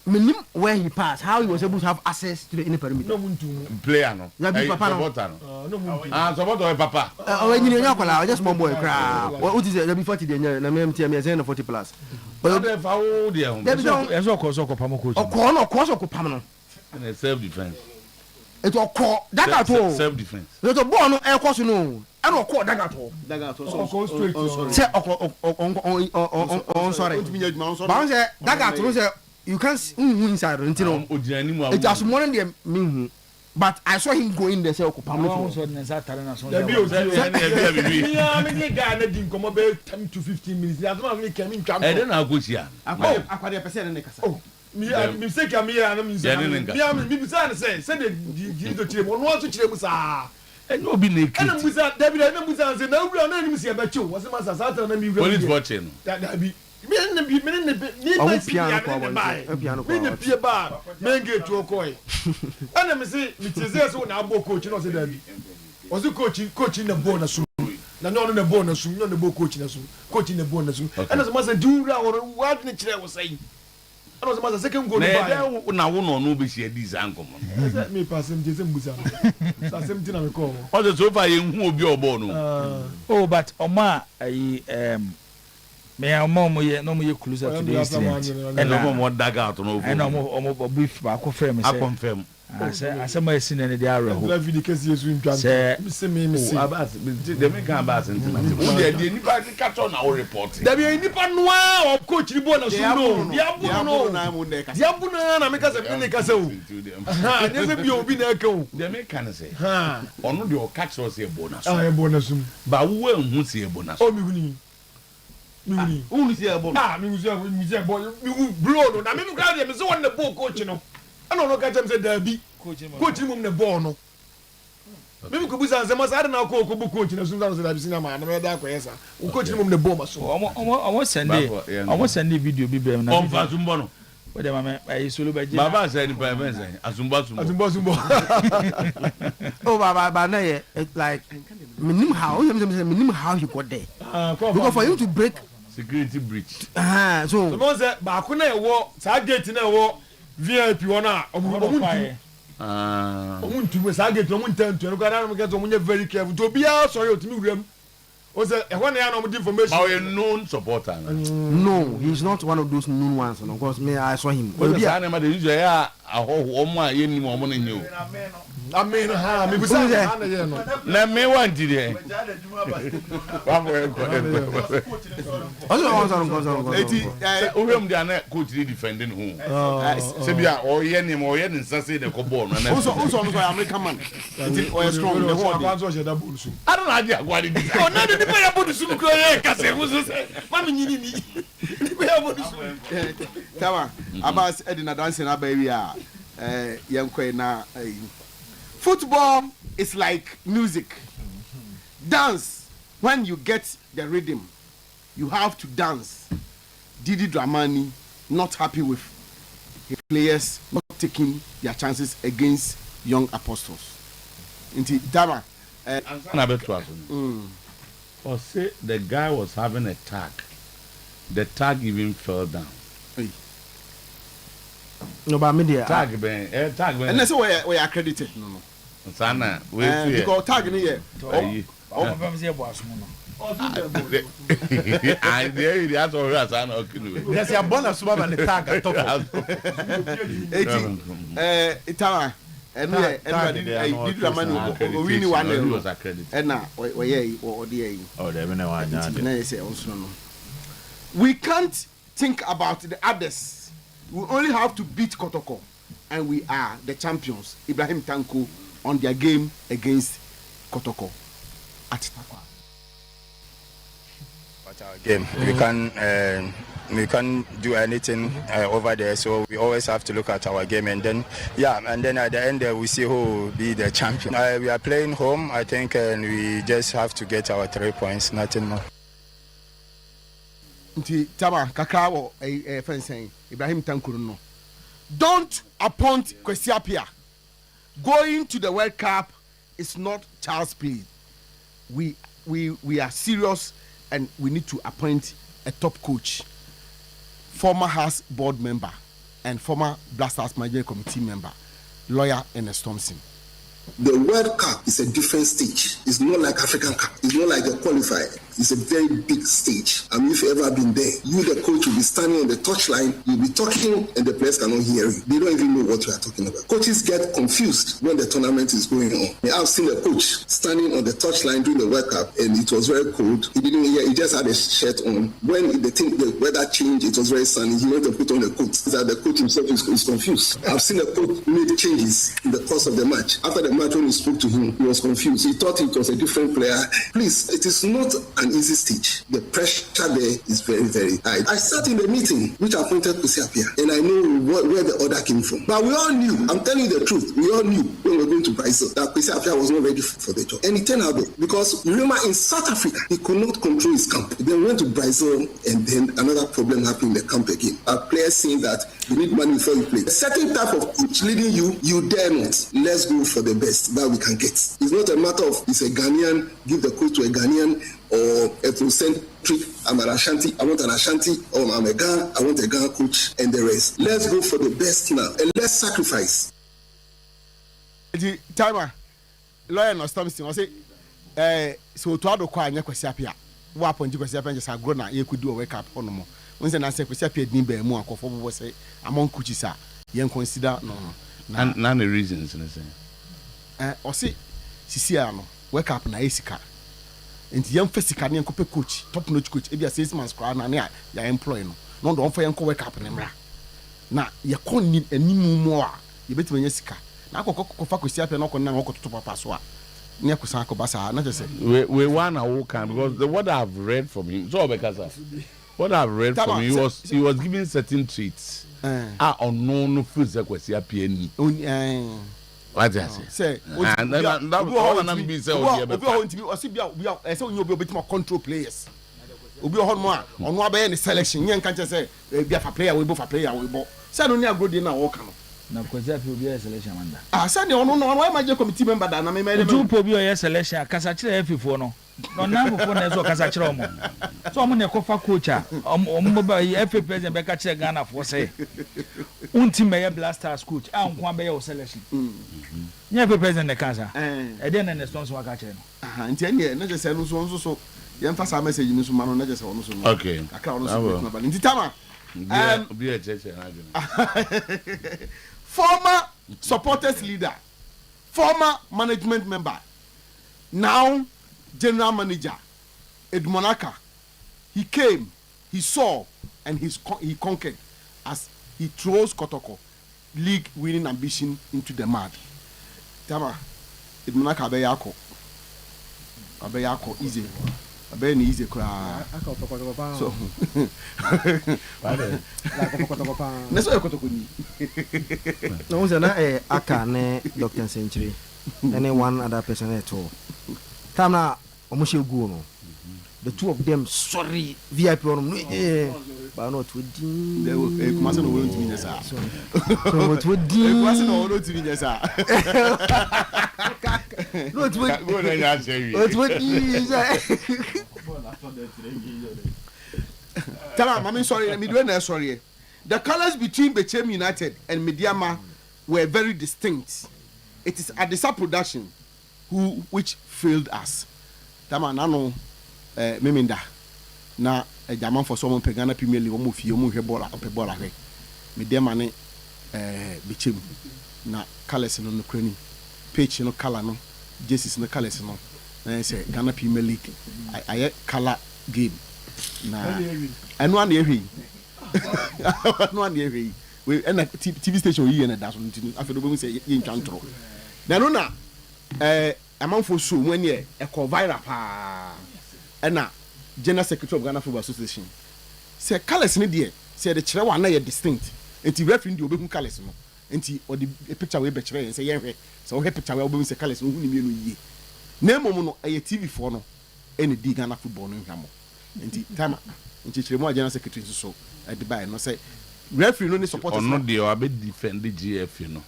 Minim where he passed, how he was able to have access to the inner perimeter. No player no. Papa. Support Papa. When you know, just one boy cry. What is it? Be 40 days. Na me MTM is 40 plus. But they foul there. There's no cause of Pamo coach. Of course, of Pamano. And self defense. It will call that at all. Self defense. There's a born air course no. I don't call that at all. Say on sorry. Bounce that at all. You can't inside until it just more than the mean. But I saw him go in there. Say, "Pamela." Me guy didn't come about 10 to 15 minutes. I don't know go here. Oh, me say come here and me say me say the team on want to chire musa. And no be naked. And musa David and musa say na ura na ni see abacho. Was my sasa na me ura. Police watching. That be me piano bar men get to okoy and me say me teze so na abo coach no say that be was the coach in the bonus na no na bonus no na bo coach na so coach in the bonus and as must do or what ni kire was saying and as must second goal na wo no be share this ankom me pass him teze mbusa so same thing na me call all the so far yen hu obi obo no oh but oma me am ye no mo ye closer to the incident and no more dag out no and no brief ba ko frame say I confirm asa ma esi na dey arrow la video case yesu ntwa say me say about the me can about sentiment wo dey nipa catch on our report da be nipa noa of coach ni bona so no dia bu no na me ka say me ka say o ha ne say bi obi na ka o the me can say ha ono dey o catch us e bonus ah e bonus ba wo hu say e bonus o mi huni Who is here, boy? Ah, me boy. Me blow no. Na me crowd me so on the ball coach no. I don't catch him say derby. Coach him the ball no. Me ko busa say must I na ko coach na so say that senior man na me da ko yesa. We coach him the ball maso. Almost send video bi be na. On va zumbo no. We dem ma I solo ba je. Baba say ni pa me say azumba. Oh baba na ye like minimum how he got there. Because for you to break security breach. So mo say ba ko na e wo sa gate na e wo VIP won na omuntu sa gate omuntu ntu ko na mo get omunye very careful to bia sorry otimi wuram o say e ho na ya na mo information. But a known supporter. No, he's not one of those known ones, of course. Me I saw him. But the animal they use Oma Yen woman in you. I mean, me was Let me want it. Coach defending whom? Sabia or Yen or Yen and Sassy the Cobon. Also, American man. Strong. I don't idea what it is. Oh, not the way I put the soup. Tawa, Abbas Edina dancing up area. Young na football is like music. Dance, when you get the rhythm, you have to dance. Didi Dramani not happy with his players not taking their chances against young apostles. Inti Dama, or say the guy was having a tag. The tag even fell down. No, but media tag tag and that's why we are accredited. No. Sana, because tag in here. I there that's all right. Sana, okay. There's a bonus one on the tag at top. Itama, and did the money we knew one was accredited. And now, we can't think about the others. We only have to beat Kotoko, and we are the champions. Ibrahim Tanko on their game against Kotoko at Takwa. But our game, we can't do anything over there, so we always have to look at our game, and then at the end we see who will be the champion. We are playing home, I think, and we just have to get our 3 points, nothing more. Tama Kakao a friend saying Ibrahim Tankuruno. Don't appoint Kwesiapia. Going to the World Cup is not child's play. We are serious, and we need to appoint a top coach, former House board member and former Blasters Management Committee member, lawyer Ernest Thompson. The World Cup is a different stage. It's not like African Cup. It's not like the qualifier. It's a very big stage. I mean, if you've ever been there, you, the coach, will be standing on the touchline, you'll be talking, and the players cannot hear you. They don't even know what you are talking about. Coaches get confused when the tournament is going on. I've seen a coach standing on the touchline during the World Cup, and it was very cold. He didn't hear, he just had a shirt on. When the weather changed, it was very sunny. He went to put on the coat. The coach himself is confused. I've seen a coach make changes in the course of the match. After the match, when we spoke to him, he was confused. He thought it was a different player. Please, it is not an easy stage. The pressure there is very, very high. I sat in the meeting which appointed Kwesiapia, and I know where the order came from. But we all knew, I'm telling you the truth, we all knew when we were going to Brazil that Kwesiapia was not ready for the job. And it turned out because remember in South Africa, he could not control his camp. Then went to Brazil, and then another problem happened in the camp again. Our players saying that you need money before you play. A certain type of coach leading you, you dare not. Let's go for the best that we can get. It's not a matter of it's a Ghanaian, give the coach to a Ghanaian, or a Afrocentric, I'm an Ashanti, I want an Ashanti, or I'm a Ghana, I want a Ghana coach, and the rest. Let's go for the best now, and let's sacrifice. The timer, lawyer no Thompson, I say, so to other choir, Kwesiapia, what point to Kwesiapia just have grown, you could do a wake up on them. When I say Kwesiapia didn't be more for was say among coaches, you consider no. None of the reasons, or say, Siciano, wake up na Esica. And young Fessica and Cope coach, top notch coach, if you are 6 months crown and you're employing. No, don't for young wake up in them. Now, you can't need any more. You better when Jessica. Now, Kwesiapia and Okon now to Papaswa. Near Kusako Basa, not just we want a walk because what I've read from him, so because what I've read from him he was giving certain treats. Unknown foods that Kwesiapia. What does it say? And that all and be said, you'll be a bit more control players. We'll be on more on what by any selection. You can't just say, be a player, we both a player, we both. Said only a good dinner walk. Now, because that will be a selection. Said, no, why my committee member than I made two probably selection, Casachi, if you know. No, now, Casachi. So I'm a cofa coach, every president, Becca Ghana for say. Untimate Blasters coach, I'm one by your selection. Never present the casa. And then the stones were catching. And 10 years, not just so. The emphasis message in this man, not just on. Okay. I can't. Former supporters leader, former management member, now general manager, Edmonaka. He came, he saw, and he conquered as he throws Kotoko league winning ambition into the mud. Tama, Edmonaka abeyako easy. Abey easy kra. So. Neso Kotoko ni. No say na aka ne Dr. Century. Any one other person at all. Tama omushe gu no. The two of them sorry VIP on but not with they must know what to mean sir. So what would they must know what to mean sir. Not with what would tell I'm sorry me do sorry. The colors between Bechem United and Mediama were very distinct. It is Adisa Production which failed us. Tama nano meminda na jaman for someone pegana Premier League omo fie omo hwe ball ahwe me dem ane bechem na colors no krani page no color no jerseys no colors no na say Ghana Premier League aye color game na anu an ehwe anu an ehwe we na TV station yi na da so ntinu afedo bo say ye ntwantro na no na amanfo so mu ane e ko viral pa na General Secretary of Ghana Football Association say colors ni there say the chere wa na ye distinct enti referee ndi obehu colors no enti o the picture we be chere say ye hwe so we picture we obehu say colors no hu ni mienu yie na emom no e TV for no ene di Ghana football no hwamo enti time enti chere mu General Secretary so e di buy no say referee no ni supporters no dey o be defend the GF no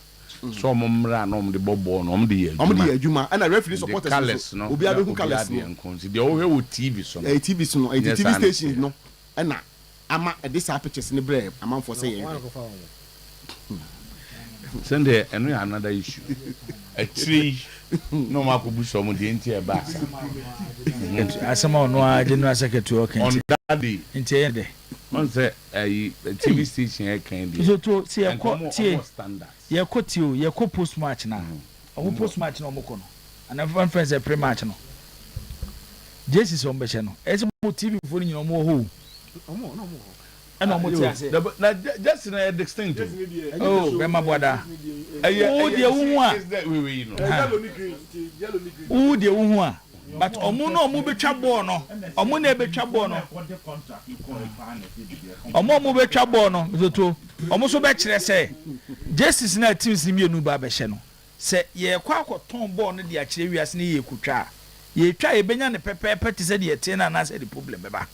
so mumra no de bobo no de adwuma and referee supporters no obi abehu colors no de o hwe TV so no TV so no TV stations no na ama this pictures ni bre ama for say send there another issue a tree no ma ko bu so mo de ntia ba asama no General Secretary okay on that day ntia de on say TV station e kan dey so to see e ko tie ye ko tio ye ko post match na o post match na o moko no and everyone friends e pre match no Jesus on be che no e mo TV for ni o mo ho omo no mo and o mo ti ase na just na distinct oh be ma boda o de wu a we no o de wu a but omo no omo betwa ball no omo na betwa ball no omo betwa ball no zoto omo so be kire say justice na teams ni mienu ba be hye no se ye kwa akoton ball no de a kire wiase ne ye kutwa ye twa ye benya ne pepepe te se de ye na na se de problem be ba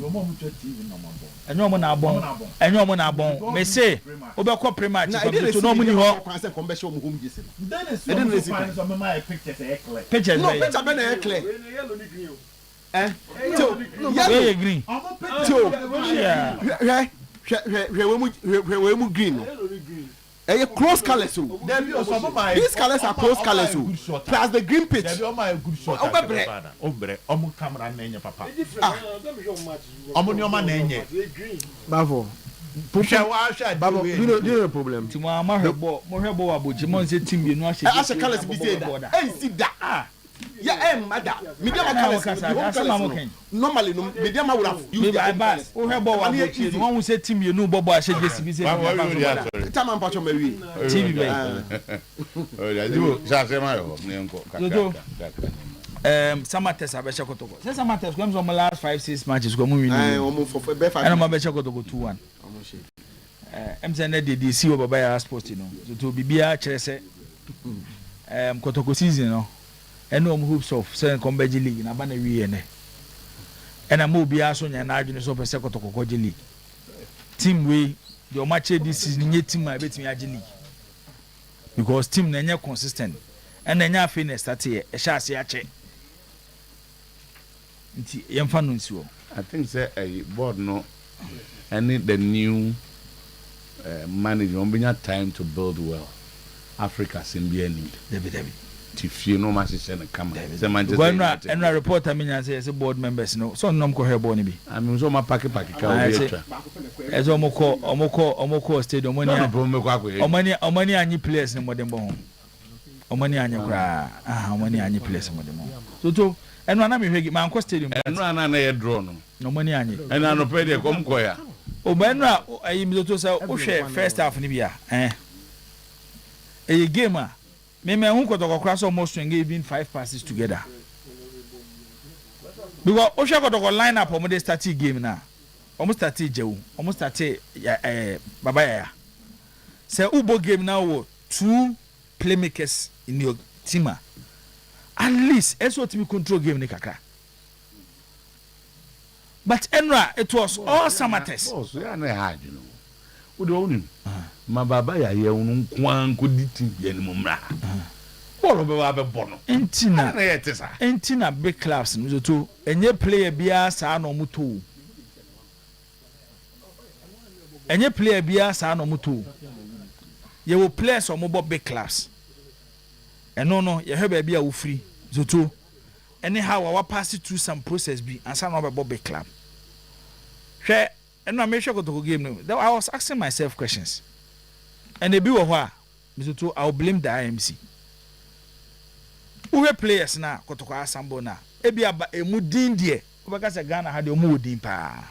yo mo mu TV no mo enyo mo na abon enyo mo na abon me say obekọ pre-match to no mo ni ho kwanse ko be hye mo home jese then is so me my pictures e clear pictures no picture be na e clear yellow ni green so yellow green so yeah we mu green no a close colors so these colors are close colors so plus the green pitch there be my good shot obre omo camera na enye papa omo ni o ma na enye bavo bavo do no problem ti mo hwebo aboji mo nse team bi no a she colors bi say that see that yeah mother media colors normally no media would have used the bus o hwebo aboji no won say team bi no bobo a she jesi bi say time am pacho mawi TV be oh ya dibo sa se ma yo ne nko Samates abesha kotoko say Samates comes on the last 5-6 matches go mu win omo for be 5 and mo abesha kotoko 2-1 MTN dey see over by sports no so to bibia kire say kotoko season no and no hopes of say combat league na ba na wi ene and am obi aso nya na adwene so pese kotoko league team we the match this season nye team a betimi age league because team na nya consistent and na nya afi na start here e sha ase ache nti yemfa no nsi wo I think say a board no any the new manager on benya time to build well Africa sin be need David Tifie no match is in come. Say Manchester. And a reporter say board members no. So no ko hebo ni bi. I mean so ma pack ka we twa. As omoko stadium money. Omani anyi players ni modern bon. Omani anyi kra. Omani anyi players modern bon. So eno na me hwegi man ko stadium. Eno na ye draw no. Omani anyi. Eno no pay dey kom ko ya. O ba eno ayi mi to say o hwe first half ni bia. A game me hu kotoko so almost even 5 passes together. Because o hwe kotoko line up omo dey start game na. Omo start jewu, omo start baba ya. Say ubo game now 2 playmakers in your team. At least eso to control game ni kakra. But Enra, it was all Samates. Oh, so ya na hard, you know. Wo do onim. Ma baba ya ye unu kwan ko diti ye ni mumra. Bolo be wa be bono. Entina. Na ye tesa. Entina big clubs no to enye player bia sa na omuto. Enye player bia sa na omuto. Ye wo players omo big clubs. Eno no ye hwe bia wo free. Zoto. Anyhow our pass through some process be and some about big club. Share and I make sure go to game no. I was asking myself questions. And they be wha Mr. I'll blame the IMC. Who players na kotoko asambo na. Ebi aba emudin die. Obaka se Ghana had the mudin pa.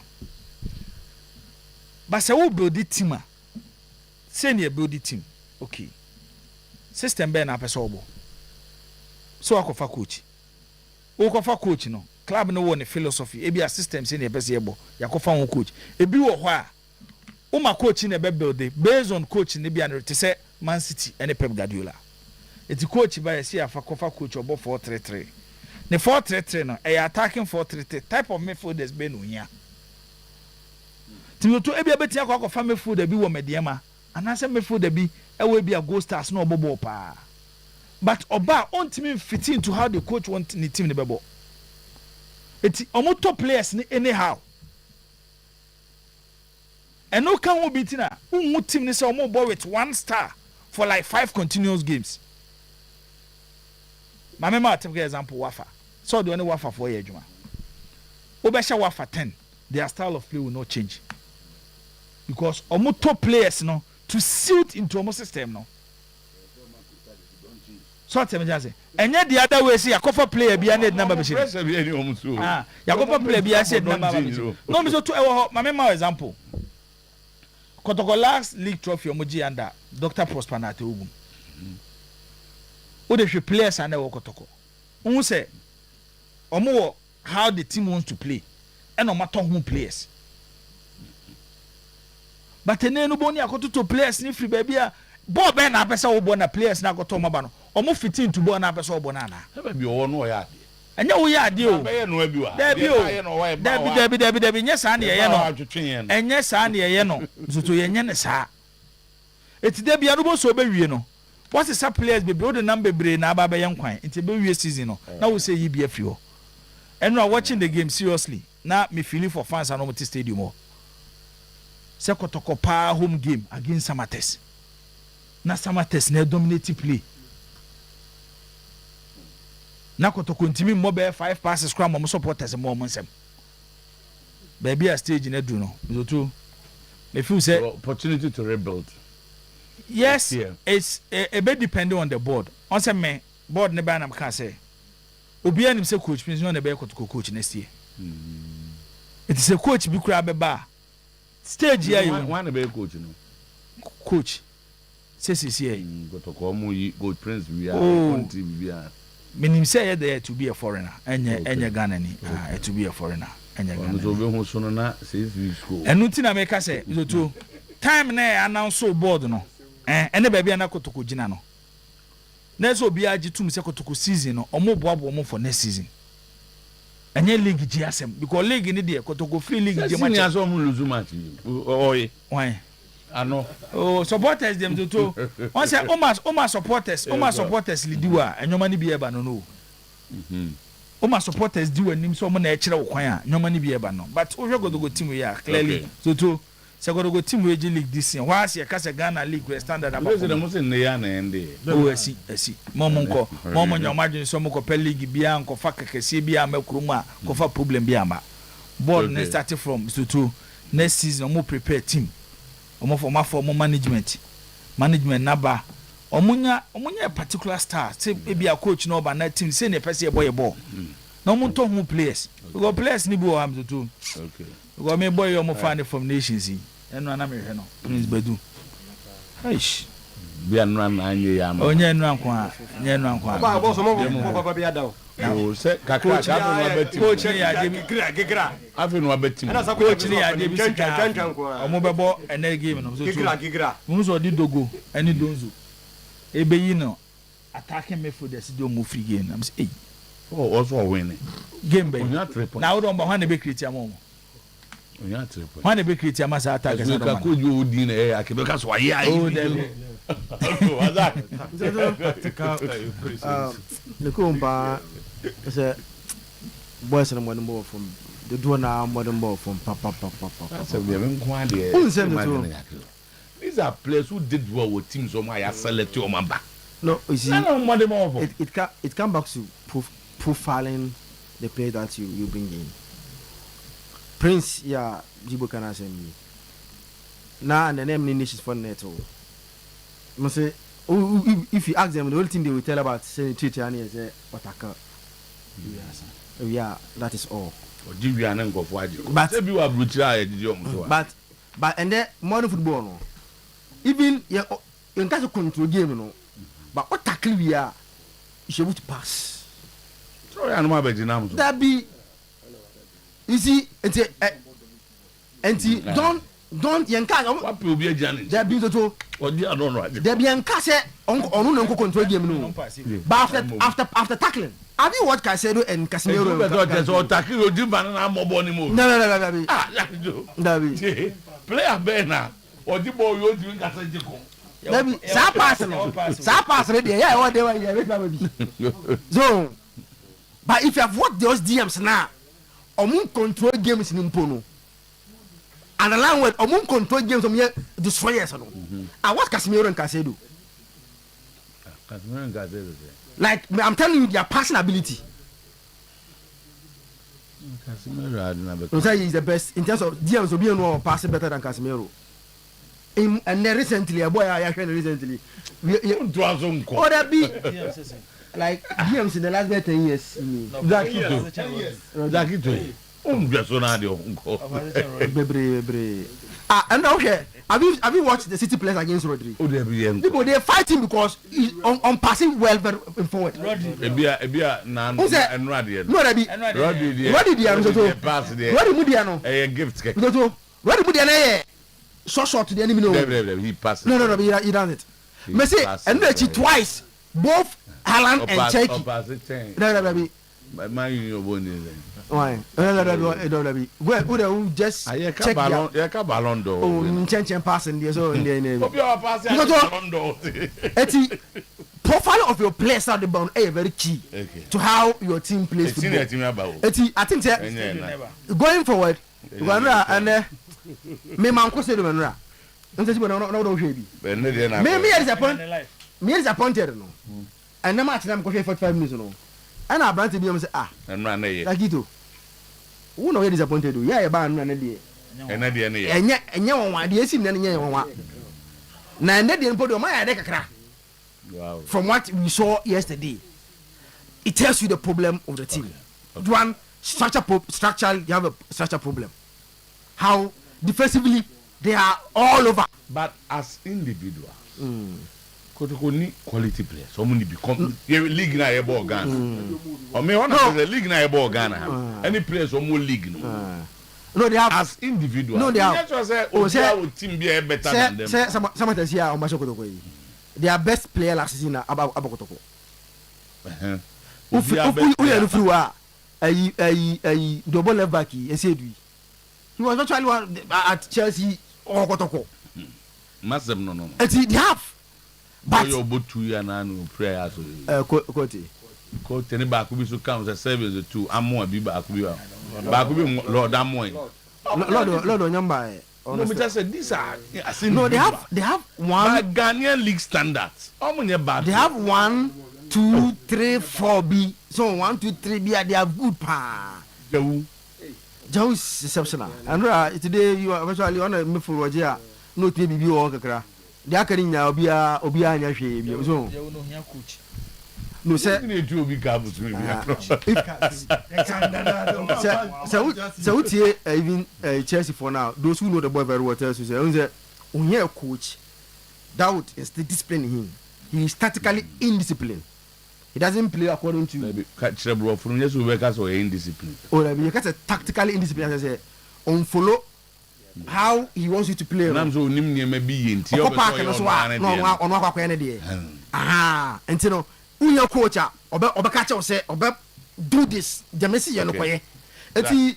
But say who build the team? Senior build the team. Okay. System be na person obo. So akofa coach. Okofa coach no club no won philosophy ebi a system say na pese ebo yakofa won coach ebi wo ho a uma coach na be build based on coach ne bia no te say Man City and Pep Guardiola eti coach ba ya see afa kofa coach obo 4-3-3 ne 4-3-3 no e attacking 4-3-3 type of midfielders be no hia timoto ebi abeti akofa midfielder bi wo mediema anase midfielder bi e we bi a Gold Stars no obobo pa. But Oba won't mean fit into how the coach want the team to be. It's almost top players anyhow. And no can we beat na. Who team is almost ball with 1 star for like 5 continuous games. My mama take example Wafa. So the only Wafa 4 years juma. Obesha Wafa 10. Their style of play will not change. Because almost top players no to suit into almost system no. So tell me just and yet the other way say Yakofa player be need number machine. Yakofa player be said number machine. No me so to my mama example. Kotoko last league trophy omoji under Dr. Prosper Nate Ogun. O de hwe players and wo Kotoko. Who say omo how the team wants to play and no matter who players. But no boni akoto to players ni free baby a ball ben na pesa wo bona players na akoto maba no. Omo fitting to ball na pesa wo bona na. Ebe bi owo no ya ade. Enya wo ya ade o. Be no abi wa. Debi nya sa na ye no. Enya sa na ye no. Zoto ye nya ne sa. Eti debi anu bo so be wie no. What is some players be build the number bre na aba be yen kwan. Enti be wie season no. Na wo say yi bi afi ho. And we are watching the game seriously. Now me feeling for fans and Omoti Stadium. Se Kotoko pa home game against Samates. Na Samates na dominating play. Na Kotoko ntimi mobile 5 passes scrum mo supporters mo monsem. Baby a stage na do no. So too. Me feel say opportunity to rebuild. Yes, it's a bit depending on the board. On say me board ne ba na can say. Obi anim say coach means no na be Kotoko coach next year. It is a coach bi kura be ba. Stage here you one be coach no. Coach. Say here. Kotoko mu yi coach Prince we are on team we are. Meaning say there to be a foreigner. Enya Ghana ni. To be a foreigner. Enya Ghana. So be ho so no na says we school. And nothing na make say so too. Time na announce so board no. Ene baby na Kotoko gina no. Next obi agitum say Kotoko season no. Omo boabo omo for next season. Enye league gi asem because league ni de Kotoko free league gi match. Senior so mu lose match. Oye. Why? Ano. Oh, supporters them to. One say Oma supporters lidiwa enyoma ni bi eba no no. Oma supporters di wanim so mo na e kire wo kwan a enyoma ni bi eba no. But we go team we are clearly so to say go team we league this season why say kasa Ghana league we standard about the most in the na ende esi momonko momonyo imagine so moko pe league bia nko fa kakese bia makuru a ko fa problem bia ma board okay. Start from so next season mo prepare team for management naba omunya a particular star say be a coach no ba na team say na person e boy ball no mo to who players because players ni bi o am to okay because me boy yo mo fan from nations yi eno na me hwe no Prince Badu aish bia no na anye ya ma onye enu anko ba bo so mo papa bia da o se kakra ka no abeti coach ni ya de gigra afi no abeti coach ni ya de bi sika omo bebo ene game no so gigra mo so di dogo eni donzo ebe yi no attacking midfield dey do mo free game am say eh also win game be na we don ba hwan be create am mo onya 3 points hwan be create am sa attack so ka ko ju odi na e akebe ka so ayi oh dem the compa say boys and modern ball from the do na modern ball from papa that's a very nko ade these are players who did well with teams on my select your member no you see it come back to profiling the player that you bring in. Prince yeah Jibo can say me now and the name nations for neto must say if you ask them the only thing they will tell about say Twitter and is attacker yeah that is all but and then modern football no even in case of control game no but what tackle we are you should to pass so ya no ma be dinam so that be you see don't yanka what people be agent there be to odi adon no there be yanka say onu no control game no but after tackling have you watched Casado and Casemiro so tackle odi ban na mobo ni mo no David player be na odi bo yo odi nkasa jeko David sa pass ready yeah what they be so but if you have watched those DMs now omun control games ni mpono and along with omun control games om destroyers no and what Casemiro and Casado like I'm telling you their passing ability Casemiro is the best in terms of DMs obi no pass better than Casemiro and recently a boy I actually recently oh that be like DMs in the last 10 years Zakito just on audio and okay have you watched the City players against Rodri? People they fighting because he's on passing well very forward. Ebia na Rodri Mudiano a gift Rodri Mudiano short to the enemy no he passes no he does it me say and twice both Haaland and Cheki no man you bone why who just check ballon d'or oh change passing there so in the profile of your players at the bound very key to how your team plays football I think going forward and me man ko say do menra nti no hwe bi me disappointed no and na match na me ko 45 minutes no and I brand to be say enra na ye Lakito who no disappointed do yeah ba no na de enye won de esi na nye won wa na na de npodo ma ya de kakra wow from what we saw yesterday it tells you the problem of the team one structure you have a structure problem how defensively they are all over but as individual Kotoko ni quality players so many become league na e ball Ghana or me one of the league na e ball Ghana any players or more league no they have as individual no they have say team be better than them say sometimes here on Kotoko their best player last season about Kotoko who double left back he said he was actually at Chelsea or Kotoko massive no they have but you about 2 years now no prayer so Kote ni ba kubi so count say 7-2 amo bi ba kubi Lord amo Lord Onyamba No, but I said these are. No, they have one. By Ghanaian league standards. They have 1, 2, 3, 4 B. So 1, 2, 3 B. They have good pa. Joe is exceptional. And today you are virtually on a me for Roger. No TBB or Kakra. They are carrying now Obia and Yashi. No, sir. You do be gabbled to me. So, even Chelsea for now, those who know the boy very well tell you, say, when you're a coach, doubt is the discipline him. He is tactically indisciplined. He doesn't play according to. Catch the bro from just workers or indisciplined. Or you catch a tactically indisciplined, as I say, on follow how he wants you to play. I'm so maybe in Tio. Ah, and you know. Unya coach oba catch us say oba do this jamesi ye no koye eti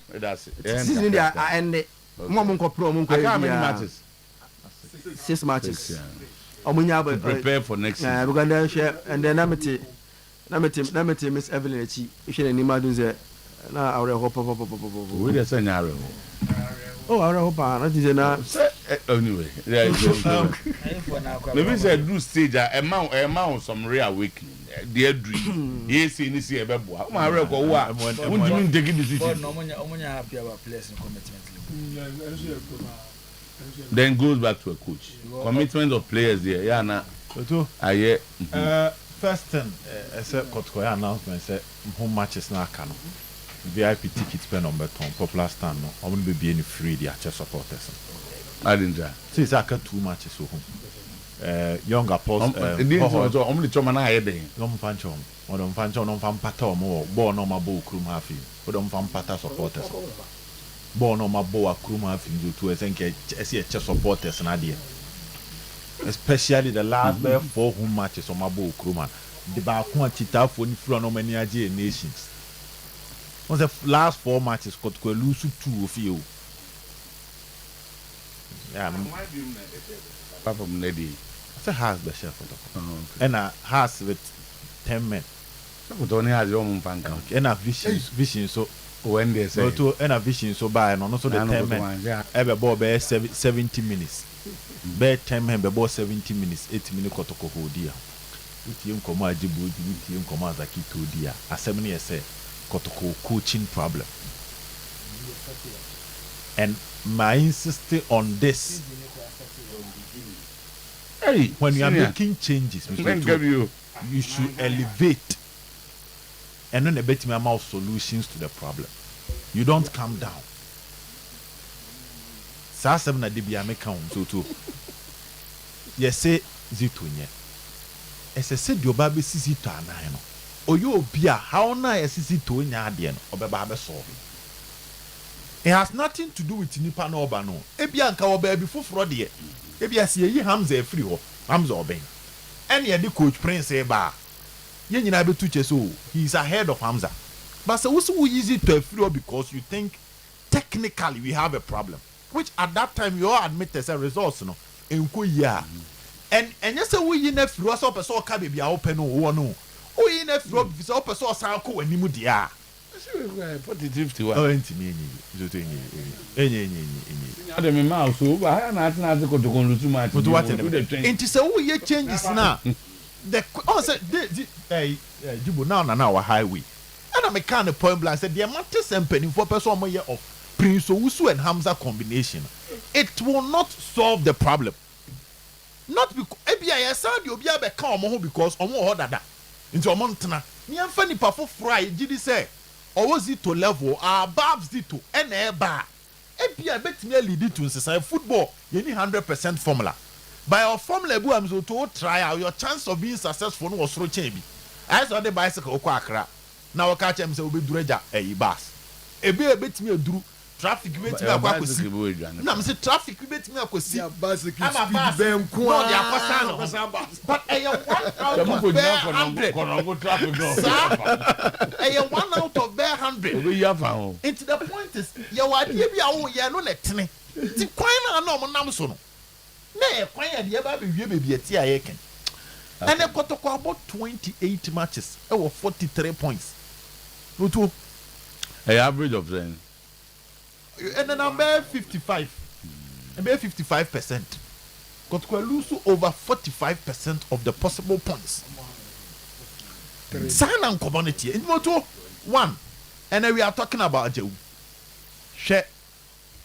season dia end mo ko pro mo ko how many matches 6 matches omunya prepare for next season we gonna share and then na meti Miss Evelyn echi hwe ni madu say na awre hopa we dey say nya awre oh awre hopa na ti say na anyway maybe say do stage a man some reawakening the dream yes ni see e be boa ma re ko wo a won jimi take decision omonya happy about players and commitment then goes back to a coach commitment of players there yeah na to aye first thing except Kotkoya announcement say home matches na aka no VIP tickets per number ton popular stand no omo be any free their supporters I didn't try see say aka 2 matches so home younger post only choma na head no mfancho no mfampata omo bo no mabo krum hafi o mfampata supporters bo no mabo akrum hafi do to esenke ese che supporters na de especially the last 4 home matches on mabo krum the ba ko chita fo ni fro no mani age nations on the last 4 matches got ko lose 2 of you yeah Papa Mnedi. It's a house the chef and a house with 10 men. Only has your own fan count. And a vision so when they say to and a vision so by and also the 10 men. Every ball bear 70 minutes. Bear 10 men bear 70 minutes, 8 minutes kotoko dia. With you come ajibu, with you come as a kito dia. A 7 years say kotoko coaching problem. And my insisting on this. Hey, when you are making changes, you should elevate and then a bit more solutions to the problem. You don't come down. Sa 7 na debia make count so yes say zitunya. Ese se di oba be sisi to anan no. Oyo obia how na sisi to nya ade no obeba be solve. It has nothing to do with nipa na oba no. Ebia nka oba bi foforo de ebia se yi Hamza free ho Hamza oben and ye the coach Prince eba ye nyina be tuche so he is ahead of Hamza but so we easy to free because you think technically we have a problem which at that time you all admit as a results no enko ya and yes we yi na free so person ka be bia open no wo no o yi na free so person san ko animu dia put it 51 oh enti me enyi ade me ma so ba na ati ko to kon too much enti say we ye changes na the say Jibo now na our highway and I can point blank say there matter sempeni for person mo ye of Prince Owusu and Hamza combination it will not solve the problem not because ebia ya sound obi abeka omo ho because omo ho dada nti omo ntena ni amfa nipa foforo a gidi say was it to level above Zito and eba ebia betimi lead to nsesa football you need 100% formula by our formula bu am so to try out your chance of being successful no was ro chen bi I saw the bicycle okwa akra na wo ka chem say obeduraja bus betimi eduru traffic betimi akwa kosi na me say traffic betimi akosi bicycle speed ben ko no dia kosa no but one out of 100 we have our into the point is you are dey bia wo ye no letene ti kwan na na mo nam so no na kwan ya dey ba be wie be ati aye ken and they got about 28 matches over 43 points Otuo an average of 10 and the number 55 About 55%. Kotoko lose over 45% of the possible points. Sign and community. In moto 1. And then we are talking about Jew. Share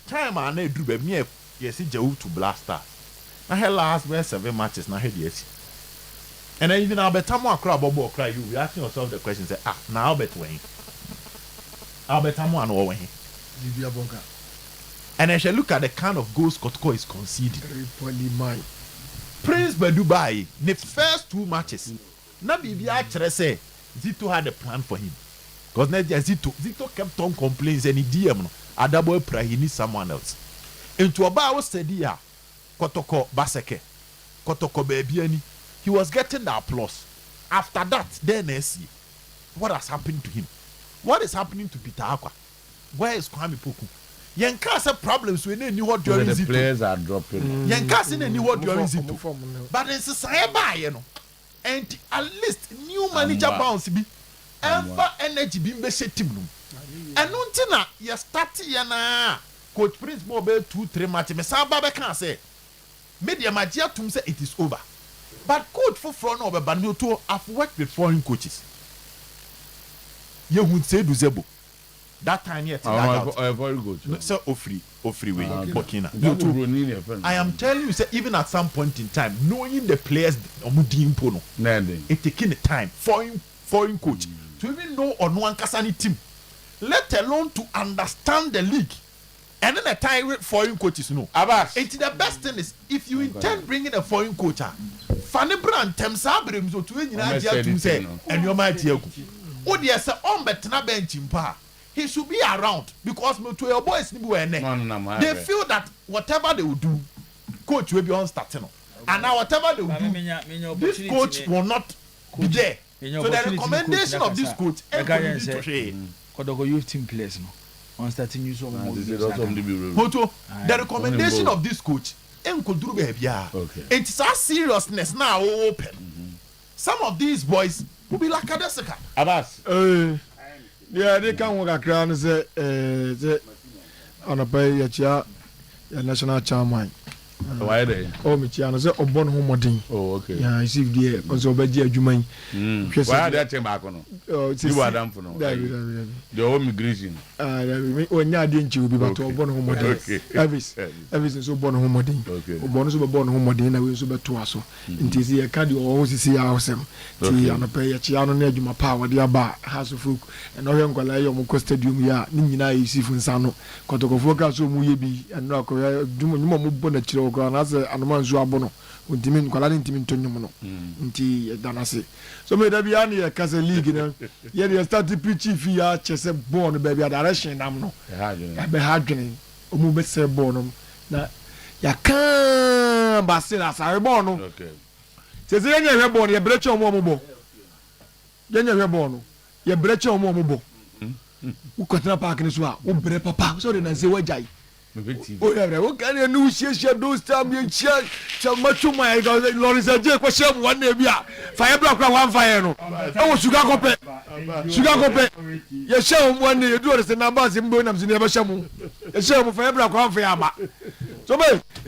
time and I do be me yes Jew to Blaster. I had last 7 matches. Now had yes. And then even Albert more crab or cry you asking yourself the question say now Albert Wayne. Albert one or Wayne. And I shall look at the kind of goals Kotoko is conceding. Prince Bedubai, the first 2 matches. Now Bibi actually say Zito had a plan for him. Because now Zito kept on complaining and he DM no. Adabo Pra he needs someone else. Into about said here, Kotoko Baseke, Kotoko Bebiani. He was getting the applause. After that, then I see what has happened to him. What is happening to Peter Aqua? Where is Kwame Poku? Yankasa problems when they knew what during the players are dropping. Yankasa knew what during Zito. But in society, you know, and at least new manager bounce be ever energy being best team. And until you start yana Coach Prince Mobile 2-3 matches. Me Samba can say media magia to say it is over. But coach for front of a Banyoto have worked with foreign coaches. You would say Duzebo. That time yet. Very good. No, so Ofri way, Burkina. I am telling you, say, even at some point in time, knowing the players it taking the time foreign coach to even know on one Kasani team, let alone to understand the league. And then the time foreign coaches know. It's the best thing is if you intend bringing a foreign coach, Fanny Brand Temsabrim so to say and your mighty. Oh, yes, on betna bench in pa. He should be around because to your boys they feel that whatever they will do, coach will be on starting. And now whatever they will do, this coach will not be there. So the recommendation of this coach Kodoko youth team players no. On starting you so the recommendation of this coach enkoduru behebia. It's our seriousness now open. Some of these boys will be like Adesika. Abbas. Yeah, they can work around the on a pay your national chairman. Why they? Oh, Michiano, the Obon Homodin. Oh, okay. Yeah, I see the also Bedia Jumain. Why are they Chembacono? Oh, you are done for no. The home immigration. When you didn't you be about to Obon Homodin. Everything so born Homodin. Okay. Bonus of born Homodin, I will so bet to us. It is a card you always see ourselves. Tea on a pay a Chiano Nejuma power, dear bar, House of Fook, and Orion Galayo Moko Stadium, ya, Nina, you see from Sano, Kotokofoka, so Muyebi, and Rocco, Dumo Bonachiro. As a man Zuabono, with Timin Kalanin Timin Tonomono, Inti Danasi. So, may there be any a Casa League, yet you started preaching via Chester born, baby, a direction. I'm no. I be hardening, Umube se bonum. Now, ya can't Basilas, I born. Okay. Says any reborn, your breach on Momo. Then you're born, your breach on Momo. Who cut up parking as well, who break papa, so then I say, what jay. Oh, yeah, what can you do? She those time you shall much to my Lawrence J. Question one day, fire block one fire. Oh, sugar copy. You show one day you do the numbers in Bonhams in Evershamu. A show fire block one fire. So,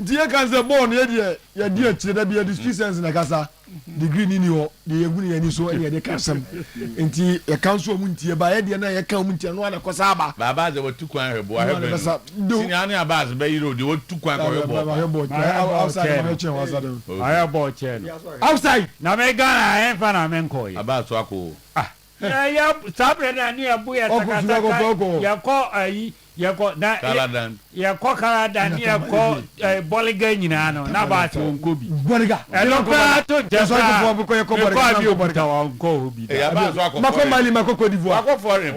dear cancer born, your dear children be a dispensers in a casa. The green in your the aguni and so any the castle. Inti a council munti by Eddie and I come and one of Cosaba. Baba, there were 2 quite boy. Any Abbas, but you do 2 quite outside. I about 10. Outside. Now, make I am Fanamenco. About Swako. Ah, yeah, Sabrina near Buya. You call a Yako, ya kwa Kaladan, ya kwa Boligan, Nabat, Kubi. Boliga. I don't know. Just like Mali Mako d'Ivoire. Wako for it.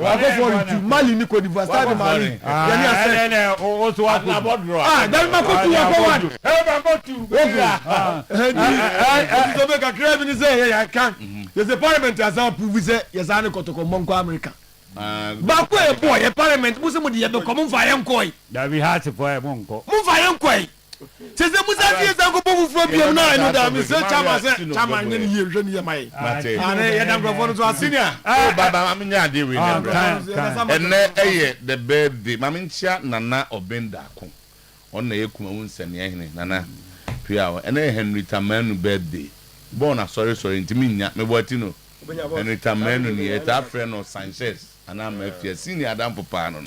Mali Nico d'Ivoire. Start Mali. Also, ah, that's Mako one. I can't. There's a parliament as I prove it. Yes, I know Monco America. Bakwe boy, a parliament, Muslim, you have come fire and koi. That we had to fire Monco. Move fire and koi. Says the Muslim go from you now. I know that Mr. Chaman, you my. And I'm going to senior. Oh, Baba, I'm in your deal with them. And the birthday, Mamincha Nana of Benda. on na yekuma unsene ehne nana pia ene Henry Tamanu birthday born sorry ntimi nya me botino Henry Tamanu ni eta friend of Sanchez ana mafia senior Adam papa no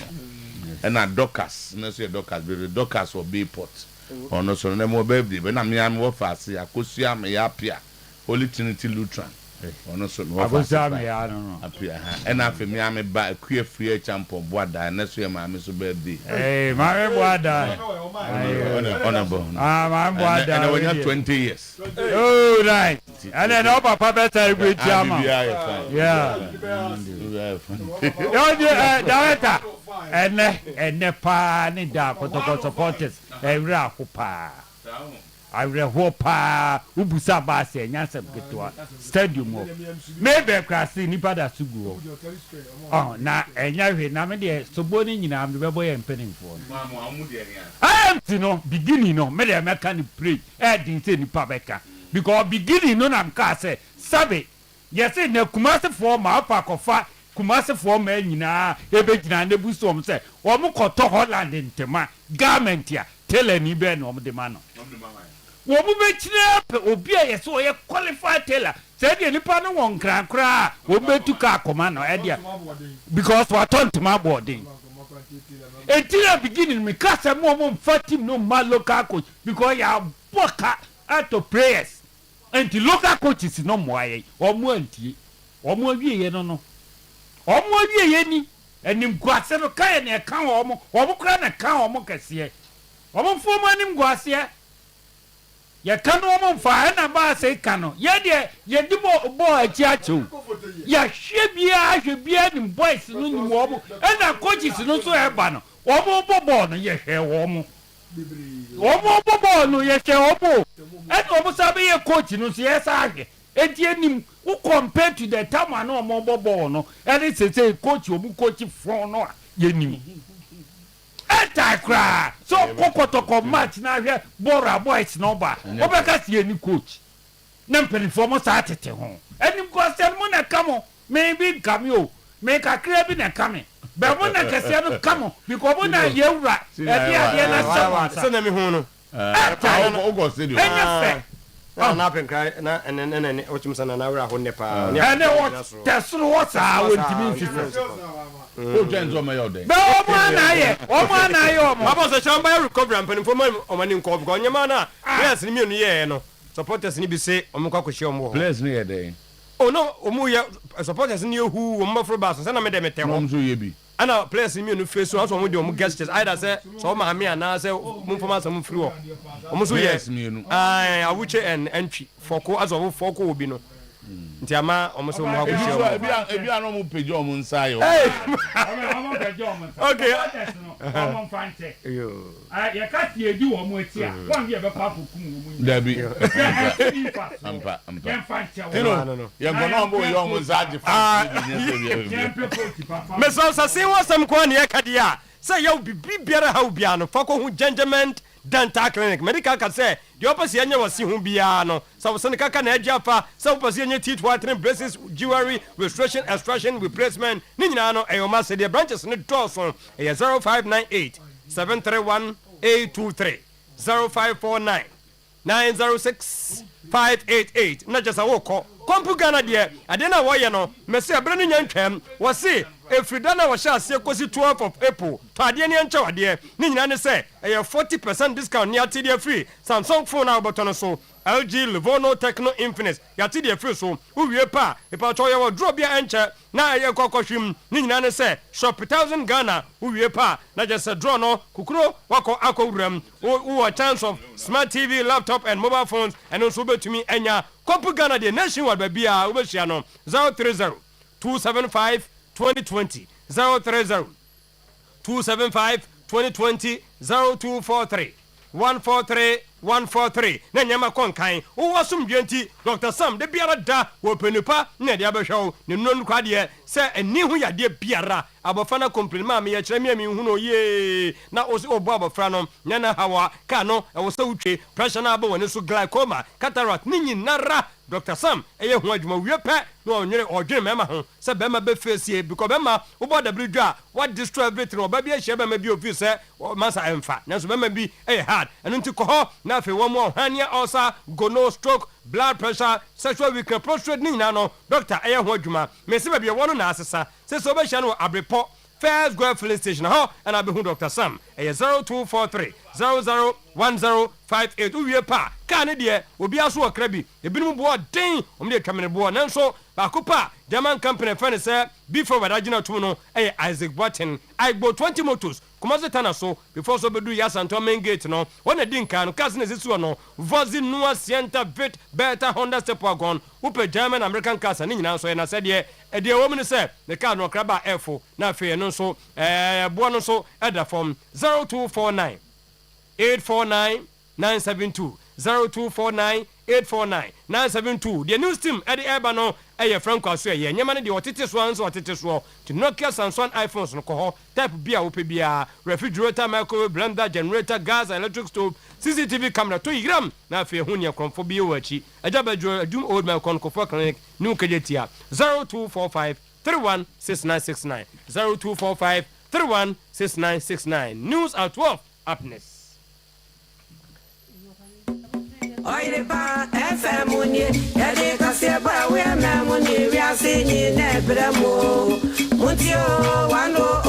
and a Docas no say Docas be Docas or Bayport or no so na mo birthday be na me am wo fast akosua me ya pia Holy Trinity Lutheran or no so no fast apia and afi me am ba akua free Acheampong boada na so ma me so birthday ma me boada honorable ma boada and when you 20 years oh right and then our papa better great chairman yeah director and pa ni da protocol supporters every akupa I hope ubusa ba se nyasem ketwa stadium maybe krasi nipa da sugu na enya hwe na me de soboni nyina me bebo ye mpenimfo I am no beginning no me de make can pray din say nipa beka because beginning no na mka say sabe yes na kumase for ma pa kofa kumase for ma nyina ebe gina na buso om say o mo koto Holland ntema garment ya tele ni be no om de ma no wo bu be kire obi a yes o ye qualified tailor say de nipa no won krakra wo betu ka akoma no e dia because what on to my boarding until beginning me kasa mo fatim no ma local coach because ya boka out of prayers until local coaches no mo aye o mo antie o mo awie ye no no o mo awie ye ni enim gwase no kan na kan o mo kra na kan o mo kase o mo fo mo anim gwase ya kanu mo fa na ba se kanu ye de ye di bo achiacho ya hwebia ni boys no ni wo mo na coaches no so e ba no wo mo bobo no ye hwe wo mo bobo no ye hwe wo mo wo mo sabe ye coach no so ye sa hwe enti enim wo compare to the time na wo bobo no and say coach wo mu coach from no ye nim Etakra so kokotoko match na hwe bora boys no ba obeka sie ni coach na performance atete ho enim ko se mo na kamo maybe cameo make a crab na kame be mo na kase no kamo because mo na yewura e dia na se na me hu no o go say dio na penkra na ene o chimsa na wura ho ne pa ene what tesro what a won timi o jenzo ma yo dey be o ma na ye o baba so chamba recovery ampan for my o mani nko because nyama na players ni mienu ye no supporters ni bi say o mo kwakwohye o mo players ni ye dey oh no o mo ye supporters ni ehu o mo fro bass say na me de mete ho mo so ye bi ana players ni mienu face so aso mo de o mo gestures either say so ma me ana say mo form aso mo free o mo so ye awuche and entry foko aso foko obi no nti ama o mo so mo akwụsị ebi ano mo peje o mo nsa yo okay o mo fante yo ya ka tie di wo mo eti a wan ye be pa kokum wo mo dabi ampa no ya gono mo yo mo nsa je fa me so say wasam ko ne ya kade a say you bibiara ha obia no fako hu gentleman dental clinic medical ka say the opposite anya wasi hu bia no so se ne kaka na agya fa so opposite anya teeth whitening braces jewelry restoration extraction replacement ni nyina no eyoma se the branches ne doson 0598 731 823 0549 906 588 na just awoko kompu Ghana de ade na wo ye no me se abre no nyantwam wo se efrida na wo sha ase kosi 12 of April to ade ne nche wade ni nyina ne se 40% discount ni ate de free Samsung phone na button so LG Livono Tecno Infinix ya te de free so uwie pa e pa cho ye wo draw bia enche na ye kokohwim ni nyina ne se shop 1000 Ghana uwie pa na just draw no kukuro wako akowuram wo chance of smart TV laptop and mobile phones and also betumi enya kompu Ghana de nationwide babia ubeshia no 030 275 2020 030 275 2020 0243 143 143 na nyama konkan wo wasum dwenti Dr. Sam de biara da wo penupa na de abehwew ne non kwade se ani hu yade biara abofana complain ma me ye kire me hu no ye na o se obo abofra no nya na hawa ka no e wo se utwe pressure na aba woni so glaucoma cataract ninyi nara Dr. Sam eye hu adwuma wie pe no onwere odwene mema ho se bema be face because bema wo bo w what destroy everything oba bi ehye bema bi ofi se masa emfa na so bema bi hard enu nti ko ho na afi wo mo hania ulcer gono stroke blood pressure sexual weakness prostrate ninyi no doctor eye hu adwuma me se ba bi wo no na asesa se so be hye no abrepo First go filling station ho and I be who Dr. Sam 0243 001058 uwie pa ka ne de obi aso okrabi ebinum bo den omde twamene bo nanso ba kopa German company friend say before wadagina to no Isaac Button I go 20 motors kuma se tana so before so bedu Yasanto main gate no wona din kan cars ne sisu no Vozi Noah Center Vit Beta Honda step wagon upe German American cars ni nyina so na se de e wo mene se ne car no kraba F na fe no so bo no so eda form 0249 849 972 0249 849 972 the news team at the eba no Franco aso ye nyama ne de otete so anso otete so to Nokia Samsung iPhones no ko type bia wo pe bia refrigerator microwave blender generator gas electric stove CCTV camera to igram na fe hu ne kromfo bia wachi ajabadwo adum old man konkofo clinic new kejetia 0245 316969 0245 316969 news at 12 upness Oyerepa FM ni yade kase ba we na mo ni wi ase ni na bramo mutio wano